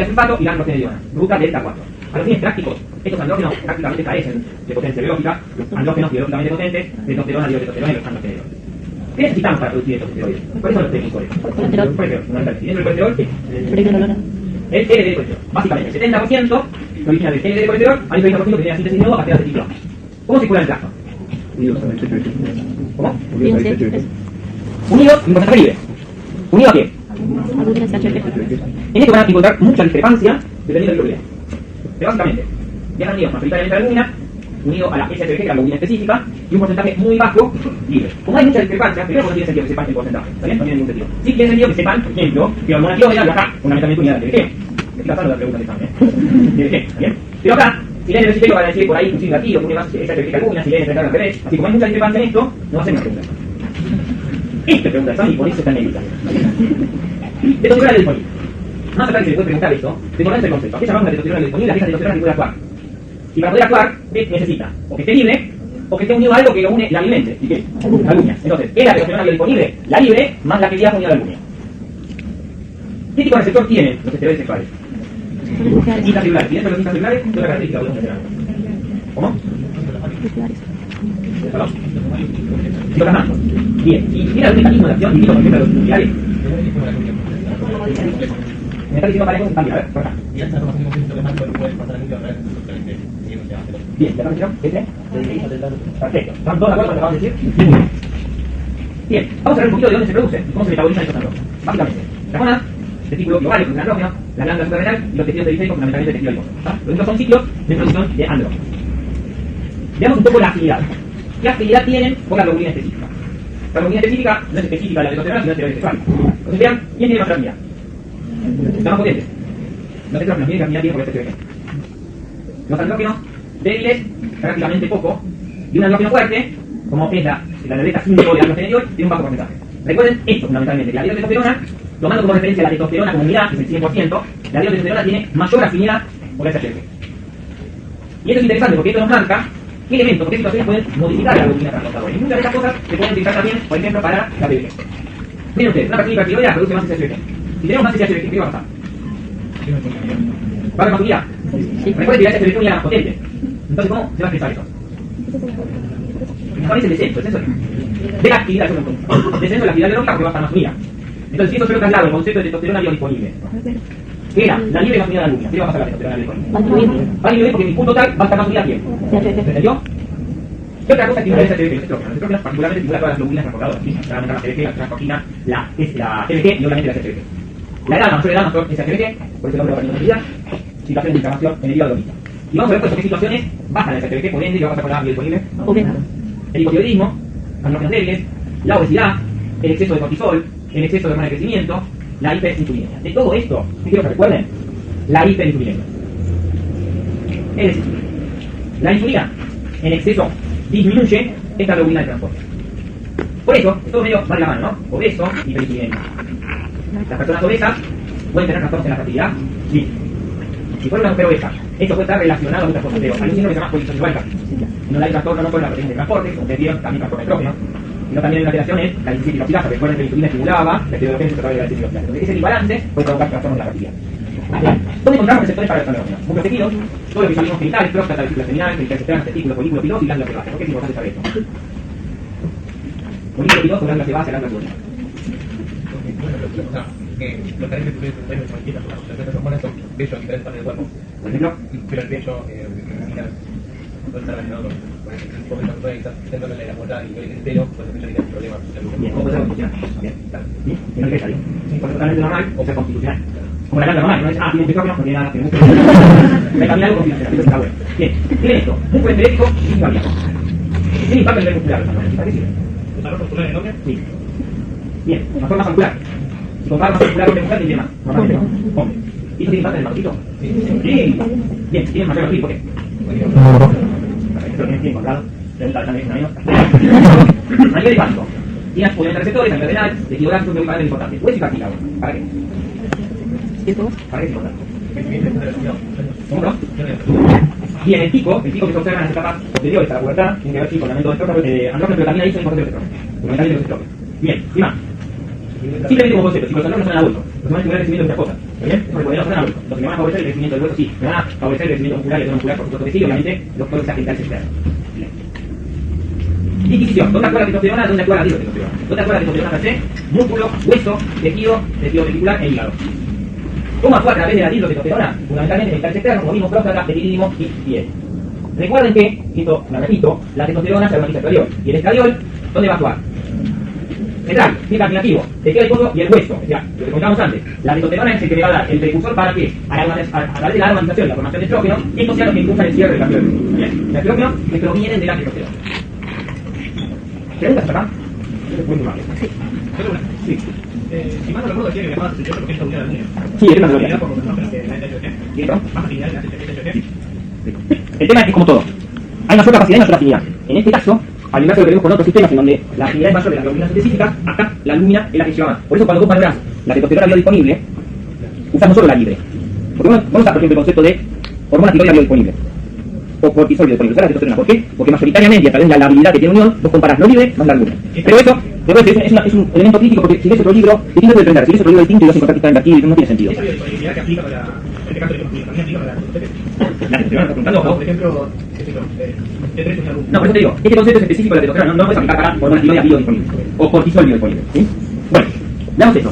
sulfato y la androstenediona, ruta delta 4. A los fines prácticos, estos andrógenos prácticamente carecen de potencia biológica, los andrógenos biológicamente potentes, testosterona, dihidrotestosterona y los androstenedios. ¿Qué necesitamos para producir estos esteroides? ¿Cuáles son los técnicos? Colesterol. ¿Y dentro del colesterol qué? El LDL de colesterol. Básicamente, el 70% lo origina del LDL de colesterol, hay un 20% que tiene la síntesis de nuevo a de ciclo. ¿Cómo circula el plasma? ¿Cómo? Unidos en porcentaje libre. ¿Unido a qué? En esto van a encontrar mucha discrepancia dependiendo del que lo vean. Pero básicamente, viajan unidos mayoritariamente a la albúmina, unido a la SHBG, que es la globulina específica, y un porcentaje muy bajo libre. Como hay mucha discrepancia, primero no tiene sentido que sepan el porcentaje, ¿está bien? No tiene ningún sentido. Sí tiene sentido que sepan, por ejemplo, que la hormona tiroidea viaja fundamentalmente unida al TBG. Estoy pasando la pregunta que están, TBG, ¿está bien? Pero acá, si leen el recitero van a decir por ahí, inclusive aquí, o pone más SHBG que alguna, si leen el al revés, así como hay mucha discrepancia en esto, no va a ser una pregunta. Esta pregunta está y por eso está en negrita. De testosterona disponible. Más allá de que se puede preguntar esto, recordad el concepto. Aquella hormona de testosterona disponible, aquella testosterona que puede actuar. Y para poder actuar, necesita o que esté libre, o que esté unido a algo que lo une la alimente. ¿Y qué? La albuña. Entonces, es la testosterona disponible, la libre, más la que ya unida a la albuña. ¿Qué tipo de receptor tienen los esteroides sexuales? Intracelulares. Y dentro de los intracelulares, ¿qué otra característica podemos mencionar? ¿Cómo? Perdón. Citoplasmáticos. Bien. ¿Y tiene algún mecanismo de acción distinto, por ejemplo, de los nucleares? Me está diciendo para eso un cambio, a ver, por acá. Y esta información que citoplasmático no puede pasar a núcleo a través de bien, ¿ya está ¿este? Perfecto. ¿Están todos de acuerdo con lo que acabamos de decir? Bien, vamos a ver un poquito de dónde se produce y cómo se metabolizan estos andrógenos. Básicamente, la zona, testículo y ovario, que es un andrógeno, la glándula suprarrenal y los tejidos periféricos, fundamentalmente el tejido adiposo. Los otros son ciclos de producción de andrógenos. Veamos un poco la afinidad. ¿Qué afinidad tienen por la globulina específica? La globulina específica no es específica de la testosterona, sino de esteroides sexuales. Entonces vean, ¿quién tiene más afinidad? Está más potente. Los estrógenos tienen afinidad por este SHBG. Los andrógenos débiles, prácticamente poco, y un andrógeno fuerte, como es la negreta 5 de androstenediol, tiene un bajo porcentaje. Recuerden esto fundamentalmente, que la dihidrotestosterona, tomando como referencia la testosterona como unidad, que es el 100%, la dihidrotestosterona tiene mayor afinidad por la SHBG. Y esto es interesante porque esto nos marca qué elementos, qué situaciones pueden modificar la globulina transportadora. Y muchas de estas cosas se pueden utilizar también, por ejemplo, para la PBG. Miren ustedes, una persona hipertiroidea produce más SHBG. Si tenemos más SHBG, ¿qué va a pasar? ¿Va a haber más unidad? Recuerden que la SHBG es una más potente. Entonces, ¿cómo se va a expresar eso? ¿Cuál es el descenso? El descenso de la actividad, el descenso de la actividad biológica porque va a estar más unida. Entonces, si eso yo lo traslado el concepto de testosterona biodisponible, que era la libre más unida de la albuña, ¿qué va a pasar a la testosterona biodisponible? Va a disminuir porque mi punto tal va a estar más unida a quién. ¿Entendió? Y otra cosa estimula el SHBG, los estrógenos particularmente estimula todas las globulinas transportadoras, la TBG, la transportina, la TBG y obviamente la SHBG. La edad, mayor edad, mayor SHBG, por eso el nombre de la fertilidad, situaciones de inflamación en el hígado dormita. Y vamos a ver pues, qué situaciones bajan la SHBG, por ende, y vamos a pasar con la biodisponible. El hipotiroidismo, andrógenos débiles, la obesidad, el exceso de cortisol, el exceso de hormona de crecimiento, la hiperinsulinemia. De todo esto, ¿qué quiero que recuerden? La hiperinsulinemia. Es decir, la insulina en exceso disminuye esta globulina de transporte. Por eso, todo medio va de la mano, ¿no? Obeso, hiperinsulinemia. Las personas obesas pueden tener trastornos en la fertilidad, sí. Si fuera una mujer obesa, esto puede estar relacionado a muchas cosas, pero hay un síndrome que se llama polisomial. No hay trastorno no solo en la proteína de transporte, como ustedes vieron, también trastorno de estrógeno, sino también hay una alteración en la diacilciloxidasa. Recuerden que la insulina estimulaba la esterogenesis a través de la diacilciloxidasa. Entonces, ese desbalance puede provocar trastornos en la fertilidad. ¿Dónde encontramos receptores para los andrógenos? Muchos tejidos, todo lo que llamamos genitales, próstata, vesícula seminal, genitales externas, testículos, folículo piloso y glándula sebácea. ¿Por qué es importante saber esto? Folículo piloso, glándula sebácea, glándula pilosa. Que los carácteres que ustedes manifiestan las hormonas son bello en diferentes partes del cuerpo. Por ejemplo, pero el bello puede estar relacionado con el tipo de factor que está centrándole en la muerta y el entero, pues el bello tiene problemas. bien, ¿cómo puede ser constitucional? Bien, claro. Bien, y no ingresa, bien. Sí, puede ser totalmente normal o ser constitucional. Como la glándula normal, no es, tiene un estrógeno, no tiene nada, tiene músculo. Hay también algo constitucional, eso está bueno. Bien, miren esto, músculo esquelético y cardíaco. ¿Tiene impacto en el muscular? ¿Para qué sirve? ¿Desarrollo muscular en el hombre? Sí. Bien, la forma muscular. Si comparas más muscular hombre mujer, ¿quién tiene más? Normalmente, ¿no? Hombre. ¿Y eso tiene impacto en el marcito? Sí. Bien, ¿tiene mayor perfil? ¿Por qué? Perfecto, bien encontrado. Pregunta también, amigos. A nivel hepático. Tiene obviamente receptores, a nivel renal, tejido graso, un parámetro importante. ¿Hueso y cartílago? ¿Para qué? ¿Para qué es importante? ¿Cómo no? Bien, el pico que se observa en las etapas posteriores a la pubertad, tiene que ver sí, con el aumento de andrógenos, pero también ahí son importantes los estrógenos. Fundamentalmente los estrógenos. Bien, y más. Simplemente como concepto, si los andrógenos son adultos, los humanos tienen crecimiento de muchas cosas. ¿Bien? Porque los son adultos. Los que van a favorecer el crecimiento del hueso, sí. Me van a favorecer el crecimiento muscular y el muscular, por supuesto que sí, obviamente, los polos genitales externos. Bien. Disquisición. ¿Dónde actúa la testosterona? ¿Dónde actúa la dihidrotestosterona? ¿Dónde actúa la testosterona per se? Músculo, hueso, tejido reticular e hígado. ¿Cómo actúa a través de la dihidrotestosterona? Fundamentalmente en genitales externos, como vimos, próstata, epidídimo y piel. Recuerden que, esto me repito, la testosterona se armoniza estradiol. Y el estradiol, ¿dónde va a actuar? central, significa negativo, tejido adiposo y el hueso. O sea, lo que comentábamos antes, la testosterona es el que le va a dar el precursor para que, a través de la aromatización y la formación de estrógeno, esto sea lo que impulsa el cierre del cambio de hueso. ¿Bien? El estrógeno que provienen de la testosterona. ¿Preguntas acá? Sí. Si mal no recuerdo, decía que viajaba 68% de unidad de niños. Sí, es una Unidad teoría. por porcentaje que la heterogeneidad. ¿Y esto? Más afinidad en la heterogeneidad. El tema es como todo. Hay mayor capacidad y mayor afinidad. En este caso, al inverso de lo que vemos con otros sistemas en donde la afinidad es mayor de las globulinas específicas, acá la albúmina es la que lleva más. Por eso cuando vos valorás la testosterona biodisponible, usás no solo la libre. Porque vos usás, por ejemplo, el concepto de hormona tiroidea biodisponible. O cortisol biodisponible. Usás la testosterona. ¿Por qué? Porque mayoritariamente, a través de la habilidad que tiene unión, vos comparás lo libre más la albúmina. Pero eso, después es un elemento crítico porque si lees otro libro, distinto puede aprender. Si lees otro libro distinto y vas a encontrar que está invertido, no tiene sentido. Esa biodisponibilidad que aplica para, en este caso, también aplica para las mujeres. ¿La testosterona está preguntando? Por ejemplo, qué sé yo, T3 una luz. No, por eso te digo, este concepto es específico de la testosterona, no lo puedes aplicar para hormona tiroidea biodisponible o cortisol biodisponible, ¿sí? Bueno, veamos esto.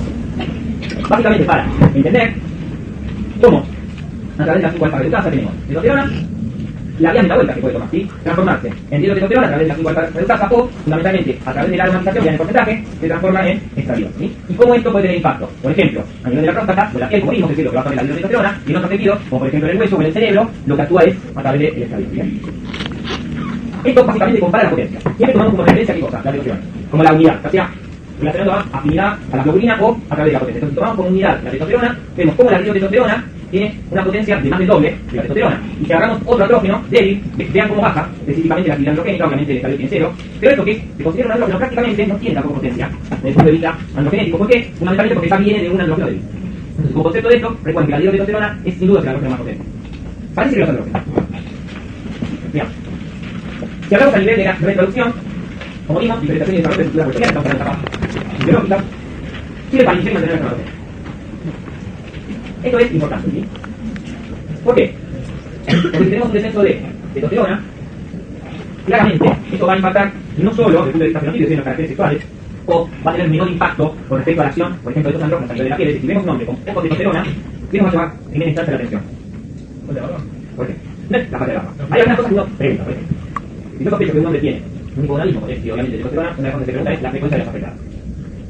Básicamente para entender cómo a través de la 5-alfa reductasa tenemos testosterona, la vía metabólica que puede tomar, ¿sí? Transformarse en dihidrotestosterona a través de la 5-alfa reductasa o, fundamentalmente, a través de la aromatización, ya en el porcentaje, se transforma en estradiol, ¿sí? Y cómo esto puede tener impacto, por ejemplo, a nivel de la próstata, o la piel, como vimos, que es lo que va a tomar la dihidrotestosterona, y en otros tejidos, como por ejemplo en el hueso o en el cerebro, lo que actúa es a través del estradiol, ¿sí? Esto básicamente compara la potencia. Siempre tomamos como referencia qué cosa, la testosterona, como la unidad, o sea, relacionado a afinidad a la globulina o a través de la potencia. Entonces, tomamos como unidad la testosterona, vemos cómo la dihidrotestosterona tiene una potencia de más del doble de la testosterona. Y si agarramos otro andrógeno débil, vean cómo baja, específicamente la actividad androgénica, obviamente el estradiol tiene 0, pero esto que se considera un andrógeno prácticamente no tiene tampoco potencia desde el punto de vista androgenético. ¿Por qué? Fundamentalmente porque ya viene de un andrógeno débil. Entonces, como concepto de esto, recuerden que la dihidrotestosterona es sin duda el andrógeno más potente. Parece que los andrógenos. Bien. Si hablamos a nivel de la reproducción, como vimos, diferenciación y desarrollo de estructuras proteínas, estamos en la etapa biológica, sirve para iniciar y mantener la reproducción. Esto es importante, ¿sí? ¿Por qué? Porque si tenemos un descenso de testosterona, claramente esto va a impactar no solo desde el punto de vista fenotípico, sino en las caracteres sexuales, o va a tener menor impacto con respecto a la acción, por ejemplo, de estos andrógenos a nivel de la piel. Es decir, si vemos un hombre con poco testosterona, ¿qué nos va a llevar en primera instancia la atención? ¿Por qué? La parte de la barba. Hay algunas cosas que uno pregunta, por ejemplo. Si yo sospecho que un hombre tiene un hipogonadismo, y obviamente de testosterona, una de las cosas que se pregunta es la frecuencia de las afectadas.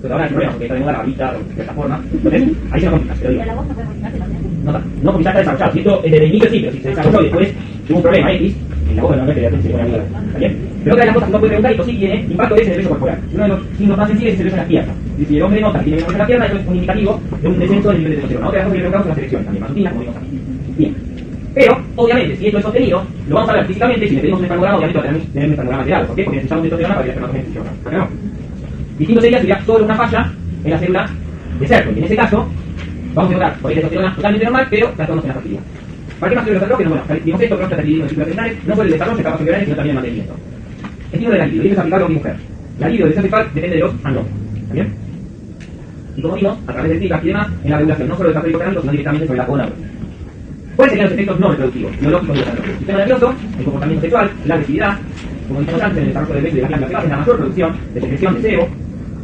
Pero ahora hay problemas porque está de moda la barbita de cierta forma. Entonces, ahí se nos complica, pero digo. No, porque ya está desarrollado. Si esto es desde el inicio sí, pero si se desarrolló y después tuvo un problema X, en la boca normalmente se pone amiga. ¿Está bien? Pero otra de las cosas que uno puede preguntar, y esto sí tiene impacto, es en el peso corporal. Uno de los signos más sensibles es el peso en las piernas. Y si el hombre nota que tiene menos peso en la pierna, eso es un indicativo de un descenso del nivel de testosterona. Otra de las cosas que le preguntamos es la selección, también matutina, como vimos aquí. Bien. Pero, obviamente, si esto es sostenido, lo vamos a ver físicamente. Si le pedimos un espermograma, obviamente va a tener un espermograma lateral. ¿Por qué? Porque necesitamos testosterona para que el espermatozoide funcione. ¿No? Distinto sería solo una falla en la célula de cerco. Y en ese caso, vamos a encontrar por ahí testosterona totalmente normal, pero trastornos en la fertilidad. ¿Para qué más sirve los andrógenos? Bueno, vimos esto, próstata, tiroides, ciclos terminales, no solo el desarrollo de capas embrionales, sino también el mantenimiento. Estilo de la libido, y esto es aplicable a hombre y mujer. La libido del deseo sexual depende de los andrógenos. ¿Está bien? Y como vimos, a través del TICAS y demás, en la regulación no solo del desarrollo orgánico, sino directamente sobre la gonadotropina. ¿Cuáles serían los efectos no reproductivos, biológicos de los andrógenos? El sistema nervioso, el comportamiento sexual, la agresividad, como dijimos antes, en el desarrollo del beso y de las glándulas sebáceas, la mayor producción de secreción de sebo,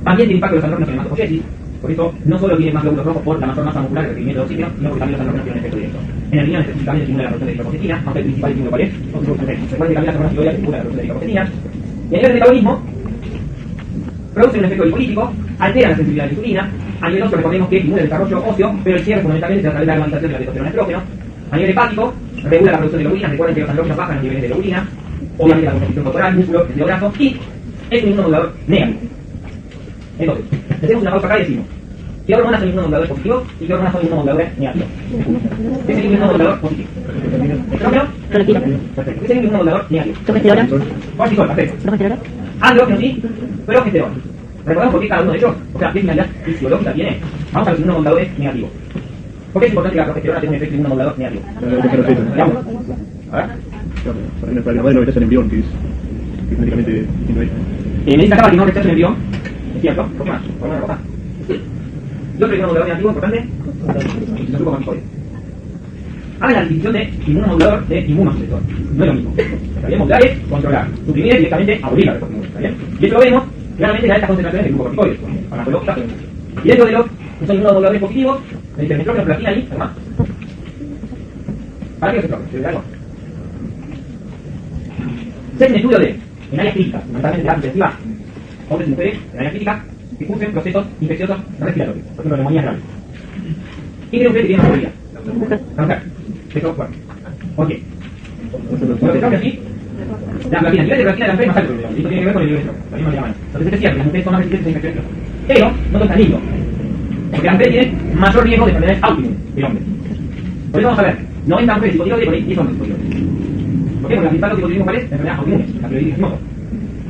también tiene impacto de los andrógenos en la hematopoiesis. Por eso, no solo tiene más glóbulos rojos por la mayor masa muscular y el requerimiento de oxígeno, sino porque también los andrógenos tienen un efecto directo. En el riñón específicamente estimula la producción de eritropoyetina, aunque el principal estímulo cuál es. Recuerden que también las hormonas tiroideas estimulan la producción de eritropoyetina. Y a nivel de metabolismo, produce un efecto lipolítico, altera la sensibilidad de la insulina. A nivel óseo, recordemos que estimula el desarrollo óseo, pero el cierre fundamentalmente se a través de la aromatización de la testosterona estrógeno. A nivel hepático, regula la producción de globulina. Recuerden que los andrógenos bajan los niveles de globulina, obviamente la composición corporal, músculo, tejido graso, y es un inmunomodulador negativo. Entonces, hacemos una pausa acá y decimos: ¿qué hormonas son inmunomoduladores positivos y qué hormonas son inmunomoduladores negativos? ¿Qué es el inmunomodulador positivo? ¿Estrógeno? Perfecto. ¿Qué es el inmunomodulador negativo? Progesterona. Cortisol, perfecto. Progesterona. Andrógeno sí, progesterona. Recordamos por qué cada uno de ellos, o sea, qué finalidad fisiológica tiene. Vamos a los inmunomoduladores negativos. ¿Por qué es importante que la progesterona tenga un efecto inmunomodulador negativo? Veamos. A ver. Para el modelo de en embrión, que es genéticamente distinto a ella. Necesita acá que no rechace el embrión, ¿es cierto? ¿Por qué más? ¿Por una cosa? Y otro inmunomodulador negativo importante, el glucocorticoide. Hagan la distinción de inmunomodulador de inmunosupresor. No es lo mismo. Está bien, modular es controlar, suprimir es directamente abolir la respuesta inmune. ¿Está bien? Y esto lo vemos claramente en altas concentraciones de glucocorticoides, farmacológicas. Y dentro de los que son inmunomoduladores positivos, el estrógeno, platina y demás. ¿Para qué los estrógenos? ¿Se ve algo? Se hace un estudio en áreas críticas, fundamentalmente de edad intensiva, hombres y mujeres en áreas críticas, que cursen procesos infecciosos respiratorios, por ejemplo, neumonías graves. ¿Quién cree usted que tiene más probabilidad? La mujer. Eso, bueno. ¿Por qué? Lo que cambia aquí, la platina, el nivel de platina de la mujer es más alto que el hombre. Esto tiene que ver con el nivel de la misma mano. Entonces es cierto, las mujeres son más resistentes a infecciones. Pero no son tan lindos. Porque las mujeres tienen mayor riesgo de enfermedades autoinmunes que el hombre. Por eso vamos a ver, 90 mujeres hipotiroides y 10 hombres hipotiroides. ¿Por qué? Porque la principal hipotiroidismo, ¿cuál es? La enfermedad autoinmune, la tiroiditis motor.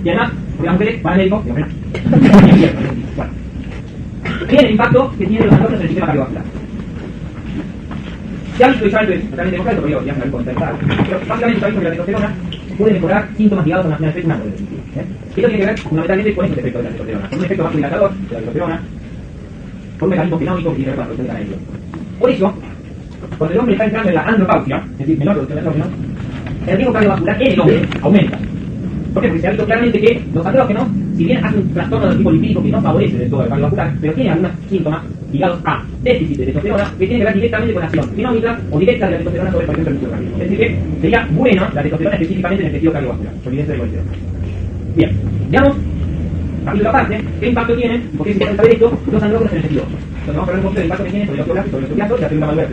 Y además, porque las mujeres van al médico y no ven nada. Bueno. Miren el impacto que tienen los andrógenos en el sistema cardiovascular. Se ha visto visualmente totalmente demostrado, pero ya se lo he pero básicamente se ha visto que la testosterona puede mejorar síntomas ligados a una especie de Esto tiene que ver fundamentalmente con este efecto de la testosterona, con un efecto vasodilatador de la testosterona, con un mecanismo fenómico que tiene que ver con la producción de canalio. Por eso, cuando el hombre está entrando en la andropausia, es decir, menor producción de andrógenos, el riesgo cardiovascular en el hombre aumenta. ¿Por qué? Porque se ha visto claramente que los andrógenos, si bien hacen un trastorno de tipo lipídico que no favorece del todo el cardiovascular, pero tienen algunos síntomas ligados a déficit de testosterona que tienen que ver directamente con la acción fenómica o directa de la testosterona sobre el paciente del cardíaco. Es decir, que sería bueno la testosterona específicamente en el tejido cardiovascular, por evidencia del colesterol. Bien, veamos, capítulo aparte, qué impacto tienen, y por qué es importante saber esto, los andrógenos en el tejido. Entonces vamos a ver un poco del impacto que tienen sobre el osteoblasto, sobre el osteoblasto y la célula madura.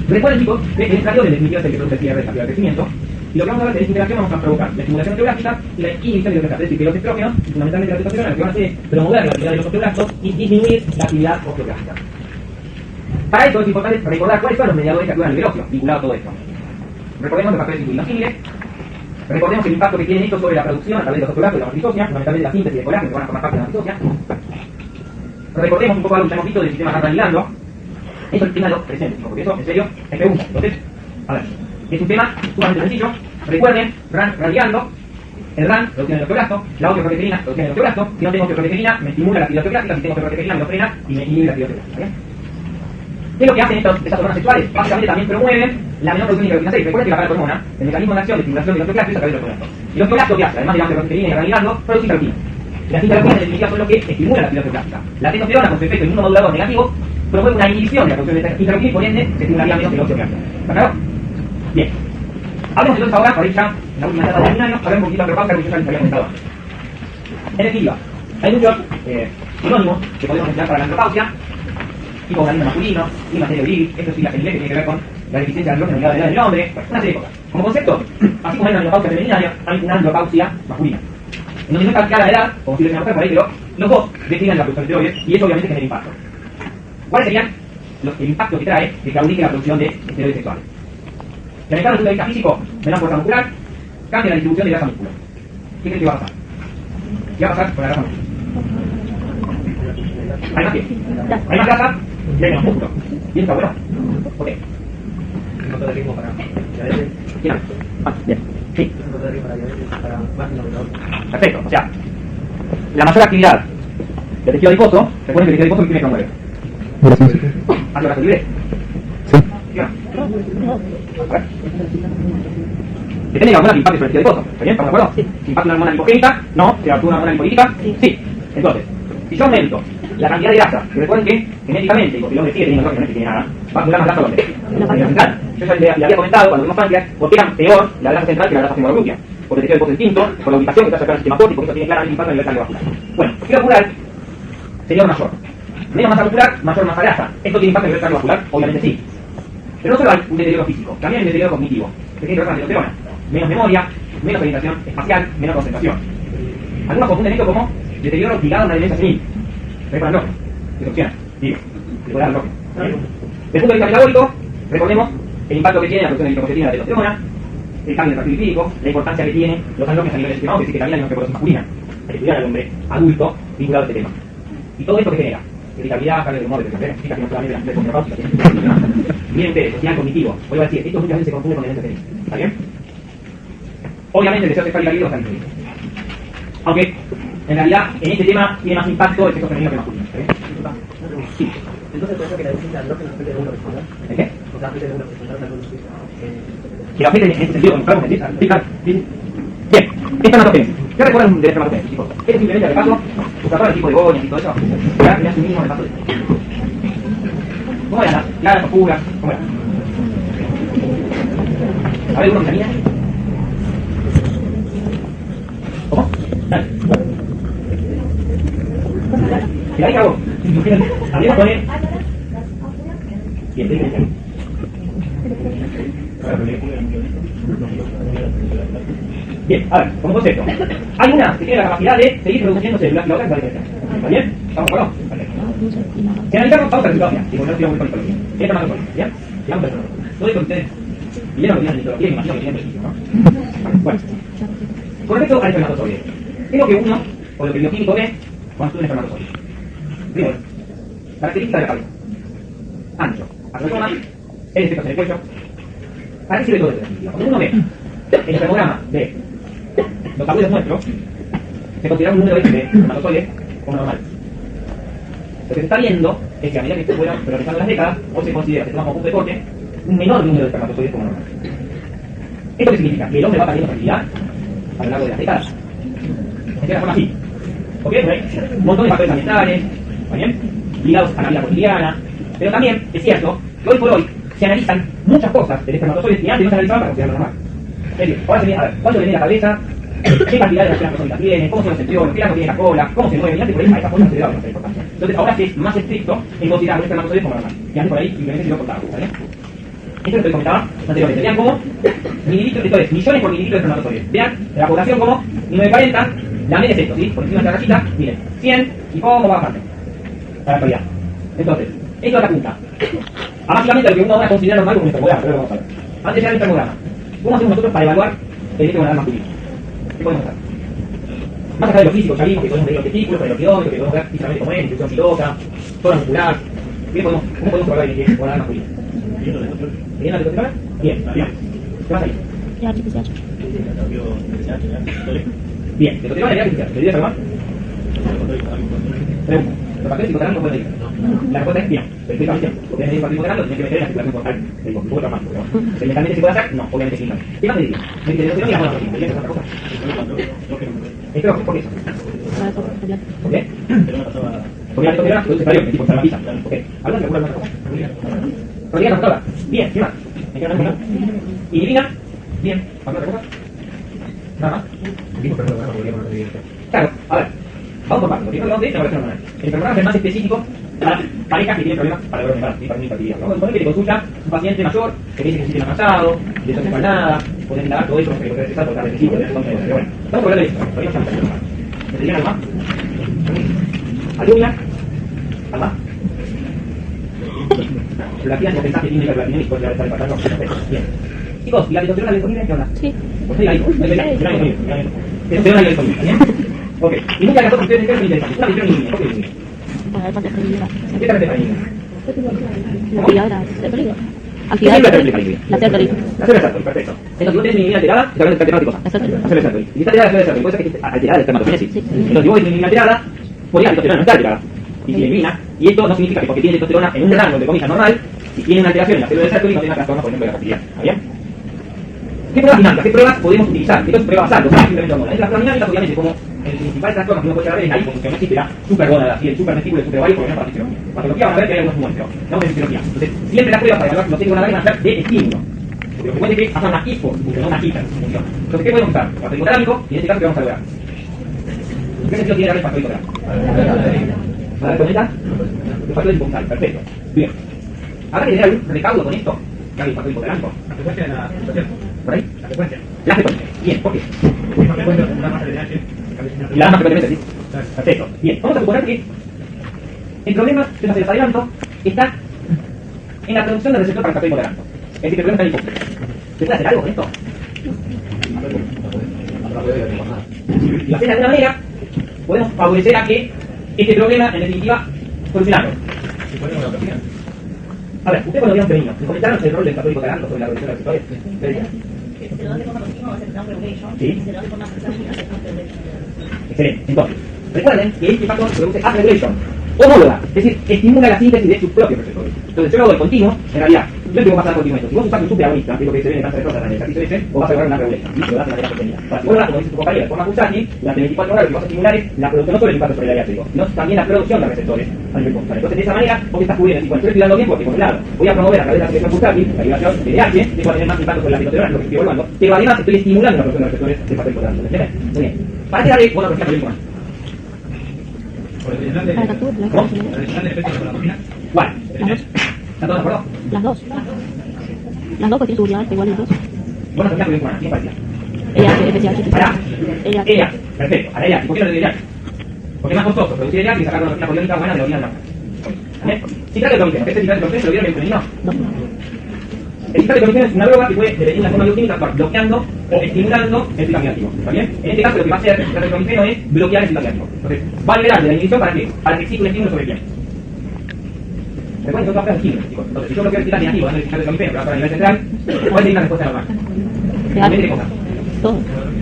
Recuerden, chicos, que el estradio en definitiva es el que produce el cierre rápido de crecimiento. Y lo que vamos a ver es que interacción vamos a provocar la estimulación osteoblástica y la inhibición de es decir, que los estrógenos, fundamentalmente la testosterona, lo que van a hacer es promover la actividad de los osteoblastos y disminuir la actividad osteoblástica. Para eso es importante recordar cuáles son los mediadores que actúan a nivel óseo, vinculados a todo esto. Recordemos los factores insulinógenos, recordemos el impacto que tiene esto sobre la producción a través de los osteoblastos y la matriz ósea, fundamentalmente la síntesis de colágeno que van a formar parte de la matriz ósea. Recordemos un poco algo que ya hemos visto del sistema ganglionar. Eso es téngalo presente, porque eso, en serio, es pregunta. Entonces, a ver, es un tema sumamente sencillo. Recuerden, RAN radiando, el RAN, producción del osteoblasto, la osteoproteína, producción del osteoblasto. Si no tengo osteoproteína, me estimula la actividad osteoblástica, si tengo osteoproteína, me lo frena y me inhibe la actividad osteoblástica. ¿Qué es lo que hacen estas hormonas sexuales? Básicamente también promueven la menor producción de interleucina 6. Recuerden que la paratormona, el mecanismo de acción de estimulación del osteoblasto es a través del osteoblasto. Y el osteoblasto que hace, además de la osteoproteína y granulando, produce interleucina. Las interleucinas en definitiva son lo que estimulan la actividad osteoblástica. La testosterona, con su efecto inmunomodulador negativo, promueve una inhibición de la producción de interleucina y por ende se estimularía menos el osteoblasto. ¿Está claro? Bien. Hablemos entonces ahora, para ir ya en la última etapa del seminario, hablar un poquito de andropausia que yo ya les había comentado antes. En definitiva, hay muchos sinónimos que podemos emplear para la andropausia, tipo organismo masculino, climaterio viril, esto sí la senilidad que tiene que ver con la deficiencia de andrógeno ligada a la edad del hombre, una serie de cosas. Como concepto, así como hay una andropausia femenina, hay una andropausia masculina. En donde no está clara la edad, como si lo mujer por ahí, pero los dos declinan la producción de esteroides y eso obviamente genera impacto. ¿Cuáles serían el impacto que trae de que aumente la producción de esteroides sexuales? Si analizamos desde el punto de vista físico, menor fuerza muscular, cambia la distribución de grasa muscular. ¿Qué crees que va a pasar? ¿Qué va a pasar con la grasa muscular? ¿Hay más qué? ¿Hay más grasa? Y hay menos músculo. ¿Y eso está bueno? ¿Por qué? No te da ritmo para diabetes. ¿Quién? Ah, bien. Sí. No te da ritmo para diabetes, para más menor. Perfecto. O sea, la mayor actividad del tejido adiposo, recuerden que el tejido adiposo tiene que promueve. ¿Hace grasa libre? Sí. Depende de la hormona que impacte sobre el tejido adiposo. ¿Está bien? ¿Estamos de acuerdo? Sí. Si impacta una hormona lipogénica, no. Si actúa una hormona lipolítica, sí. Entonces, si yo aumento la cantidad de grasa, que recuerden que genéticamente, y porque el hombre sigue teniendo que no tiene nada, va a acumular más grasa al hombre. En la central. Yo ya le había comentado cuando vimos páncreas, porque era peor la grasa central que la grasa femoroglútea. Porque el tejido adiposo es distinto, por la ubicación que está cerca del sistema corti, porque eso tiene claramente impacto a nivel cardiovascular. Bueno, el tejido ocular sería mayor. Menos masa muscular, mayor masa grasa. ¿Esto tiene impacto a nivel cardiovascular? Obviamente sí. Pero no solo hay un deterioro físico, también hay un deterioro cognitivo, que tiene que ver con la testosterona. Menos memoria, menos orientación espacial, menos concentración. Algunos confunden esto como deterioro ligado a una demencia senil. Recuerdan andrógeno, que funciona, digo, recuerdan andrógeno. Desde el punto de vista metabólico, recordemos el impacto que tiene la producción de eritropoyetina de la testosterona, el cambio del perfil lipídico, la importancia que tiene los andrógenos a nivel del sistema óseo, que también hay una osteoporosis masculina. Hay que estudiar al hombre adulto vinculado a este tema. Y todo esto que genera irritabilidad, cambio de humor, significa que no solamente las tres menopáusicas tienen. Miren ustedes, social cognitivo. Voy a decir, esto muchas veces se confunde con demencia senil. ¿Está bien? Obviamente el deseo sexual y la vida va a estar incluido. Aunque, en realidad, en este tema tiene más impacto el sexo femenino que masculino. ¿Está bien? Sí. Entonces, por eso que la deficiencia de andrógeno afecta de uno personal. ¿El qué? O sea, afecta de uno personal, Que lo afecte en este sentido, como claro, ¿sí? Sí, claro. Bien, esta es una ¿qué recuerdan de esta hematogénesis, chicos? Es simplemente el repaso, usar el tipo de goñas y todo eso. Ya me hace un mínimo repaso de esto. ¿Cómo eran las oscuras? ¿Cómo eran? A ver, uno vitamina. ¿Cómo? Dale. ¿Te la dije a vos? Hablemos con él. Bien, bien, a ver, como concepto. Hay una que tiene la capacidad de seguir produciendo células y la otra que va a diferenciar. ¿Está bien? ¿Estamos de acuerdo? Perfecto. Si analizamos, vamos a resultados ya. Y por eso estoy muy con ecología. ¿Qué es espermatozoide? ¿Bien? Sigamos con espermatozoide. Todo esto que ustedes vieron lo que tienen en litología, me imagino que tienen principio, ¿no? Bueno. Con respecto al espermatozoide, ¿qué es lo que uno, o lo que el bioquímico ve cuando estudia un espermatozoide? Primero, característica de la cabeza. Ancho, acrotoma, el efecto en el cuello. ¿Para qué sirve todo esto? Cuando uno ve el espermograma de los tabloides nuestros, se considera un número de espermatozoides como normal. Lo que se está viendo es que a medida que se fueron progresando las décadas, o se considera, se toma como punto de corte, un menor número de espermatozoides como normal. ¿Esto qué significa? Que el hombre va perdiendo fertilidad a lo largo de las décadas. En cierta forma así. ¿Ok? Un montón de factores ambientales, ¿está bien? Ligados a la vida cotidiana. Pero también es cierto que hoy por hoy se analizan muchas cosas del espermatozoide que antes no se analizaban para considerarlo normal. Es decir, ahora se viene a ver cuánto le viene la cabeza, qué cantidad de las espermatozoides tiene, cómo son los embriones, qué largo tiene la cola, cómo se mueve, y antes por ahí a esas cosas se le daba mucha importancia. Entonces ahora sí es más estricto en considerar un espermatozoide como normal. Y antes por ahí simplemente se lo cortaba, ¿está bien? Esto es lo que comentaba anteriormente. Vean como mililitros, esto es millones por mililitros de espermatozoides. Vean la población como 940, la media es esto, ¿sí? Por encima de esta rayita, miren, 100 y cómo va bajando. Para la actualidad. Entonces, esto es la punta. A básicamente lo que uno va a considerar normal como un espermograma, pero lo vamos a ver. Antes de llegar al espermograma, ¿cómo hacemos nosotros para evaluar el efecto gonadal masculino? ¿Qué podemos hacer? Más allá de lo físico, ya vimos que podemos medir los testículos, con el kilómetro, que podemos ver físicamente cómo es, distribución pilosa, zona muscular. ¿Cómo podemos probar el efecto gonadal masculino? ¿Viendo la testosterona? Bien, bien. ¿Qué más ahí? Bien, testosterona y artificial. ¿Te dirías algo más? Pregunta. ¿Los factores psicoterápicos pueden medir? La respuesta es bien, perfectamente. Porque medir un factor psicoterápico tiene que meter en la circulación corporal del cuerpo traumático. ¿Experimentalmente se puede hacer? No, obviamente sí. ¿Qué más mediría? Medir testosterona y la hormona. ¿Podría hacer otra cosa? Estrógeno, ¿por qué eso? ¿Por qué? Porque la testosterona produce estradiol, el tipo de salvaviza. ¿Ok? ¿Alguna que ocurra otra cosa? Rodríguez controla. Bien, ¿qué más? ¿Me queda una cosa? ¿Inhibina? Bien. ¿Alguna otra cosa? Nada más. Claro, a ver. Vamos por partes. Porque no hablamos de esta evaluación hormonal. El espermograma es más específico para parejas que tienen problemas para lograr embarazo, para infertilidad. Vamos a suponer que te consulta un paciente mayor que dice que se siente cansado, que no se para nada, pueden indagar todo eso, que lo que necesita por darle principio, pero bueno. Vamos a hablar de esto. Todavía no estamos hablando. ¿Me dirían algo más? ¿Alguna? ¿Algo más? La tía no pensás que tiene hiperplatinemic, puede estar pasando. Bien. Chicos, ¿y la testosterona disponible qué onda? Sí. Usted la dijo, no hay disponible. Testosterona disponible, ¿bien? Ok. Y muchas de las cosas que ustedes dijeron son interesantes. Una visión inhibida, ¿por qué inhibida? Para ver cuántas fertilidad. ¿Qué te refieres a inhibida? La actividad de la fertilidad. ¿Qué siempre te refieres a inhibida? La serotonina. La célula de perfecto. Entonces, si vos tenés una inhibida alterada, te hablan de cualquier otra cosa. La serotonina. La célula de y si está alterada la célula de puede ser que esté alterada el espermatogenesis. Sí. Entonces, si vos tenés una inhibida alterada, podría la testosterona no está alterada. Y si elimina, y esto no significa que porque tiene testosterona en un rango de comillas normal, si tiene una alteración en la célula de Sertoli, no tiene una trastorno, por ejemplo, de la fertilidad. ¿Está bien? ¿Qué pruebas dinámicas? ¿Qué pruebas podemos utilizar? Esto es pruebas basal, simplemente hormonas. Las pruebas dinámicas, obviamente, como el principal trastorno que uno puede llegar a ver es la hipofunción, no existe la supergónada, y el supervestíbulo, el superovario, por ejemplo, para fisiología. Patología vamos a ver que hay algunos tumores, pero no en fisiología. Entonces, siempre las pruebas para evaluar los sexos gonadales van a ser de estímulo. Porque lo que puede es que haga una hipofunción, no una hiperfunción. Entonces, ¿qué podemos usar? El factor hipotalámico, y en este caso, ¿qué vamos a lograr? ¿En qué sentido tiene el factor hipotalámico? ¿Para conectar? Los factores hipofuncales, perfecto. Bien. ¿Habrá que tener algún recaudo con esto? ¿Qué hay el factor hipotalámico? La frecuencia de la situación. ¿Por ahí? La frecuencia. La frecuencia. Bien, ¿por qué? Una frecuencia con una masa de DH. Y la más frecuentemente, sí. Perfecto. Bien, vamos a suponer que el problema, yo ya se los adelanto, está en la producción del receptor para el factor hipotalámico. Es decir, el problema está en el hipofuncción. ¿Se puede hacer algo con esto? Y hacer de alguna manera, podemos favorecer a que este problema, en definitiva, solucionarlo. A ver, ustedes cuando vieron Perino, ¿me comentaron el rol del factor hipotalámico sobre la producción de receptores? ¿Qué decían? El esteroide de forma continua va a ser down regulation. Sí. El esteroide de forma progresiva va a ser up regulation. Excelente. Entonces, recuerden que este factor produce upregulation homóloga, es decir, estimula la síntesis de sus propios receptores. Entonces, yo lo hago de continuo, en realidad, yo tengo que pasar continuo esto. Si vos usás un superagonista, que es lo que se ve en el cáncer de próstata en el ejercicio ese, o vas a lograr una regulación, y lo das de manera sostenida. Ahora, si vos lo das, como dice tu compañero, de forma pulsátil, durante 24 horas lo que vas a estimular es la producción no solo del impacto sobre el área sino también la producción de receptores a nivel constante. Entonces, de esa manera, vos estás cubriendo, si cuando yo estoy dando bien, porque por un lado, voy a promover a través de la selección pulsátil la liberación de DH, que va a tener más impacto sobre la testosterona, lo que estoy evaluando, pero además estoy estimulando la producción de receptores del factor hipotalámico. ¿Entiendes? Muy bien. Para qué darle, bueno, por ejemplo, más. Por el deslante, Para captura, la ¿Cómo? el deslante de peso con la cocina. ¿Cuál? Las dos. ¿Están todos de acuerdo? Las dos. Las dos, pues tiene seguridad, igual las dos. Bueno, pues ya con humana, ¿quién parecía? Ella es especial, Para. Ella. Ella, perfecto. Ahora ella, ¿y por qué no le doy ella? Porque es más costoso producir ella que sacar una rutina poliónica buena de la orina del mar. ¿Vale? Citrato de clomifeno. Este citrato de clomifeno se lo vieron en femenino. No. El citrato de clomifeno es una droga que puede, dependiendo de la forma bioquímica, actuar bloqueando o estimulando el ciclo negativo. ¿Está bien? En este caso, lo que va a hacer el citrato de clomifeno es bloquear el ciclo negativo. Entonces, va a liberar de la inhibición para qué? Para que exista un estímulo sobre quién. Recuerden que son todas cosas químicas, chicos. Entonces, si yo bloqueo el ciclo negativo dando el citrato de clomifeno, que va para el nivel central, puede tener una respuesta normal. Real. Depende de cosas. Todo.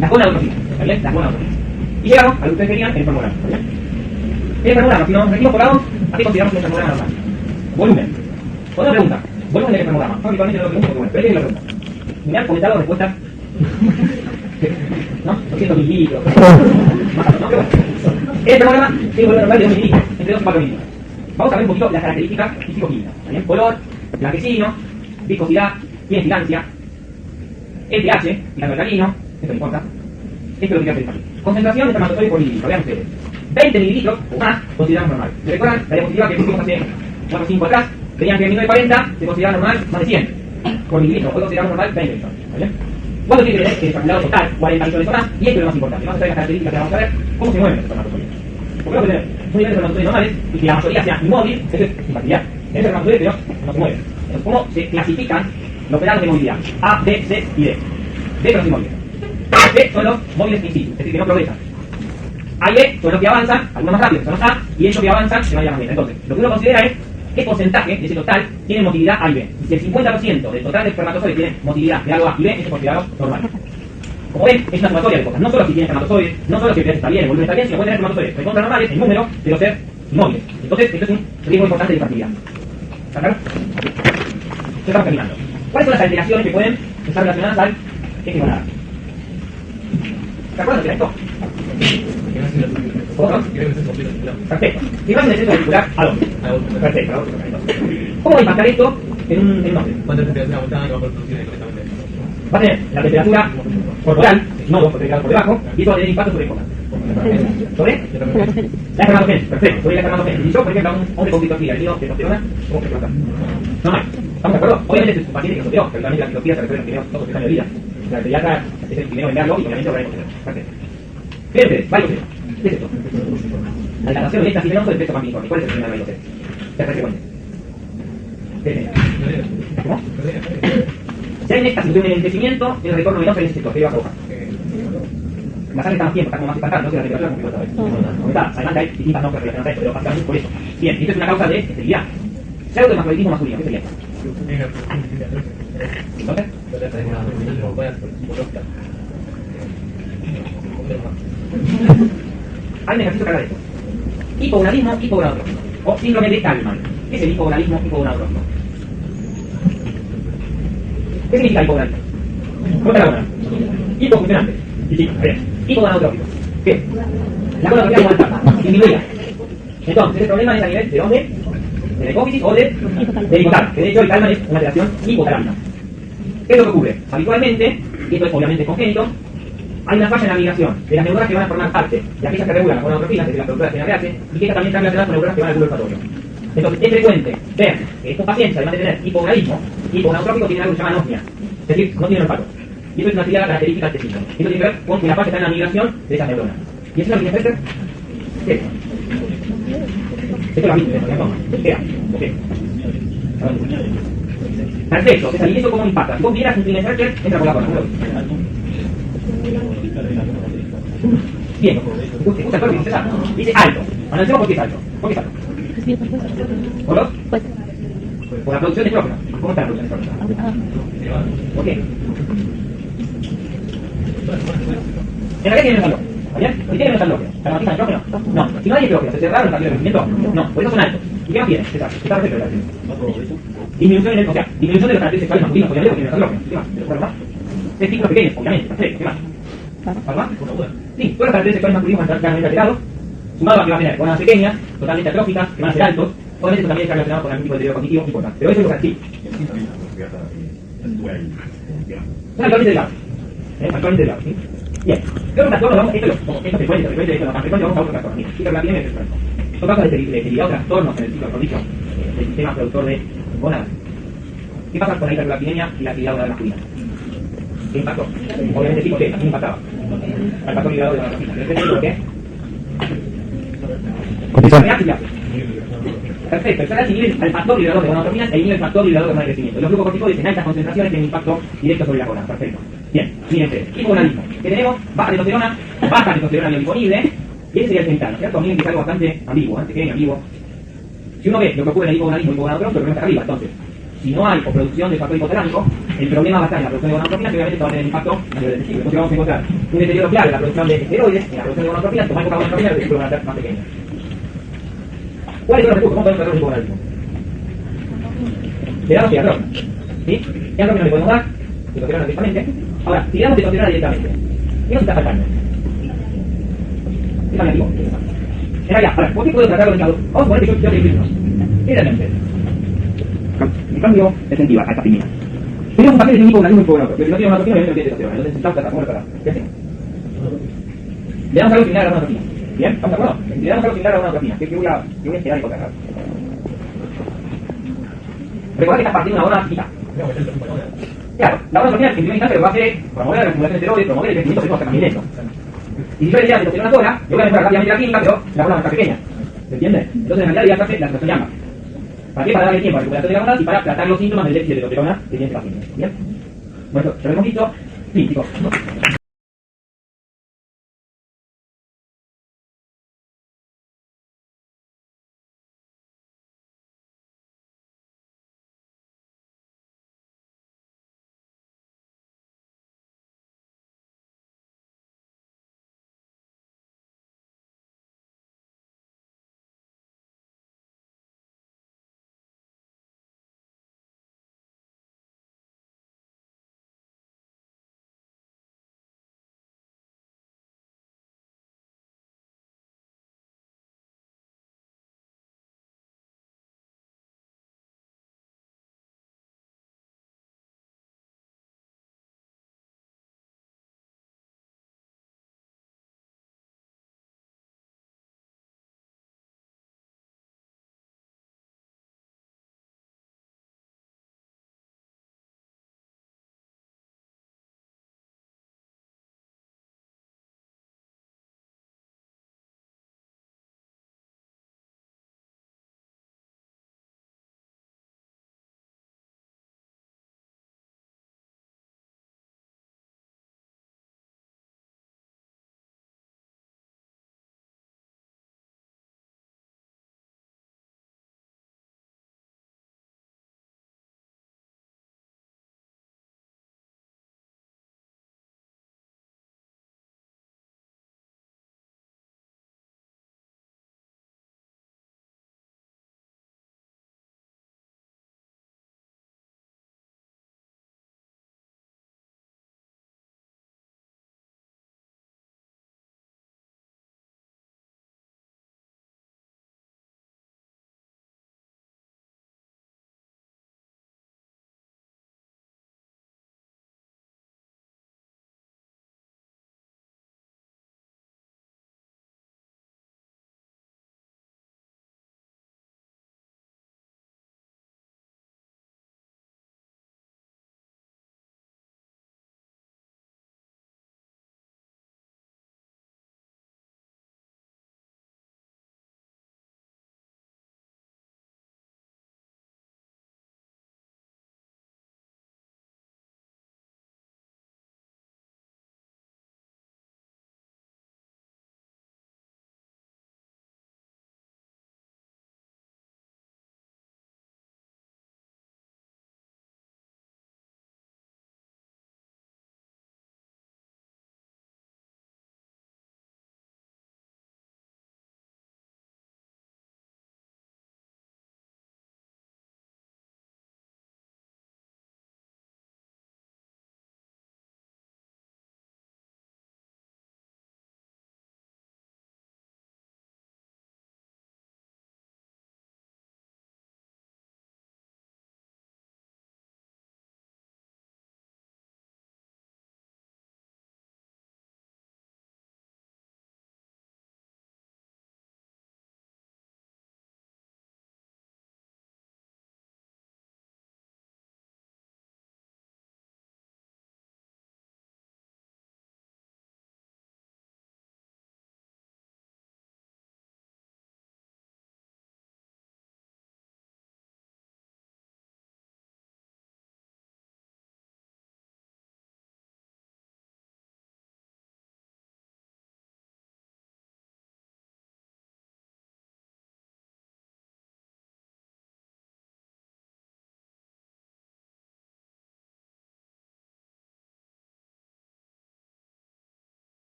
La zona de autopista, ¿está bien? La zona de autopista. Y llegamos a lo que ustedes querían, el formulario, ¿está bien? El formulario, si nos regimos por lado, ¿a qué consideramos un formulario normal? Volumen. Otra pregunta. Volumen del formulario. Yo habitualmente no lo pregunto porque bueno, pero es la pregunta. ¿Me han comentado respuestas? ¿No? 200.000 litros. ¿No? Pero bueno. El formulario tiene un volumen normal de 2 mililitros, entre 2 y 4 mililitros. Vamos a ver un poquito las características físico-químicas. ¿Está bien? Color, blanquecino, viscosidad, instancia, el pH, pH alcalino, esto no importa. Esto es lo que quiero pensar. Concentración de espermatozoides por mililitro, vean ustedes. 20 mililitros o más consideramos normal. ¿Se recuerdan la diapositiva que pusimos hace 4 o 5 atrás? Veían que en 1940 se consideraba normal más de 100 por mililitro. Hoy consideramos normal 20 mililitros. ¿Vale? ¿Cuánto tiene que tener el ejaculado total? 40 millones o más. Y esto es lo más importante. Vamos a ver las características que vamos a ver. ¿Cómo se mueven los espermatozoides? Porque lo que tenemos son niveles de espermatozoides normales y que la mayoría sea inmóvil, eso es infertilidad. Es espermatozoide pero no se mueve. Entonces, ¿cómo se clasifican los grados de movilidad? A, B, C y D. D son los inmóviles. C son los móviles in situ, es decir, que no progresan. A y B son los que avanzan, algunos más rápidos son los A, y ellos que avanzan de manera más lenta. Entonces, lo que uno considera es qué porcentaje de ese total tiene motilidad A y B. Y si el 50% del total de espermatozoides tiene motilidad de algo A y B, eso es considerado normal. Como ven, es una sumatoria de cosas. No solo si tiene espermatozoides, no solo si el pH está bien, el volumen está bien, sino puede tener espermatozoides recontra normales, el número de los ser inmóviles. Entonces, esto es un riesgo importante de infertilidad. ¿Está claro? Ya estamos terminando. ¿Cuáles son las alteraciones que pueden estar relacionadas al eje gonadal? ¿Se acuerdan de esto? ¿Cómo no? Perfecto. Si vas en el centro vesicular, ¿a dónde? Perfecto, a dónde. ¿Cómo va a impactar esto en un hombre? ¿Cuánta temperatura aumentada no va a producir correctamente? Va a tener la temperatura corporal, no por debajo, y eso va a tener impacto sobre cosas. ¿Sobre? La espermatogénesis, perfecto, sobre la espermatogénesis. Si yo, por ejemplo, a un hombre con citología, el niño de testosterona, ¿cómo se trata? No mal. ¿Estamos de acuerdo? Obviamente este es un paciente que se operó, pero realmente la citología se refiere a los primeros 2 o 3 años de vida. La pediatra es el primero en verlo y obviamente habrá que conocer. Perfecto. Fíjense ustedes, varios. ¿Qué es esto? La dilatación del éxtasis venoso del peso campiforme. ¿Cuál es el primer varios? Tercer frecuente. ¿Qué es? ¿Cómo? Si hay un éxtasis de un enlentecimiento, el retorno venoso en ese sector, que va a provocar. La sangre está más tiempo, está como más impactada, no sé la temperatura como que otra vez. Aumentada, además hay distintas notas relacionadas a esto, pero básicamente por eso. Bien, esto es una causa de esterilidad. Pseudohermafroditismo masculino, ¿qué sería? ¿Entonces? Hay un ejercicio que haga de esto. Hipogonadismo, hipogonadotrófico. O síndrome de Kallmann. ¿Qué es el hipogonadismo, hipogonadotrófico? ¿Qué significa hipogonadismo? ¿Cómo te la gona? Hipofuncionante. Y sí, a ver. Hipogonadotrófico. ¿Qué? La gonadotropía aumenta, disminuida. Entonces, el problema es a nivel de dónde? De la hipófisis o del hipotálamo. Que de hecho el Kallmann es una alteración hipotalámica. ¿Qué es lo que ocurre? Habitualmente, y esto es obviamente congénito, hay una falla en la migración de las neuronas que van a formar parte de aquellas que regulan las gonadotrofinas, es decir, las productoras de GnRH, y que también están relacionadas con neuronas que van al bulbo olfatorio. Entonces, es frecuente ver que estos pacientes, además de tener hipogonadismo, hipogonadotrófico, tienen algo que se llama anosmia, es decir, no tienen olfato. Y eso es una actividad característica de este síndrome. Esto tiene que ver con que la falla está en la migración de esas neuronas. ¿Y eso es lo que tiene que ¿qué es? Esto lo has visto, ¿no? ¿Qué? ¿Qué? Perfecto, César, ¿y eso cómo impacta? Si vos vieras un trimestre, entra por la cola, ¿no? Bien, escucha el término, César. Dice alto. Analicemos por qué es alto. ¿Por qué es alto? ¿Por los? Por la producción de estrógeno. ¿Cómo está la producción de estrógeno? ¿Por qué? ¿En realidad tiene menos estrógeno? ¿Bien? ¿Y tiene menos estrógeno? ¿Se aromatiza el estrógeno? No. Si no hay estrógeno, ¿se cerraron los caminos de crecimiento? No. Por eso son altos. ¿Y qué más tiene, César? Está perfecto. Disminución en el, o sea, disminución de los caracteres sexuales masculinos, obviamente, porque tiene menos estrógeno. ¿Qué más? ¿Te recuerdas más? Testículos pequeños, obviamente. Perfecto. ¿Qué más? ¿Algo más? Sí, todos los caracteres sexuales masculinos van a estar claramente alterados, sumado a que va a tener gonadas pequeñas, totalmente atróficas, que van a ser altos, obviamente eso también está relacionado con algún tipo de deterioro cognitivo importante. Pero eso es lo que sí. Son actualmente delgados. Actualmente delgados, ¿sí? Bien, luego un trastorno, vamos, esto es frecuente, esto no tan frecuente, vamos a otro trastorno. Hiperglacidemia es el trastorno. Son causas de debilidad o trastornos en el ciclo prodicho del sistema productor de hormonas. ¿Qué pasa con la hiperglacidemia y la actividad hormonal masculina? ¿Qué impactó? Obviamente sí, porque así impactaba. Al factor liberador de la hormona. ¿Por qué? Cortisol. Perfecto, el se inhibe al factor liberador de gonadotropinas e inhibe el factor liberador de hormona de crecimiento. Y los glucocorticoides en altas concentraciones tienen impacto directo sobre la hormona. Perfecto. Bien, fíjense, hipogonadismo. ¿Qué tenemos? Baja testosterona biodisponible, y ese sería el genital, ¿no es cierto? Miren que es algo bastante ambiguo, pequeño, ambiguo. Si uno ve lo que ocurre en el hipogonadismo y hipogonadotropina, el problema está arriba. Entonces, si no hay coproducción de factor hipotalámico, el problema va a estar en la producción de gonadotropina, que obviamente va a tener impacto a nivel detective. Entonces vamos a encontrar un deterioro claro en la producción de esteroides, en la producción de gonadotropina, tomar poca gonadotropina, los recursos van a ser más pequeños. ¿Cuáles son los recursos? ¿Cómo podemos tratar el hipogonadismo? Le damos testosterona. ¿Sí? ¿Qué andrógeno le podemos dar? Testosterona directamente. Ahora, si le damos testosterona directamente, ¿qué nos está faltando? Es negativo. En realidad, ahora, ¿por qué puedo tratarlo de cada uno? Vamos a poner que yo quiero elegirnos. ¿Qué realmente? El cambio es sensiva a cafeína. Tenemos un paquete de hipogonadismo y hipogonadotropina, pero si no tiene gonadotropina, obviamente no tiene testosterona. Entonces necesitamos tratar, ¿cómo lo tratamos? ¿Qué hacemos? Le damos algo similar a la gonadotropina. ¿Bien? ¿Estamos de acuerdo? Le damos algo similar a la gonadotropina. ¿Qué voy a esperar y encontrar? Recordad que está partiendo una hormona chiquita. Claro, la gonadotropina en primer instante lo que va a hacer es promover la acumulación de esteroides, promover el crecimiento de cosas lento. Y si yo le diera testosterona sola, yo voy a mejorar rápidamente la química, pero la hormona está pequeña. ¿Se entiende? Entonces en realidad debería hacerse la situación llama. ¿Para qué? Para darle tiempo a la recuperación de la hormona y para tratar los síntomas del déficit de testosterona que tiene este paciente. ¿Bien? Bueno, ya lo hemos visto. Sí, chicos.